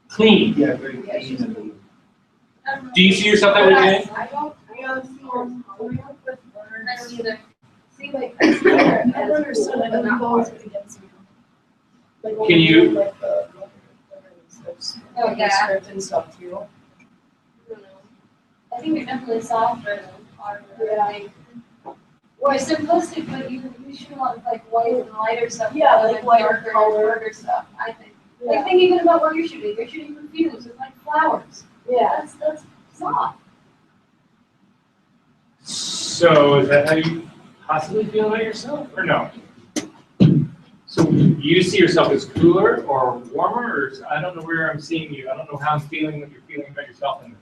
Clean.
Yeah, very clean and
Do you see yourself that way, Jenny?
I don't
Yeah, coming up with words.
I don't either.
See, like,
I don't understand, I don't know what's against me. Like, when
Can
we're
you-
doing, like, the
Oh, yeah.
script and stuff too.
I don't know. I think you're definitely softer than harder. Like, we're simplistic, but you should want like white and lighter stuff.
Yeah,
rather
like
than
lighter
darker,
color.
darker stuff, I think. Like,
Yeah.
think even about what you're shooting. You're shooting perfumes with like flowers.
yeah.
That's soft.
So is that how you possibly feel about yourself, or no? So you see yourself as cooler or warmer, or I don't know where I'm seeing you. I don't know how I'm feeling what you're feeling about yourself in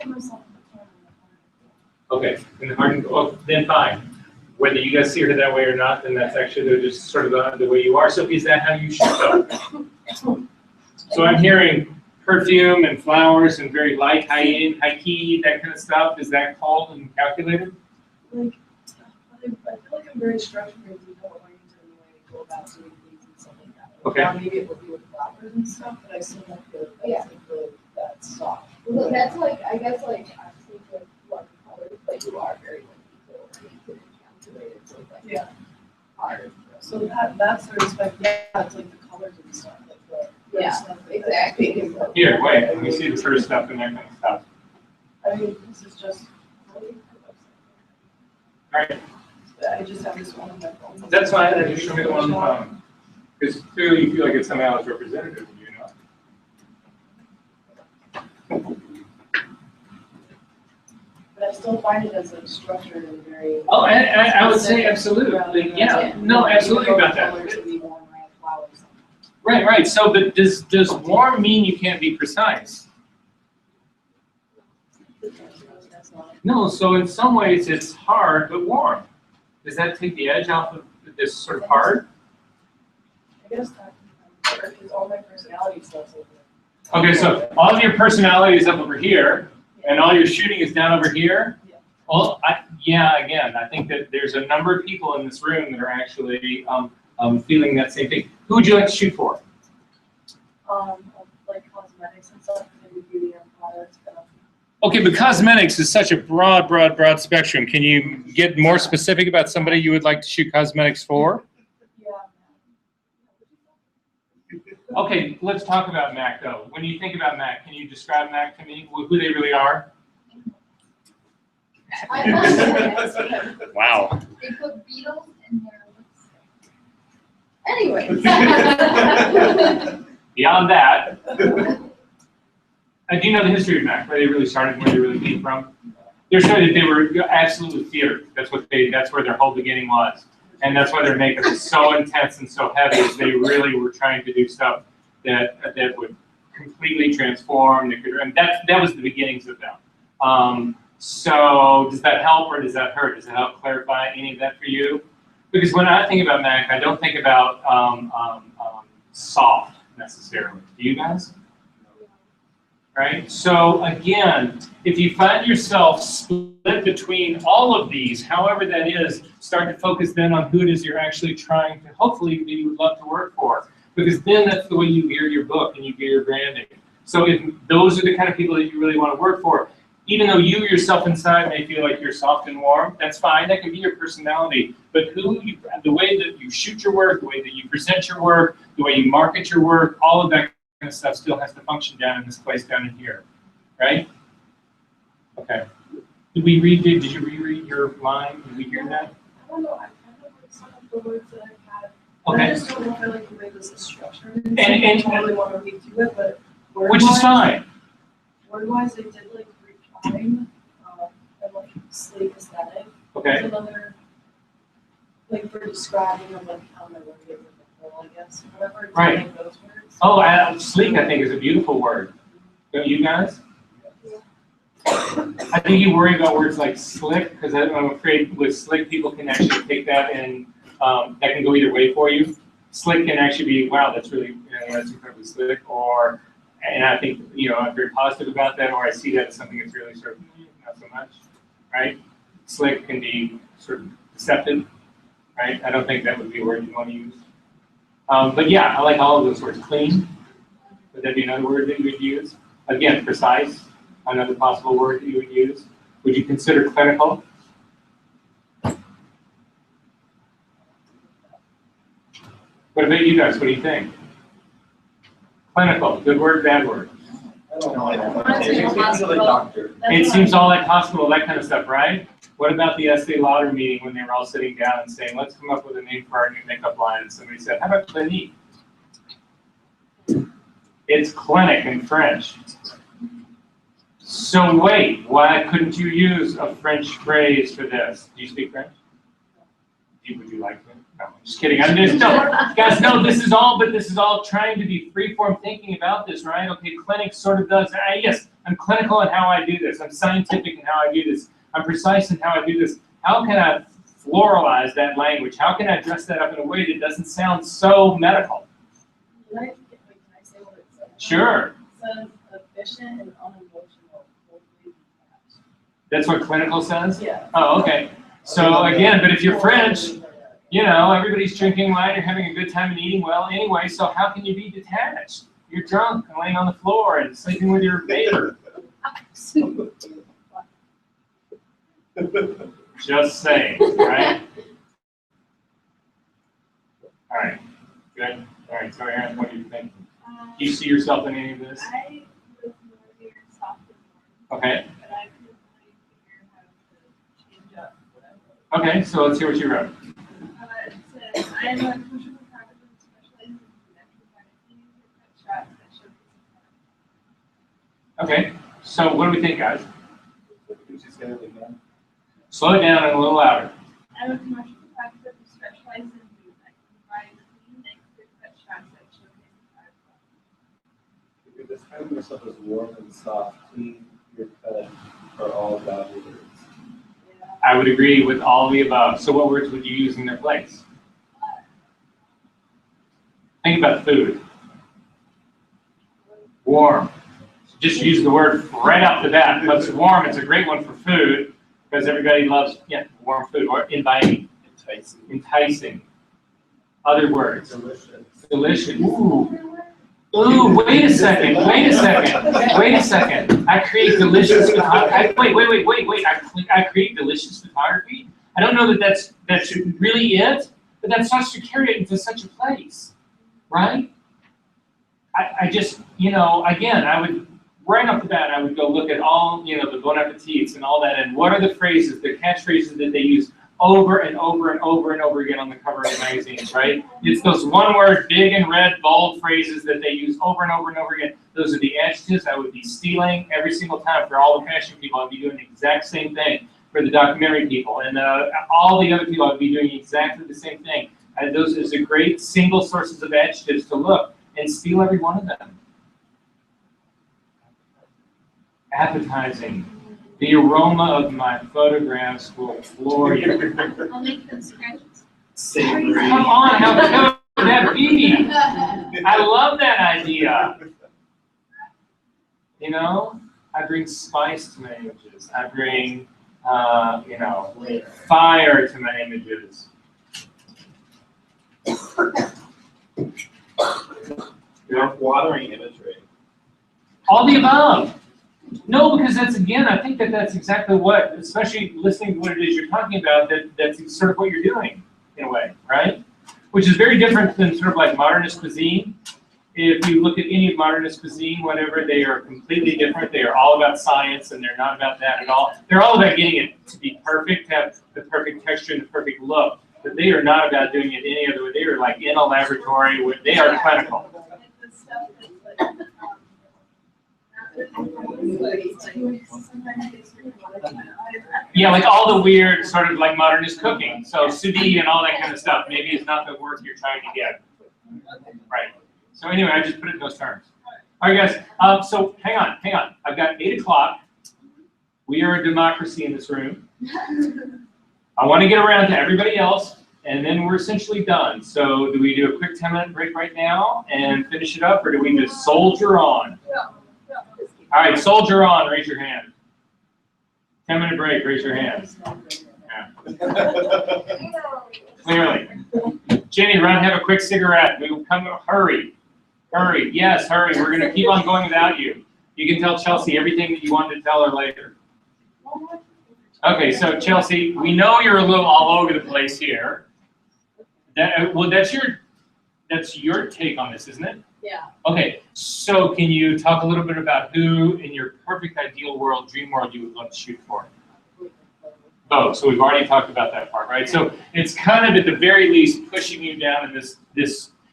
this. Okay, then fine. Whether you guys see her that way or not, then that's actually just sort of the way you are. So is that how you shoot though? So I'm hearing perfume and flowers and very light, high-end, high-key, that kind of stuff. Is that called and calculated?
Like, I feel like I'm very structured and detail-oriented in the way I go about doing things and stuff like that. Like,
Okay.
now maybe it would be with flowers and stuff, but I still don't feel like
Yeah.
that's like really that soft.
Well, that's like, I guess, like, obviously, with watercolors, but you are very, like, detail-oriented and calculated, so it's like,
Yeah.
hard.
So that sort of stuff, yeah, it's like the colors and stuff, like the
Yeah,
stuff like that.
exactly.
Here, wait, let me see the first stuff and that kind of stuff.
I mean, this is just.
All right,
I just have this one on my phone.
that's fine. Just show me the one on the phone. Because clearly you feel like it's somehow it's representative of you, know?
But I still find it as like structured and very.
Oh, I would say absolutely, yeah. No, absolutely about that.
Colors would be warm, I have flowers.
Right, right. So, but does warm mean you can't be precise?
That's not.
No. So in some ways it's hard but warm. Does that take the edge off of this sort of hard?
I guess that, because all my personality stuff's over there.
Okay, so all of your personality is up over here, and all your shooting is down over here.
Yeah.
Well, again, I think that there's a number of people in this room that are actually feeling that same thing. Who would you like to shoot for?
Like cosmetics and stuff, maybe beauty and products, but.
Okay, but cosmetics is such a broad spectrum. Can you get more specific about somebody you would like to shoot cosmetics for?
Yeah.
Okay, let's talk about Mac though. When you think about Mac, can you describe Mac to me, who they really are?
I love it.
Wow.
They put beetles in their lipstick. Anyway.
Beyond that, do you know the history of Mac, where they really started, where they really came from? They're saying that they were absolutely theater. That's where their whole beginning was. And that's why their makeup is so intense and so heavy, is they really were trying to do stuff that would completely transform. And that was the beginnings of them. So does that help or does that hurt? Does it help clarify any of that for you? Because when I think about Mac, I don't think about soft necessarily. Do you guys? Right? So again, if you find yourself split between all of these, however that is, start to focus then on who it is you're actually trying to, hopefully, that you would love to work for. Because then that's the way you gear your book and you gear your branding. So if those are the kind of people that you really want to work for, even though you yourself inside may feel like you're soft and warm, that's fine. That can be your personality. But the way that you shoot your work, the way that you present your work, the way you market your work, all of that kind of stuff still has to function down in this place down in here, right? Okay. Did you reread your line? Did we hear that?
I don't know, I kind of like some of the words that I've had.
Okay.
I just don't know if I like the way this is structured. And
And-
totally want to read through it, but.
Which is fine.
Word-wise, I did like refine, and like sleek aesthetic.
Okay.
There's another, like for describing of like how my work is as a whole, I guess, whatever. It's
Right.
like those words.
Oh, sleek, I think, is a beautiful word. Don't you guys? I think you worry about words like slick, because I'm afraid with slick, people can actually take that and that can go either way for you. Slick can actually be, wow, that's really, that's incredibly slick, or, and I think, I'm very positive about that, or I see that as something that's really sort of, not so much, right? Slick can be sort of deceptive, right? I don't think that would be a word you want to use. But yeah, I like all of those words. Clean, would that be another word that you would use? Again, precise, another possible word that you would use. Would you consider clinical? What about you guys? What do you think? Clinical, good word, bad word?
I don't know.
Reminds me of a hospital.
Doctor.
It seems all like hospital, that kind of stuff, right? What about the Estee Lauder meeting when they were all sitting down and saying, let's come up with a name for our new makeup line? And somebody said, how about Clinique? It's clinic in French. So wait, why couldn't you use a French phrase for this? Do you speak French? Would you like to? No, I'm just kidding. I'm just, no, guys, no, this is all trying to be free-form thinking about this, right? Okay, clinic sort of does, yes, I'm clinical in how I do this. I'm scientific in how I do this. I'm precise in how I do this. How can I floralize that language? How can I dress that up in a way that doesn't sound so medical?
Can I say what it says?
Sure.
It says efficient and unemotional.
That's what clinical says?
Yeah.
Oh, okay. So again, but if you're French, you know, everybody's drinking wine, you're having a good time and eating well anyway, so how can you be detached? You're drunk and laying on the floor and sleeping with your neighbor. Just saying, right? All right, good. All right, so Aaron, what do you think? Do you see yourself in any of this?
I was more near soft and warm,
Okay,
but I couldn't really figure how to change up what I wrote.
okay, so let's hear what you wrote.
It says, I am a commercial photographer who specializes in documentary magazines and cut shots that showcase the
Okay, so what do we think, guys?
Could you say it again?
Slow it down and a little louder.
I'm a commercial photographer who specializes in food that can provide clean and clear-cut shots that showcase the product.
If you're describing yourself as warm and soft, clean, clear cut, are all valid words.
I would agree with all of the above. So what words would you use in their place? Think about food. Warm. Just use the word right off the bat. What's warm? It's a great one for food because everybody loves warm food. Or inviting.
Enticing.
Enticing. Other words.
Delicious.
Delicious. Ooh. Ooh, wait a second. I create delicious photography. Wait. I create delicious photography. I don't know that that's really it, but that starts to carry it into such a place, right? I just, again, I would, right off the bat, I would go look at all, the Bon Appetits and all that, and what are the phrases, the catchphrases that they use over and over and over and over again on the cover of magazines, right? It's those one-word, big and red, bold phrases that they use over and over and over again. Those are the adjectives I would be stealing every single time for all the fashion people. I'd be doing the exact same thing for the documentary people. And all the other people, I'd be doing exactly the same thing. Those is a great single sources of adjectives to look and steal every one of them. Appetizing. The aroma of my photographs will floor you.
I'll make them scratches.
Savory.
Come on, how good would that be? I love that idea. I bring spice to my images. I bring, fire to my images.
Watering imagery.
All the above. No, because that's exactly what, especially listening to what it is you're talking about, that's sort of what you're doing, in a way, right? Which is very different than sort of like modernist cuisine. If you look at any of modernist cuisine, whatever, they are completely different. They are all about science, and they're not about that at all. They're all about getting it to be perfect, to have the perfect texture and the perfect look, but they are not about doing it any other way. They are like in a laboratory, where they are clinical.
The stuff that's
Yeah, like all the weird sort of like modernist cooking. So sous vide and all that kind of stuff maybe is not the work you're trying to get. Right. So anyway, I just put it in those terms. All right, guys. So hang on. I've got 8 o'clock. We are a democracy in this room. I want to get around to everybody else, and then we're essentially done. So do we do a quick 10-minute break right now and finish it up, or do we just soldier on? All right, soldier on, raise your hand. 10-minute break, raise your hand. Yeah. Clearly. Jenny, run, have a quick cigarette. We will come, hurry. Hurry, yes, hurry. We're going to keep on going without you. You can tell Chelsea everything that you wanted to tell her later. Okay, so Chelsea, we know you're a little all over the place here. Well, that's your take on this, isn't it?
Yeah.
Okay, so can you talk a little bit about who in your perfect ideal world, dream world, you would love to shoot for? Oh, so we've already talked about that part, right? So it's kind of at the very least pushing you down in this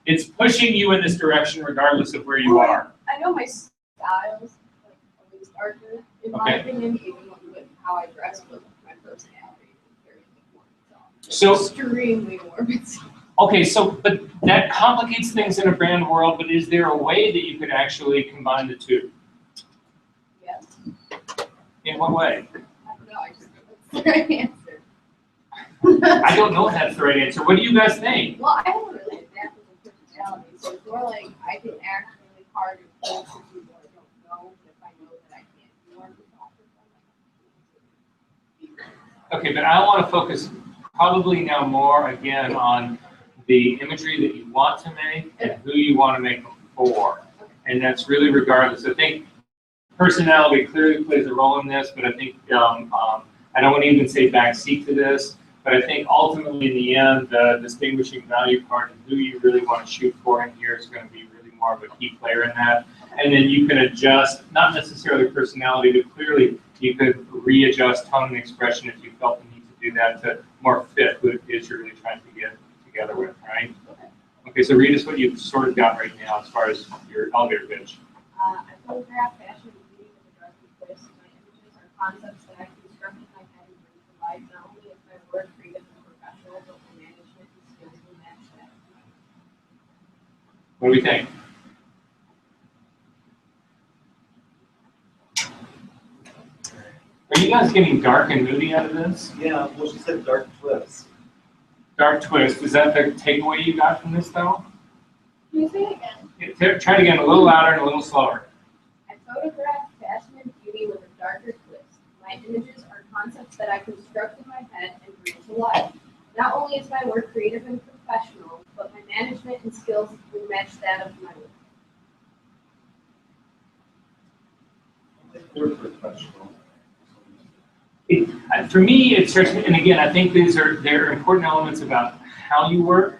it's pushing you in this direction regardless of where you are.
I know my styles, like, always darker, in my
Okay.
opinion, even with how I dress, but my personality is very important.
So
Extremely morbid.
okay, so but that complicates things in a brand world, but is there a way that you could actually combine the two?
Yes.
In what way?
I don't know, I just think that's the right answer.
I don't know if that's the right answer. What do you guys think?
Well, I don't really adapt with personality, so it's more like I can act really hard and close to people I don't know, but if I know that I can't do more with
Okay, but I want to focus probably now more again on the imagery that you want to make and who you want to make them for. And that's really regardless. I think personality clearly plays a role in this, but I think, I don't want to even say backseat to this, but I think ultimately in the end, the distinguishing value part of who you really want to shoot for in here is going to be really more of a key player in that. And then you can adjust, not necessarily personality, but clearly you could readjust tone and expression if you felt the need to do that to more fit who it is you're really trying to get together with, right? Okay, so read us what you've sort of got right now as far as your elevator pitch.
I photograph fashion and beauty with a dark twist. My images are concepts that I construct in my head and bring to life, not only as my work, creative and professional, but my management and skills will match that.
What do we think? Are you guys getting dark and moody out of this?
Yeah, well, she said dark twist.
Dark twist, is that the takeaway you got from this though?
Can you say it again?
Try it again, a little louder and a little slower.
I photograph fashion and beauty with a darker twist. My images are concepts that I construct in my head and bring to life. Not only is my work creative and professional, but my management and skills will match that of my work.
They're professional.
For me, it starts, and again, I think they're important elements about how you work,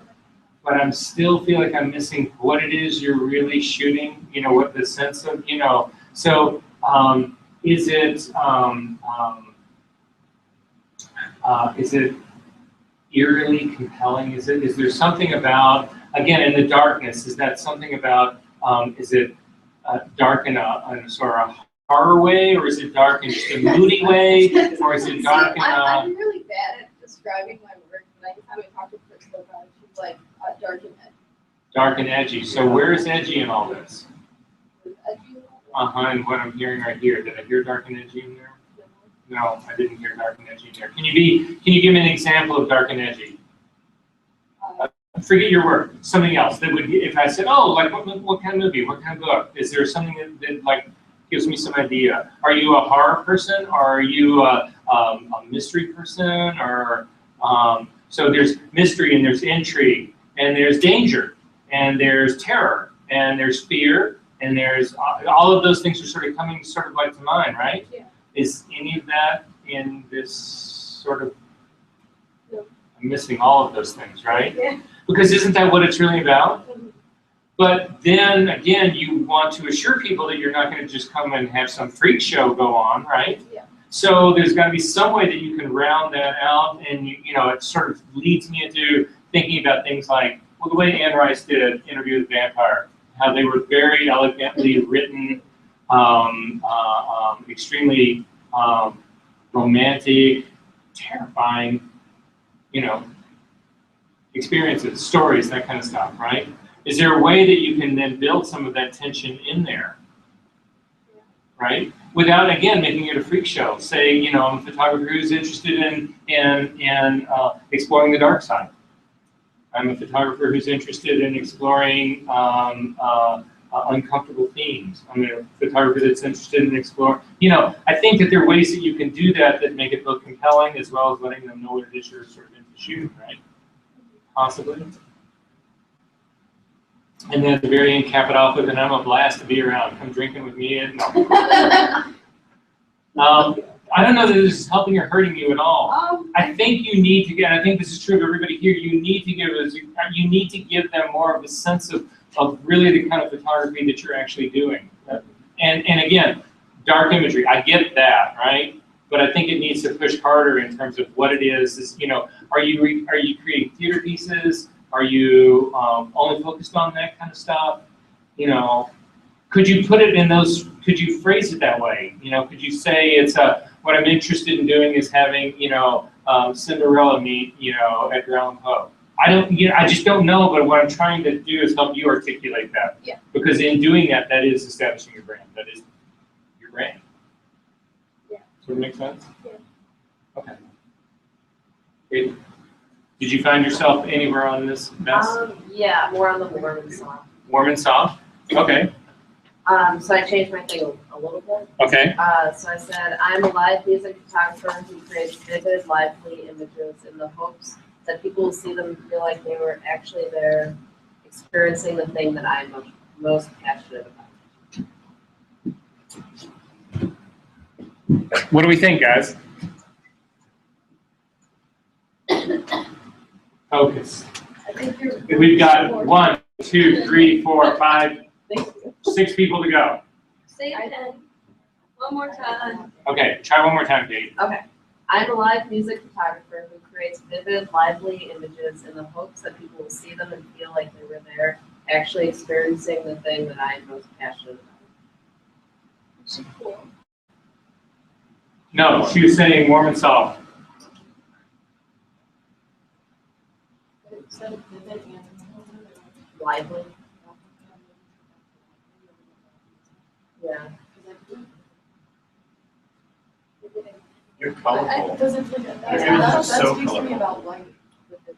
but I'm still feel like I'm missing what it is you're really shooting, you know, what the sense of, you know, so is it eerily compelling? Is there something about, again, in the darkness, is that something about, is it dark in a sort of horror way, or is it dark in just a moody way, or is it dark in a...
I'm really bad at describing my work, but anytime I talk to Crystal about it, she's like, dark and edgy.
Dark and edgy. So where is edgy in all this?
Edgy?
And what I'm hearing right here, did I hear dark and edgy in there? No, I didn't hear dark and edgy in there. Can you give me an example of dark and edgy? Forget your work, something else that would, if I said, oh, like what kind of movie, what kind of book? Is there something that like gives me some idea? Are you a horror person, or are you a mystery person, or so there's mystery and there's intrigue and there's danger and there's terror and there's fear and there's all of those things are sort of coming sort of like to mind, right?
Yeah.
Is any of that in this sort of?
No.
I'm missing all of those things, right?
Yeah.
Because isn't that what it's really about? But then again, you want to assure people that you're not going to just come and have some freak show go on, right?
Yeah.
So there's got to be some way that you can round that out, and you know, it sort of leads me into thinking about things like, well, the way Anne Rice did Interview with the Vampire, how they were very elegantly written, extremely romantic, terrifying, you know, experiences, stories, that kind of stuff, right? Is there a way that you can then build some of that tension in there, right? Without, again, making it a freak show. Say, you know, I'm a photographer who's interested in exploring the dark side. I'm a photographer who's interested in exploring uncomfortable themes. I'm a photographer that's interested in exploring, you know, I think that there are ways that you can do that that make it both compelling as well as letting them know what it is you're sort of into shooting, right? Possibly. And then at the very end, cap it off with, and I'm a blast to be around. Come drinking with me. And no. I don't know that this is helping or hurting you at all. I
Um,
think you need to get, and I think this is true of everybody here, you need to give them more of a sense of really the kind of photography that you're actually doing. And again, dark imagery, I get that, right? But I think it needs to push harder in terms of what it is, you know, are you creating theater pieces? Are you only focused on that kind of stuff? You know, could you put it in those, could you phrase it that way? You know, could you say it's what I'm interested in doing is having, you know, Cinderella meet, you know, Edgar Allan Poe. I just don't know, but what I'm trying to do is help you articulate that.
Yeah.
Because in doing that, that is establishing your brand. That is your brand.
Yeah.
Does that make sense?
Yeah.
Okay. Great. Did you find yourself anywhere on this mess?
Yeah, more on the warm and soft.
Warm and soft? Okay.
So I changed my thing a little bit.
Okay.
So I said, I'm a live music photographer who creates vivid, lively images in the hopes that people will see them and feel like they were actually there experiencing the thing that I'm most passionate about.
What do we think, guys? Focus.
I think you're.
We've got 1, 2, 3, 4, 5, 6 people to go.
Say it again. One more time.
Okay, try one more time, Kate.
Okay. I'm a live music photographer who creates vivid, lively images in the hopes that people will see them and feel like they were there, actually experiencing the thing that I'm most passionate about.
No, she was saying warm and soft.
Lively. Yeah.
You're colorful.
It doesn't feel good.
Your
Yeah.
images are so
That speaks to me
colorful.
about light.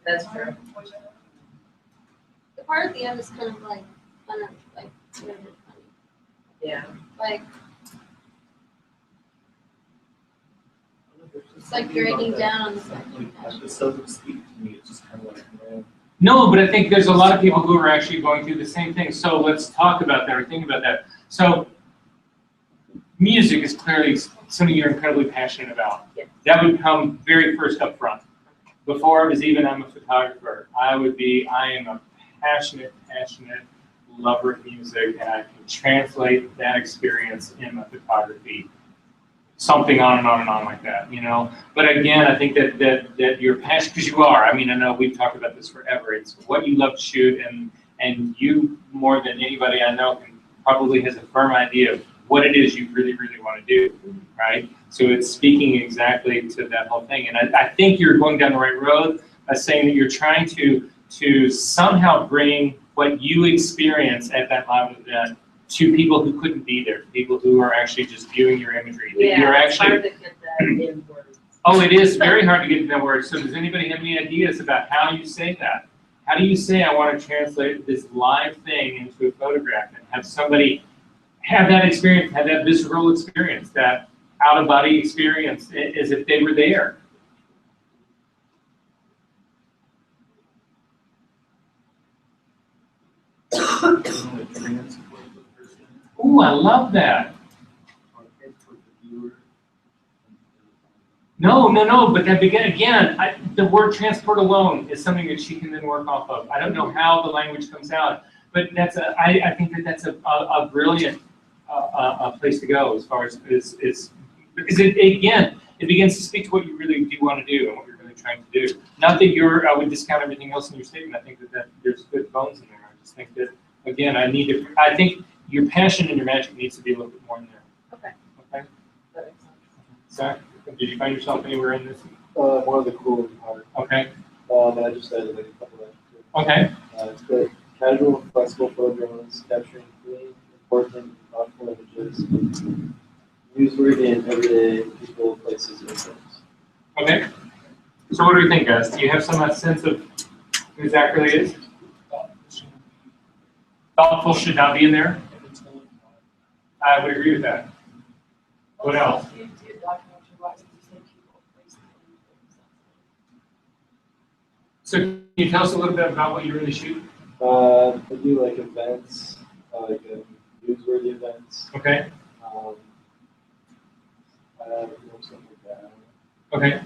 That's true.
The part at the end is kind of like, fun of, like, funny.
Yeah.
Like, it's like dragging down.
Like, this doesn't speak to me, it's just kind of like, man.
No, but I think there's a lot of people who are actually going through the same thing. So let's talk about that or think about that. So music is clearly something you're incredibly passionate about.
Yeah.
That would come very first up front. Before it was even I'm a photographer, I am a passionate lover of music, and I can translate that experience in my photography. Something on and on and on like that, you know. But again, I think that your passion, because you are. I mean, I know we've talked about this forever. It's what you love to shoot, and you more than anybody I know probably has a firm idea of what it is you really want to do, right? So it's speaking exactly to that whole thing. And I think you're going down the right road by saying that you're trying to somehow bring what you experience at that live event to people who couldn't be there, people who are actually just viewing your imagery. That
Yeah,
you're
it's
actually,
hard to get that in words.
oh, it is very hard to get in that words. So does anybody have any ideas about how you say that? How do you say, I want to translate this live thing into a photograph and have somebody have that experience, have that visceral experience, that out-of-body experience as if they were there? Ooh, I love that. No, but that again, the word transport alone is something that she can then work off of. I don't know how the language comes out, but I think that's a brilliant place to go as far as because it begins to speak to what you really do want to do and what you're really trying to do. Not that I would discount everything else in your statement. I think that there's good bones in there. I just think that, again, I think your passion and your magic needs to be a little bit more in there.
Okay.
Okay?
That makes sense.
Zach, did you find yourself anywhere in this?
One of the cool part.
Okay.
And I just added like a couple extra.
Okay.
It's good. Casual and flexible photo drones capturing clean, important, and thoughtful images. Newsworthy and everyday people, places, and things.
Okay. So what do we think, guys? Do you have some sense of who Zach really is? Thoughtful should not be in there. I would agree with that. What else? So can you tell us a little bit about what you really shoot?
I do like events, like newsworthy events.
Okay.
Something like that.
Okay.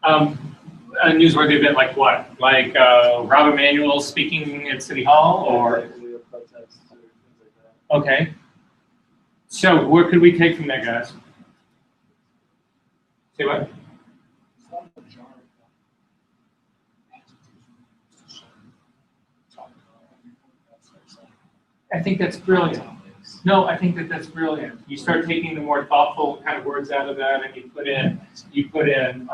A newsworthy event like what? Like Rob Emanuel speaking at City Hall, or?
Likely a protest or things like that.
Okay. So what could we take from that, guys? Say what?
Some of the jar.
I think that's brilliant. No, I think that that's brilliant. You start taking the more thoughtful kind of words out of that, and you put in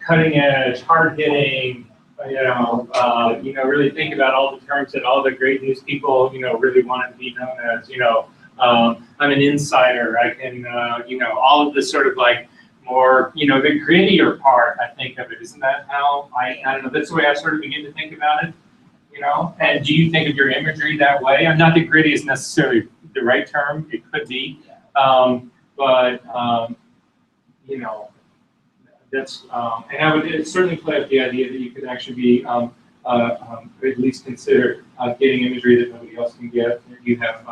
cutting edge, hard hitting. Really think about all the terms that all the great news people, really want to be known as. I'm an insider. I can, all of this sort of like more, the grittier part. I think of it. Isn't that how I don't know? That's the way I sort of begin to think about it. And do you think of your imagery that way? I'm not that gritty is necessarily the right term. It could be, but that's and I would certainly play up the idea that you could actually be at least consider getting imagery that nobody else can get. You have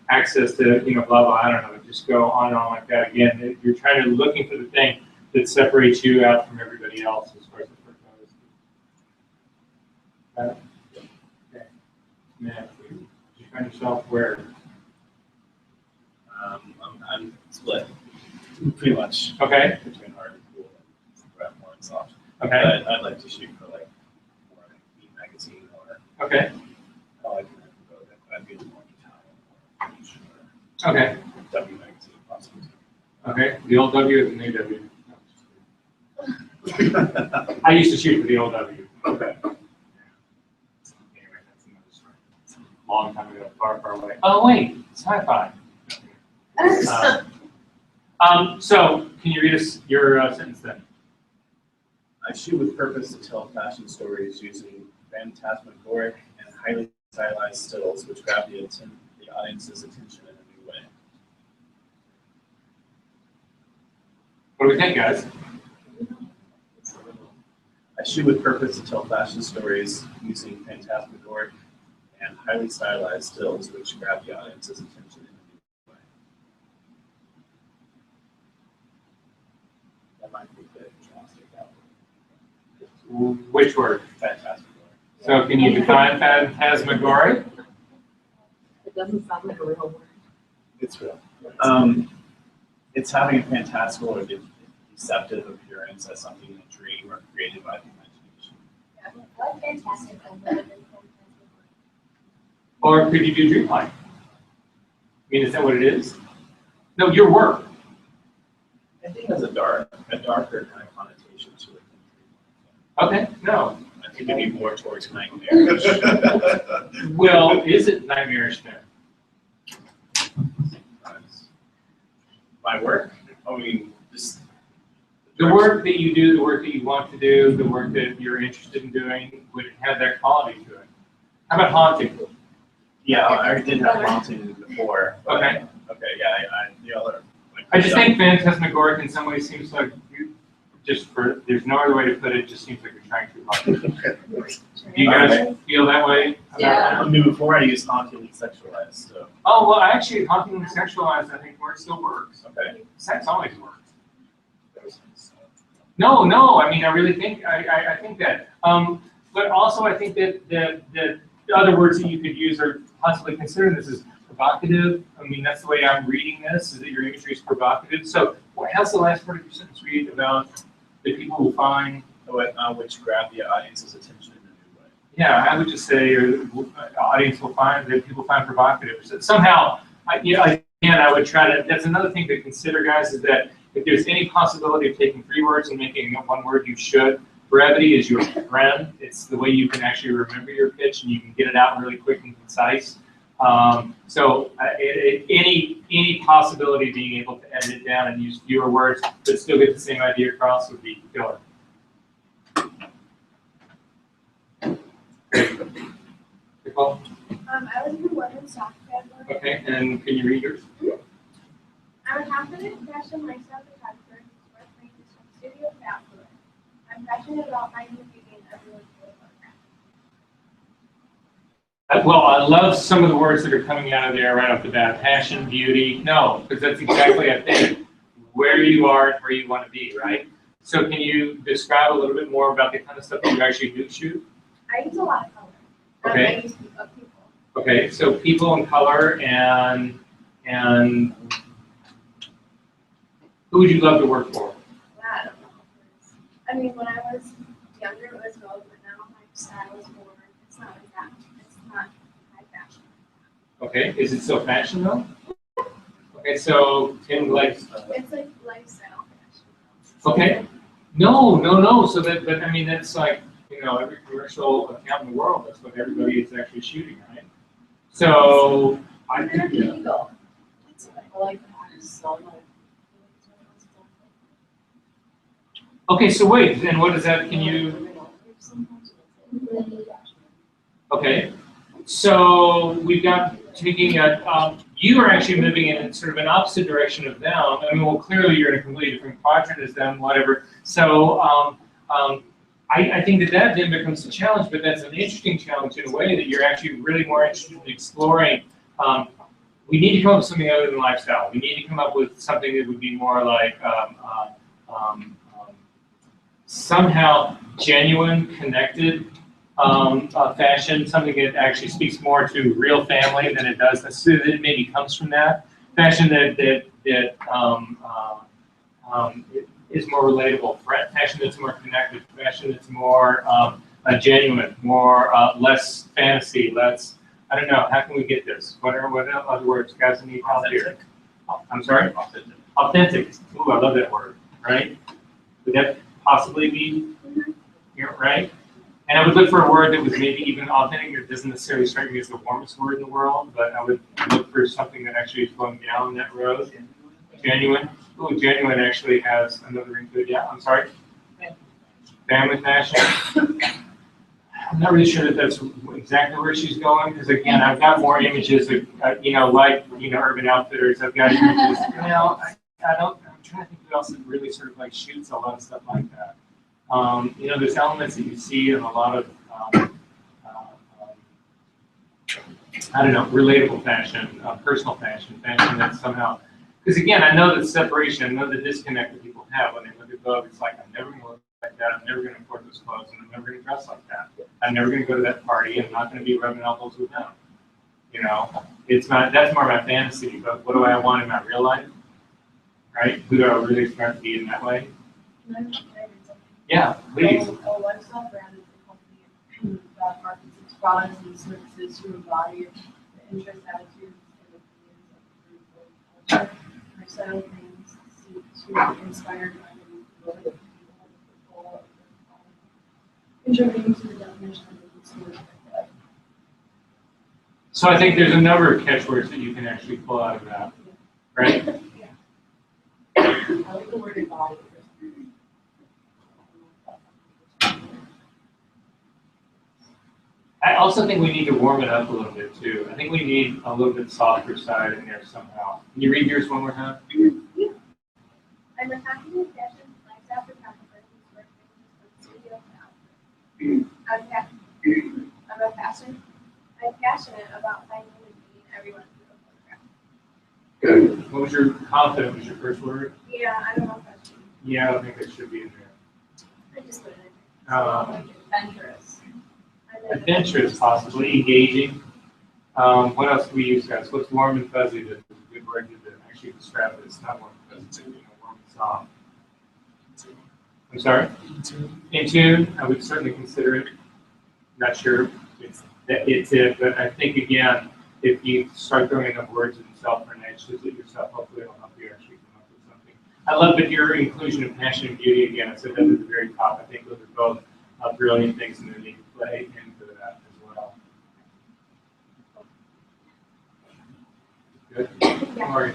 access to blah blah. I don't know. Just go on and on like that. Again, you're trying to looking for the thing that separates you out from everybody else as far as the first goes. Matt, you find yourself where?
I'm split, pretty much.
Okay.
Between hard and cool, and more and soft.
Okay.
But I'd like to shoot for like more like E magazine or.
Okay.
I like that. I'd be more Italian or
Okay.
W magazine possibly.
Okay. The old W is the new W. I used to shoot for the old W.
Okay.
Anyway, that's another story. Long time ago, far, far away. Oh wait, sci-fi. So, can you read us your sentence then?
I shoot with purpose to tell fashion stories using phantasmagoric and highly stylized stills which grab the audience's attention in a new way.
What do we think, guys?
I shoot with purpose to tell fashion stories using phantasmagoric and highly stylized stills which grab the audience's attention in a new way. That might be good.
Which word?
Phantasmagoric.
So, can you define phantasmagoric?
It doesn't sound like a real word.
It's real. It's having a fantastical or deceptive appearance as something in a dream or created by the imagination.
What fantastic and better than fantastic.
Or could you do dreamlike? I mean, is that what it is? No, your work.
I think it has a darker kind of connotation to it.
Okay, no.
I think it'd be more towards nightmare.
Well, is it nightmarish then?
My work? I mean, just
The work that you do, the work that you want to do, the work that you're interested in doing, would it have that quality to it? How about haunting?
yeah, I did have haunting before. But,
Okay.
Okay, yeah, the other. Like,
I just think phantasmagoric in some ways seems like there's no other way to put it, it just seems like you're trying too hard. Do you guys feel that way? about
Yeah.
I mean, before I used hauntingly sexualized, so.
Oh, well, actually, hauntingly sexualized, I think, word still works.
Okay.
Sex always works. No, I mean, I really think, I think that. But also, I think that the other words that you could use are possibly considered this is provocative. I mean, that's the way I'm reading this, is that your imagery is provocative. So how's the last part of your sentence read about the people who find?
Which grab the audience's attention in a new way.
Yeah, I would just say the audience will find, that people find provocative. So somehow, again, I would try to, that's another thing to consider, guys, is that if there's any possibility of taking 3 words and making it 1 word, you should. Brevity is your friend. It's the way you can actually remember your pitch and you can get it out really quick and concise. So any possibility of being able to edit it down and use fewer words but still get the same idea across would be killer. Nicole?
I was in the women's soft category.
Okay, and can you read yours?
I'm a confident fashion lifestyle photographer who's worth making some studio outdoor. I'm passionate about finding beauty in everyone's photograph.
That well, I love some of the words that are coming out of there right off the bat. Passion, beauty. No, because that's exactly, I think, where you are and where you want to be, right? So can you describe a little bit more about the kind of stuff that you actually do shoot?
I use a lot of color.
Okay.
I use people.
Okay, so people and color and who would you love to work for?
I don't know. I mean, when I was younger, it was Vogue, but now my style is more, it's not like that. It's not high fashion.
Okay, is it still fashion though? Okay, so Tim likes.
It's like lifestyle fashion.
Okay, no. So that, but I mean, that's like, you know, every commercial account in the world. That's what everybody is actually shooting, right? So I think.
American Eagle.
I like that. So like.
Okay, so wait, then what is that? Can you? Okay, so we've got taking a. You are actually moving in sort of an opposite direction of them. I mean, well, clearly you're in a completely different quadrant as them, whatever. So I think that then becomes a challenge, but that's an interesting challenge in a way that you're actually really more interested in exploring. We need to come up with something other than lifestyle. We need to come up with something that would be more like somehow genuine, connected fashion, something that actually speaks more to real family than it does. So that it maybe comes from that fashion that is more relatable, fashion that's more connected, fashion that's more genuine, more less fantasy, less. I don't know. How can we get this? What other words, guys? Need help here? I'm sorry.
Authentic.
Authentic. Ooh, I love that word. Right? Would that possibly be here, right? And I would look for a word that was maybe even authentic. It doesn't necessarily strike me as the warmest word in the world, but I would look for something that actually is going down that road. Genuine. Ooh, genuine actually has another ring to it. Yeah, I'm sorry. Family fashion. I'm not really sure that that's exactly where she's going, because again, I've got more images of, Urban Outfitters. I've got images, I'm trying to think who else that really sort of like shoots a lot of stuff like that. There's elements that you see in a lot of, relatable fashion, personal fashion that's somehow, because again, I know the separation, I know the disconnect that people have when they look at Vogue. It's like, I'm never going to look like that, I'm never going to afford those clothes, and I'm never going to dress like that. I'm never going to go to that party, I'm not going to be rubbing elbows with them. That's more my fantasy, but what do I want in my real life? Right? Who do I really expect to be in that way? Yeah, please.
A lifestyle brand is a company that markets its products and services to embody the interests, attitudes, and opinions of the culture. Our style things seek to inspire and motivate people contributing to the definition of the consumer.
So I think there's a number of catchwords that you can actually pull out of that, right?
Yeah. I like the word embody.
I also think we need to warm it up a little bit too. I think we need a little bit softer side in there somehow. Can you read yours one more time?
Yeah. I'm a passionate fashion lifestyle photographer who's working in the studio I'm passionate about finding and meeting everyone through a photograph.
Good. What was your confident? Was your first word?
Yeah, I don't know if that's true.
Yeah, I don't think it should be in there.
I just put it in there. Like adventurous.
Adventurous, possibly engaging. What else do we use, guys? What's warm and fuzzy? That's a good word to actually describe it. It's not warm and fuzzy, warm and soft. I'm sorry? In tune. I would certainly consider it. Not sure it's it, but I think again, if you start throwing enough words in yourself or niches at yourself, hopefully it'll help you actually come up with something. I love that your inclusion of passion and beauty again. I said that at the very top. I think those are both brilliant things, and they need to play into that as well. Good.
Yeah.
How are you?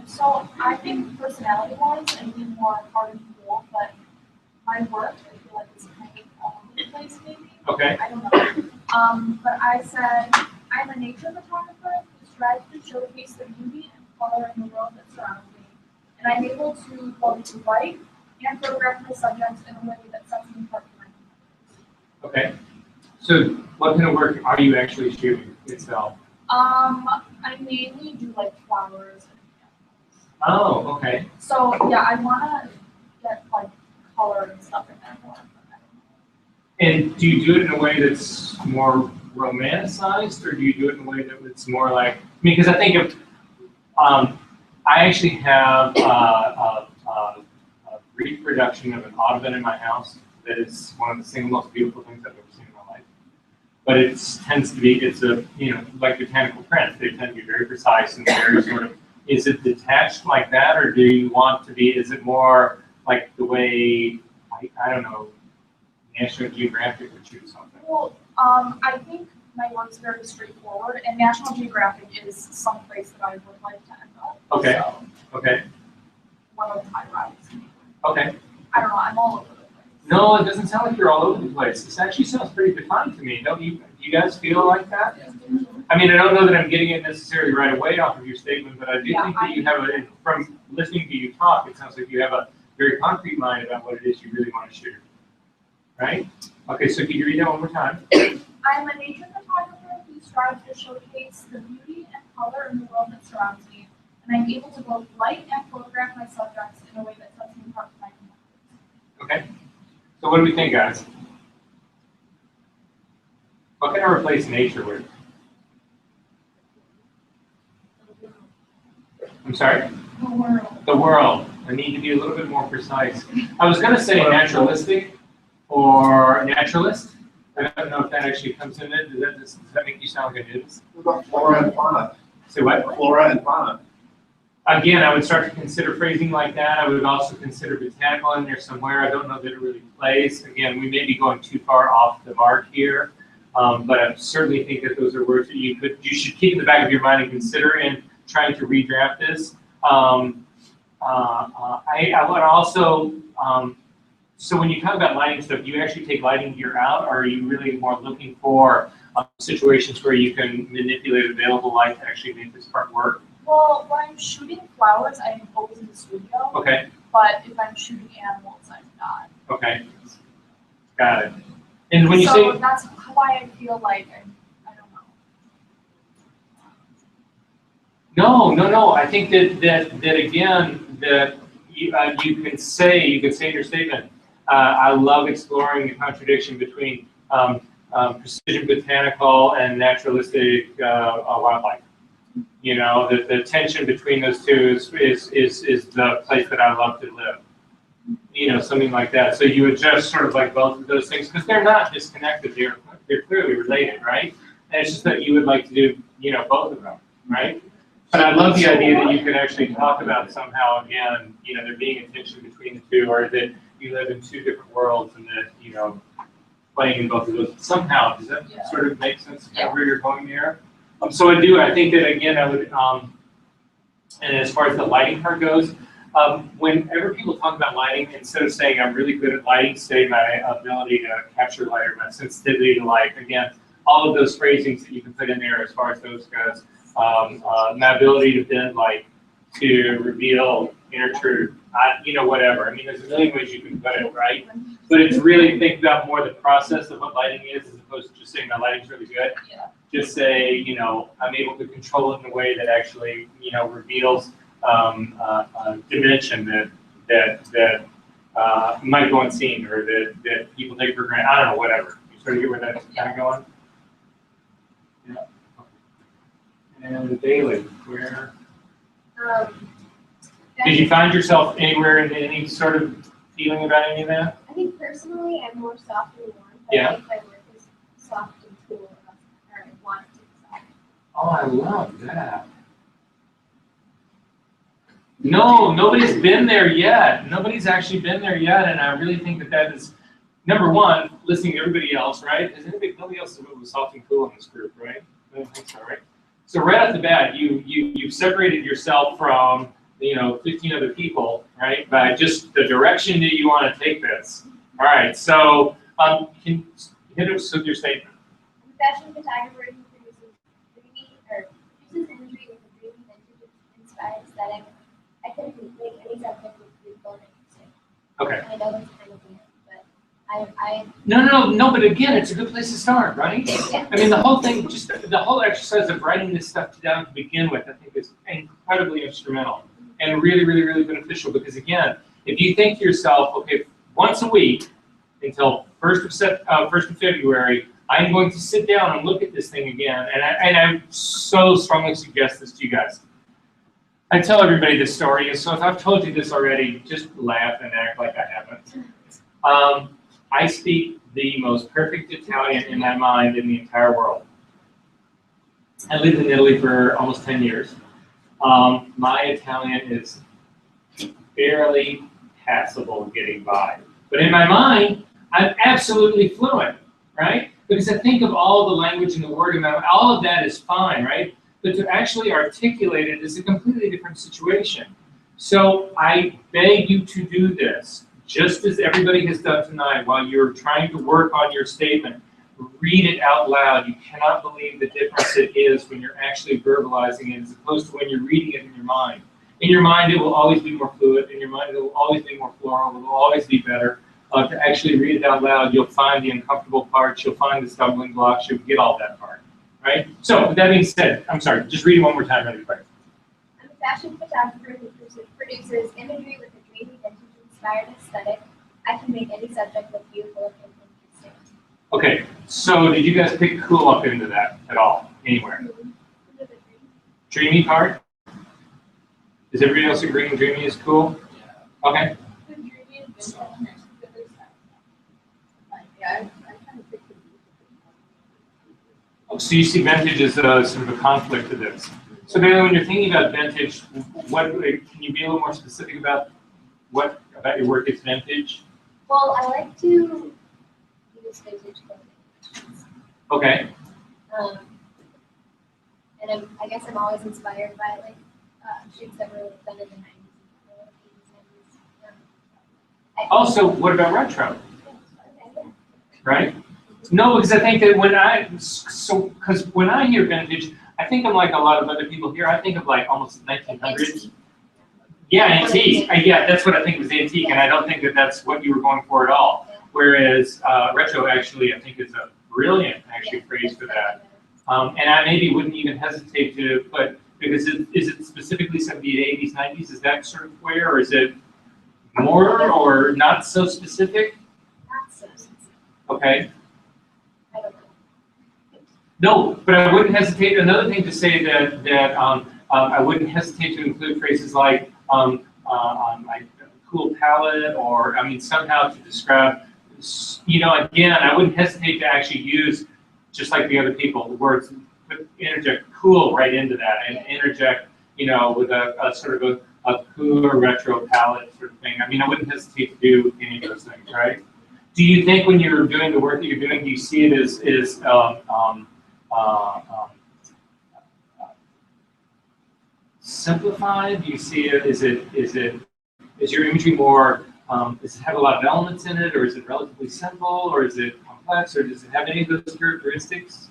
So I think personality-wise, I'm being more hard and cool, but my work, I feel like it's kind of all over the place, maybe.
Okay.
I don't know. But I said I'm a nature photographer who strives to showcase the beauty and color in the world that surrounds me, and I'm able to both write and photograph my subjects in a way that sets me apart from my competitors.
Okay. So what kind of work are you actually shooting itself?
I mainly do like flowers and
Oh, okay.
so yeah, I wanna get like color and stuff in there more. But I don't know.
And do you do it in a way that's more romanticized, or do you do it in a way that it's more like, I mean, because I think of, I actually have a reproduction of an ottoman in my house that is one of the single most beautiful things I've ever seen in my life. But it tends to be, it's a, you know, like botanical prints, they tend to be very precise and very sort of, is it detached like that, or do you want to be, is it more like the way, I don't know, National Geographic would shoot something?
Well, I think my work's very straightforward, and National Geographic is some place that I would like to end up.
Okay.
So,
Okay,
one of my rides.
okay.
I don't know, I'm all over the place.
No, it doesn't sound like you're all over the place. This actually sounds pretty defined to me. Don't you, do you guys feel like that? I mean, I don't know that I'm getting it necessarily right away off of your statement, but I do
Yeah,
think that you have a, from listening to you talk, it sounds like you have a very concrete mind about what it is you really want to shoot. Right? Okay, so can you read that one more time?
I'm a nature photographer who strives to showcase the beauty and color in the world that surrounds me, and I'm able to both light and photograph my subjects in a way that sets me apart from my competitors.
Okay. So what do we think, guys? What can I replace nature with? I'm sorry?
The world.
The world. I need to be a little bit more precise. I was going to say naturalistic or naturalist. I don't know if that actually comes in it. Does that make you sound like a nudist?
What about flora and fauna?
Say what?
Flora and fauna.
Again, I would start to consider phrasing like that. I would also consider botanical in there somewhere. I don't know that it really plays. Again, we may be going too far off the mark here, but I certainly think that those are words that you should keep in the back of your mind and consider in trying to redraft this. I would also, so when you talk about lighting stuff, do you actually take lighting gear out, or are you really more looking for situations where you can manipulate available light to actually make this part work?
Well, when I'm shooting flowers, I'm always in the studio.
Okay,
But if I'm shooting animals, I'm not.
okay, got it. And when you
so
say,
that's why I feel like I don't know.
no, I think that again, that you can say in your statement, I love exploring the contradiction between precision botanical and naturalistic wildlife. You know, the tension between those two is the place that I love to live. You know, something like that. So you adjust sort of like both of those things, because they're not disconnected. They're clearly related, right? And it's just that you would like to do, you know, both of them, right? But I love the idea that you could actually talk about somehow, again, you know, there being a tension between the two, or that you live in two different worlds and that, you know, playing in both of those somehow. Does that sort of make sense kind of where you're going there? So I think that again, I would, and as far as the lighting part goes, whenever people talk about lighting, instead of saying I'm really good at lighting, say my ability to capture light or my sensitivity to light, again, all of those phrasings that you can put in there as far as those goes, my ability to bend light, to reveal inner truth, you know, whatever. I mean, there's a million ways you can put it, right? But it's really think about more the process of what lighting is, as opposed to just saying my lighting's really good.
Yeah.
Just say, you know, I'm able to control it in a way that actually, you know, reveals dimension that might go unseen, or that people take for granted. I don't know, whatever. You sort of get where that's kind of going? Yeah. And daily, where? Did you find yourself anywhere in any sort of feeling about any of that?
I think personally, I'm more soft and warm.
Yeah.
I think my work is soft and cool enough, or I want it to be soft.
Oh, I love that. No, nobody's been there yet. Nobody's actually been there yet, and I really think that that is, number one, listening to everybody else, right? Nobody else is soft and cool in this group, right? I don't think so, right? So right off the bat, you've separated yourself from, you know, 15 other people, right? By just the direction that you want to take this. All right, so can hit us with your statement.
I'm a fashion photographer who produces imagery with a dreamy, vintage-inspired aesthetic. I couldn't make any subject with beautiful and interesting.
Okay.
I know that's kind of weird, but
No, but again, it's a good place to start, right? I mean, the whole thing, just the whole exercise of writing this stuff down to begin with, I think is incredibly instrumental and really, really, really beneficial because again, if you think to yourself, okay, once a week until 1st of February, I'm going to sit down and look at this thing again, and I so strongly suggest this to you guys. I tell everybody this story, so if I've told you this already, just laugh and act like I haven't. I speak the most perfect Italian in my mind in the entire world. I lived in Italy for almost 10 years. My Italian is barely passable getting by. But in my mind, I'm absolutely fluent, right? Because I think of all the language and the word in my mind, all of that is fine, right? But to actually articulate it is a completely different situation. So I beg you to do this. Just as everybody has done tonight, while you're trying to work on your statement, read it out loud. You cannot believe the difference it is when you're actually verbalizing it as opposed to when you're reading it in your mind. In your mind, it will always be more fluid. In your mind, it will always be more floral. It will always be better. To actually read it out loud, you'll find the uncomfortable parts. You'll find the stumbling blocks. You'll get all that part, right? So with that being said, I'm sorry, just read it one more time really quick.
I'm a fashion photographer who produces imagery with a dreamy vintage-inspired aesthetic. I can make any subject look beautiful and interesting.
Okay, so did you guys pick cool up into that at all, anywhere? Dreamy part? Is everybody else agreeing dreamy is cool? Okay. So you see vintage as a sort of a conflict to this. So Bailey, when you're thinking about vintage, what can you be a little more specific about what about your work is vintage?
Well, I like to use vintage clothing.
Okay.
And I guess I'm always inspired by like shoots that were done in the 90s, 80s, 90s.
Also, what about retro? Right? No, because I think that when I hear vintage, I think of like a lot of other people here. I think of like almost 1900s. Yeah, antique. Yeah, that's what I think was antique, and I don't think that that's what you were going for at all. Whereas retro actually, I think is a brilliant actually phrase for that. And I maybe wouldn't even hesitate to put, because is it specifically 70s, 80s, 90s? Is that sort of where, or is it more or not so specific?
Not so specific.
Okay.
I don't know.
No, but I wouldn't hesitate. Another thing to say that I wouldn't hesitate to include phrases like cool palette, or I mean somehow to describe. You know, again, I wouldn't hesitate to actually use, just like the other people, the words, interject cool right into that, and interject, you know, with a sort of a cooler retro palette sort of thing. I mean, I wouldn't hesitate to do any of those things, right? Do you think when you're doing the work that you're doing, do you see it as simplified? Do you see it? Is your imagery more? Does it have a lot of elements in it, or is it relatively simple, or is it complex, or does it have any of those characteristics?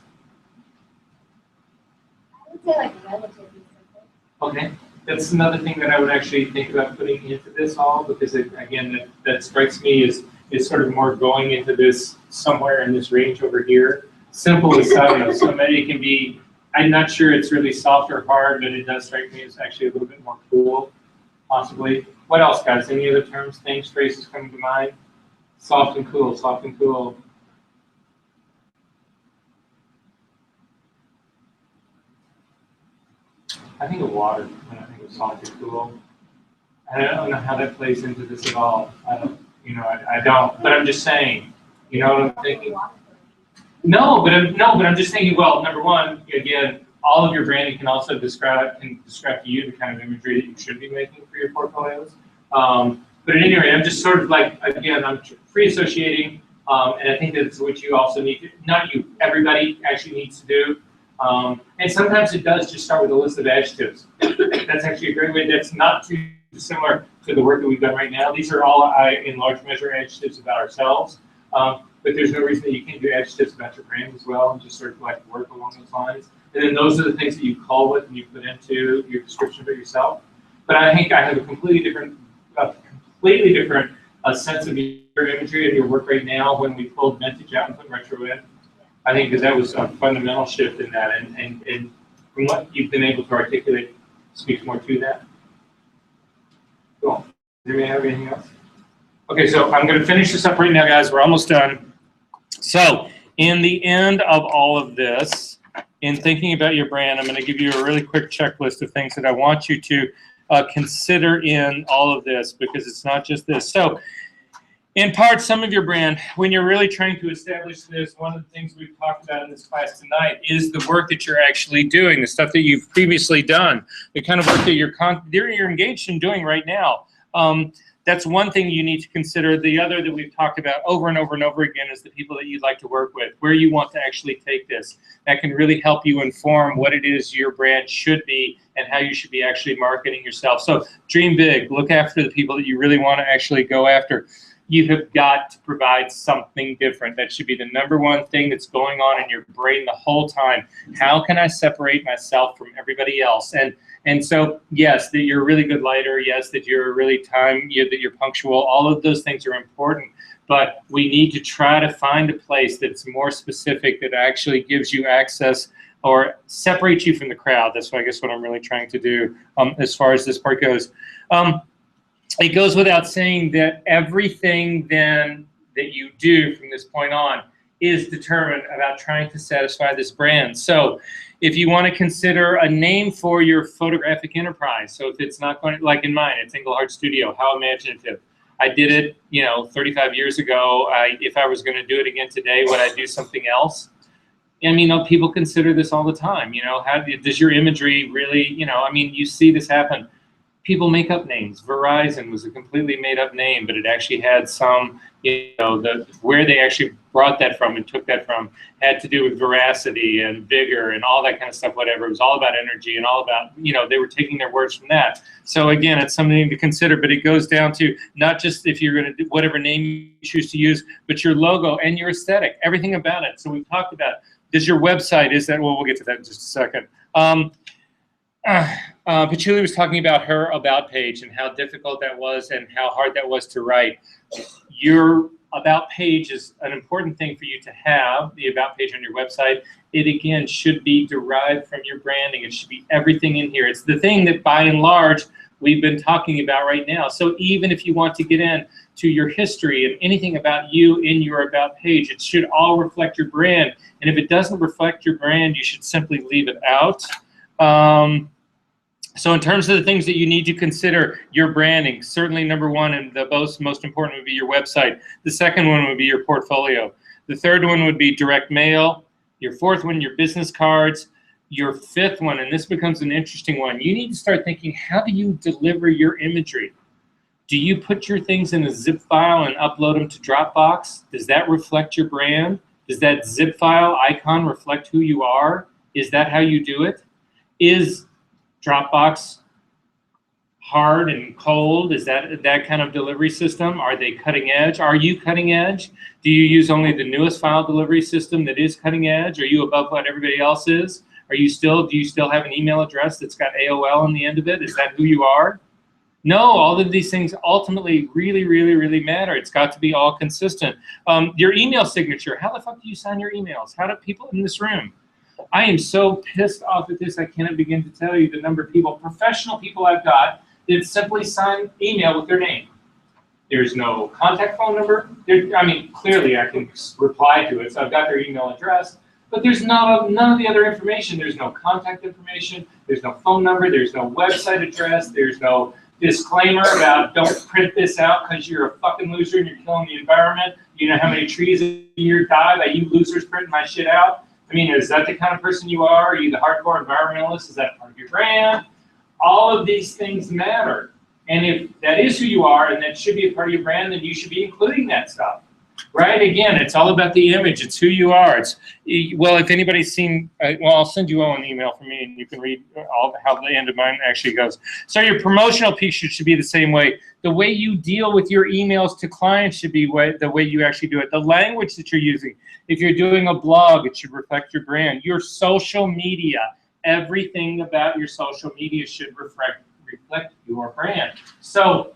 I would say like relatively simple.
Okay, that's another thing that I would actually think about putting into this all, because it, again, that strikes me as sort of more going into this somewhere in this range over here. Simple is, I don't know, so maybe it can be, I'm not sure it's really soft or hard, but it does strike me as actually a little bit more cool, possibly. What else, guys? Any other terms, things, phrases coming to mind? Soft and cool, soft and cool. I think of water when I think of soft and cool. I don't know how that plays into this at all. I don't, but I'm just saying, you know what I'm thinking? No, but I'm just thinking, well, number one, again, all of your branding can also describe to you the kind of imagery that you should be making for your portfolios. But at any rate, I'm just sort of like, again, I'm free associating, and I think that's what you also need to, not you, everybody actually needs to do. And sometimes it does just start with a list of adjectives. That's actually a great way. That's not too similar to the work that we've done right now. These are all, in large measure, adjectives about ourselves. But there's no reason that you can't do adjectives about your brand as well, and just sort of like work along those lines. And then those are the things that you call with and you put into your description of yourself. But I think I have a completely different sense of your your imagery of your work right now when we pulled vintage out and put retro in? I think that was a fundamental shift in that, and from what you've been able to articulate, speaks more to that. Cool. Does anybody have anything else? Okay, so I'm going to finish this up right now, guys. We're almost done. So, in the end of all of this, in thinking about your brand, I'm going to give you a really quick checklist of things that I want you to consider in all of this, because it's not just this. So, in part, some of your brand, when you're really trying to establish this, one of the things we've talked about in this class tonight is the work that you're actually doing, the stuff that you've previously done, the kind of work that you're engaged in doing right now. That's one thing you need to consider. The other that we've talked about over and over and over again is the people that you'd like to work with, where you want to actually take this. That can really help you inform what it is your brand should be and how you should be actually marketing yourself. So dream big. Look after the people that you really want to actually go after. You have got to provide something different. That should be the #1 thing that's going on in your brain the whole time. How can I separate myself from everybody else? And so, yes, that you're a really good lighter. Yes, that you're a really that you're punctual. All of those things are important. But we need to try to find a place that's more specific, that actually gives you access or separates you from the crowd. That's what I guess what I'm really trying to do as far as this part goes. It goes without saying that everything then that you do from this point on is determined about trying to satisfy this brand. So if you want to consider a name for your photographic enterprise, so if it's not going to, like in mine, it's Engelhard Studio, how imaginative. I did it, 35 years ago. If I was going to do it again today, would I do something else? I mean, people consider this all the time. How does your imagery really, you see this happen. People make up names. Verizon was a completely made up name, but it actually had some, where they actually brought that from and took that from had to do with veracity and vigor and all that kind of stuff, whatever. It was all about energy and all about, they were taking their words from that. So again, it's something to consider, but it goes down to not just if you're going to do whatever name you choose to use, but your logo and your aesthetic, everything about it. So we've talked about, does your website, we'll get to that in just a second. Patchouli was talking about her about page and how difficult that was and how hard that was to write. Your about page is an important thing for you to have, the about page on your website. It, again, should be derived from your branding. It should be everything in here. It's the thing that, by and large, we've been talking about right now. So even if you want to get into your history and anything about you in your about page, it should all reflect your brand. And if it doesn't reflect your brand, you should simply leave it out. So in terms of the things that you need to consider, your branding, certainly #1 and the most important would be your website. The second one would be your portfolio. The third one would be direct mail. Your fourth one, your business cards. Your fifth one, and this becomes an interesting one, you need to start thinking, how do you deliver your imagery? Do you put your things in a zip file and upload them to Dropbox? Does that reflect your brand? Does that zip file icon reflect who you are? Is that how you do it? Is Dropbox hard and cold? Is that kind of delivery system? Are they cutting edge? Are you cutting edge? Do you use only the newest file delivery system that is cutting edge? Are you above what everybody else is? Do you still have an email address that's got AOL on the end of it? Is that who you are? No, all of these things ultimately really, really, really matter. It's got to be all consistent. Your email signature, how the fuck do you sign your emails? How do people in this room? I am so pissed off at this, I cannot begin to tell you the number of people, professional people I've got, that simply sign email with their name. There's no contact phone number. Clearly I can reply to it, so I've got their email address, but there's none of the other information. There's no contact information, there's no phone number, there's no website address, there's no disclaimer about don't print this out because you're a fucking loser and you're killing the environment. You know how many trees a year die by you losers printing my shit out? Is that the kind of person you are? Are you the hardcore environmentalist? Is that part of your brand? All of these things matter. And if that is who you are and that should be a part of your brand, then you should be including that stuff. Right? Again, it's all about the image. It's who you are. If anybody's seen, I'll send you all an email from me and you can read how the end of mine actually goes. So your promotional piece should be the same way. The way you deal with your emails to clients should be the way you actually do it. The language that you're using. If you're doing a blog, it should reflect your brand. Your social media, everything about your social media should reflect your brand. So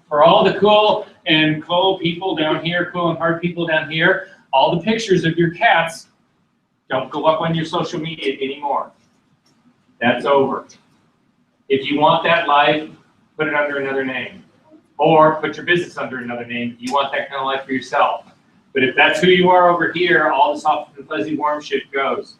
For all the cool and cool people down here, cool and hard people down here, all the pictures of your cats don't go up on your social media anymore. That's over. If you want that life, put it under another name. Or put your business under another name if you want that kind of life for yourself. But if that's who you are over here, all the soft and fuzzy warm shit goes.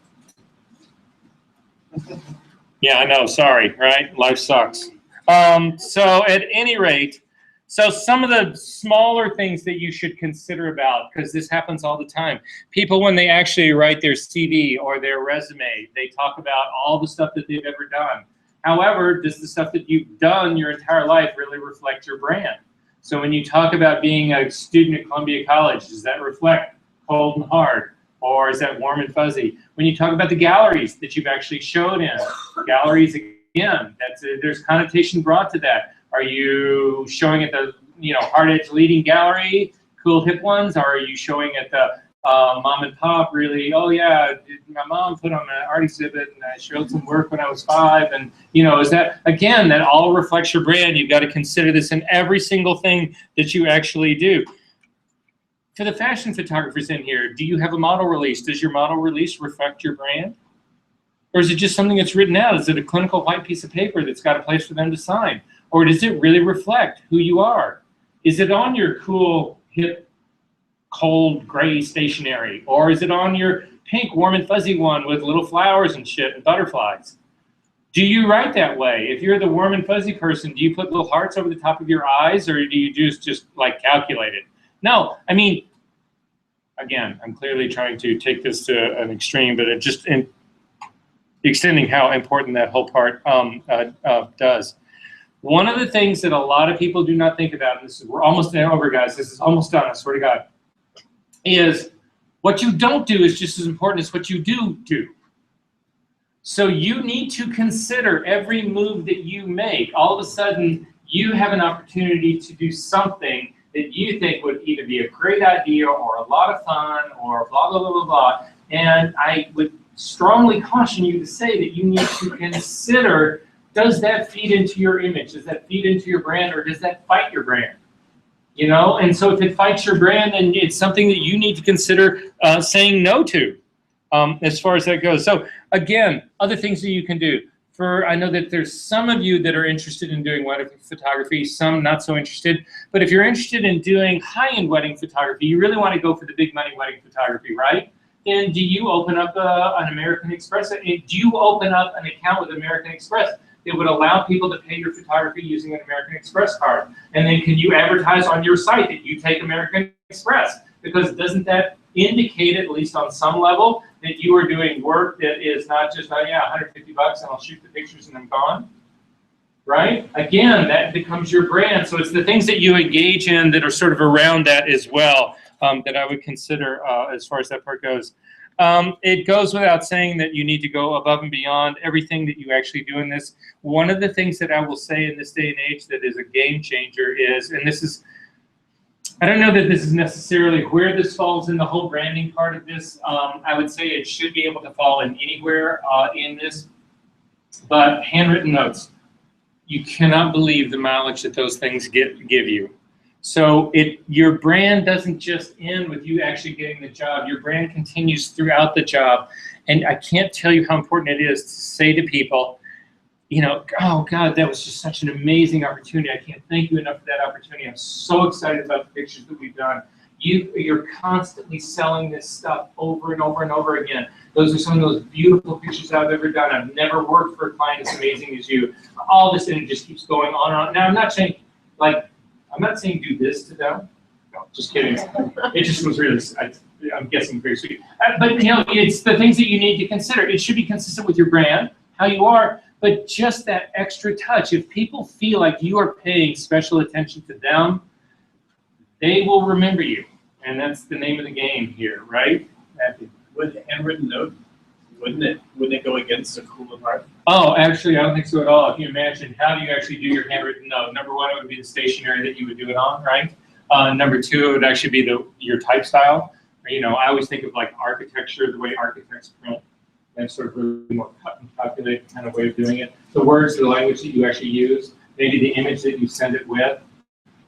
Yeah, I know, sorry, right? Life sucks. So at any rate, so some of the smaller things that you should consider about, because this happens all the time. People, when they actually write their CV or their resume, they talk about all the stuff that they've ever done. However, does the stuff that you've done your entire life really reflect your brand? So when you talk about being a student at Columbia College, does that reflect cold and hard? Or is that warm and fuzzy? When you talk about the galleries that you've actually showed in, galleries, again, there's connotation brought to that. Are you showing at the hard edge leading gallery, cool hip ones? Or are you showing at the mom and pop really, oh yeah, my mom put on an art exhibit and I showed some work when I was 5, and is that, again, that all reflects your brand. You've got to consider this in every single thing that you actually do. For the fashion photographers in here, do you have a model release? Does your model release reflect your brand? Or is it just something that's written out? Is it a clinical white piece of paper that's got a place for them to sign? Or does it really reflect who you are? Is it on your cool, hip, cold, gray stationery? Or is it on your pink, warm and fuzzy one with little flowers and shit and butterflies? Do you write that way? If you're the warm and fuzzy person, do you put little hearts over the top of your eyes, or do you just like calculate it? No, I mean, again, I'm clearly trying to take this to an extreme, but it just extending how important that whole part does. One of the things that a lot of people do not think about, and we're almost over, guys, this is almost done, I swear to God, is what you don't do is just as important as what you do. So you need to consider every move that you make. All of a sudden, you have an opportunity to do something that you think would either be a great idea or a lot of fun or blah, blah, blah, blah, blah. And I would strongly caution you to say that you need to consider, does that feed into your image? Does that feed into your brand, or does that fight your brand? And so if it fights your brand, then it's something that you need to consider saying no to as far as that goes. So again, other things that you can do. I know that there's some of you that are interested in doing wedding photography, some not so interested. But if you're interested in doing high-end wedding photography, you really want to go for the big money wedding photography, right? Then do you open up an American Express? Do you open up an account with American Express that would allow people to pay your photography using an American Express card? And then can you advertise on your site that you take American Express? Because doesn't that indicate, at least on some level, that you are doing work that is not just, oh yeah, $150 and I'll shoot the pictures and I'm gone, right? Again, that becomes your brand. So it's the things that you engage in that are sort of around that as well that I would consider as far as that part goes. It goes without saying that you need to go above and beyond everything that you actually do in this. One of the things that I will say in this day and age that is a game changer is, and this is, I don't know that this is necessarily where this falls in the whole branding part of this. I would say it should be able to fall in anywhere in this, but handwritten notes. You cannot believe the mileage that those things give you. So your brand doesn't just end with you actually getting the job. Your brand continues throughout the job. And I can't tell you how important it is to say to people, oh God, that was just such an amazing opportunity. I can't thank you enough for that opportunity. I'm so excited about the pictures that we've done. You're constantly selling this stuff over and over and over again. Those are some of those beautiful pictures I've ever done. I've never worked for a client as amazing as you. All this, and it just keeps going on and on. Now, I'm not saying do this to them. No, just kidding. It just was really, I'm guessing, very sweet. But it's the things that you need to consider. It should be consistent with your brand, how you are. But just that extra touch, if people feel like you are paying special attention to them, they will remember you. And that's the name of the game here, right?
With a handwritten note, wouldn't it go against a cool and hard?
Oh, actually, I don't think so at all. If you imagine, how do you actually do your handwritten note? Number one, it would be the stationery that you would do it on, right? Number two, it would actually be your type style. I always think of like architecture, the way architects print. And sort of really more cut and calculated kind of way of doing it. The words, the language that you actually use, maybe the image that you send it with.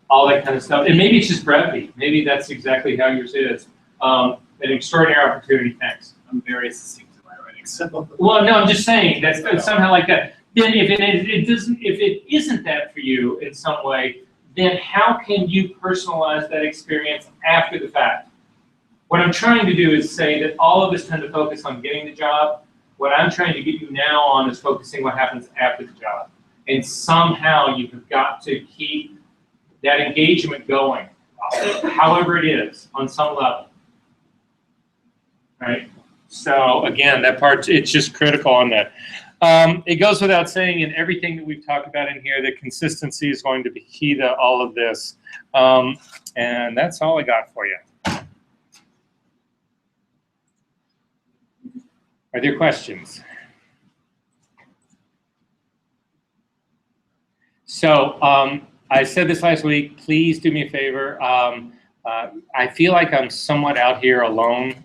all that kind of stuff. And maybe it's just brevity. Maybe that's exactly how yours is. An extraordinary opportunity, thanks.
I'm very succinct in my writing, so.
Well, no, I'm just saying that's somehow like that. Then if if it isn't that for you in some way, then how can you personalize that experience after the fact? What I'm trying to do is say that all of us tend to focus on getting the job. What I'm trying to get you now on is focusing what happens after the job. And somehow you've got to keep that engagement going, however it is, on some level. Right? So again, that part, it's just critical on that. It goes without saying in everything that we've talked about in here that consistency is going to be key to all of this. And that's all I got for you. Are there questions? So I said this last week, please do me a favor. I feel like I'm somewhat out here alone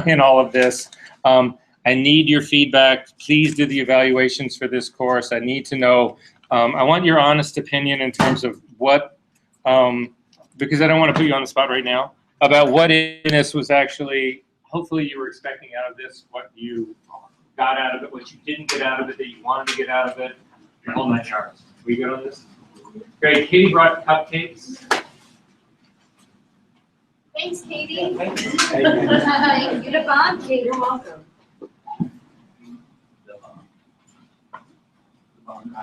in all of this. I need your feedback. Please do the evaluations for this course. I need to know, I want your honest opinion in terms of what, because I don't want to put you on the spot right now, about what in this was actually, hopefully you were expecting out of this, what you got out of it, what you didn't get out of it, that you wanted to get out of it, the whole 9 yards. We good on this? Great, Katie brought cupcakes.
Thanks, Katie.
Thank you.
Thank you to Bob. Kate, you're welcome.
The bond.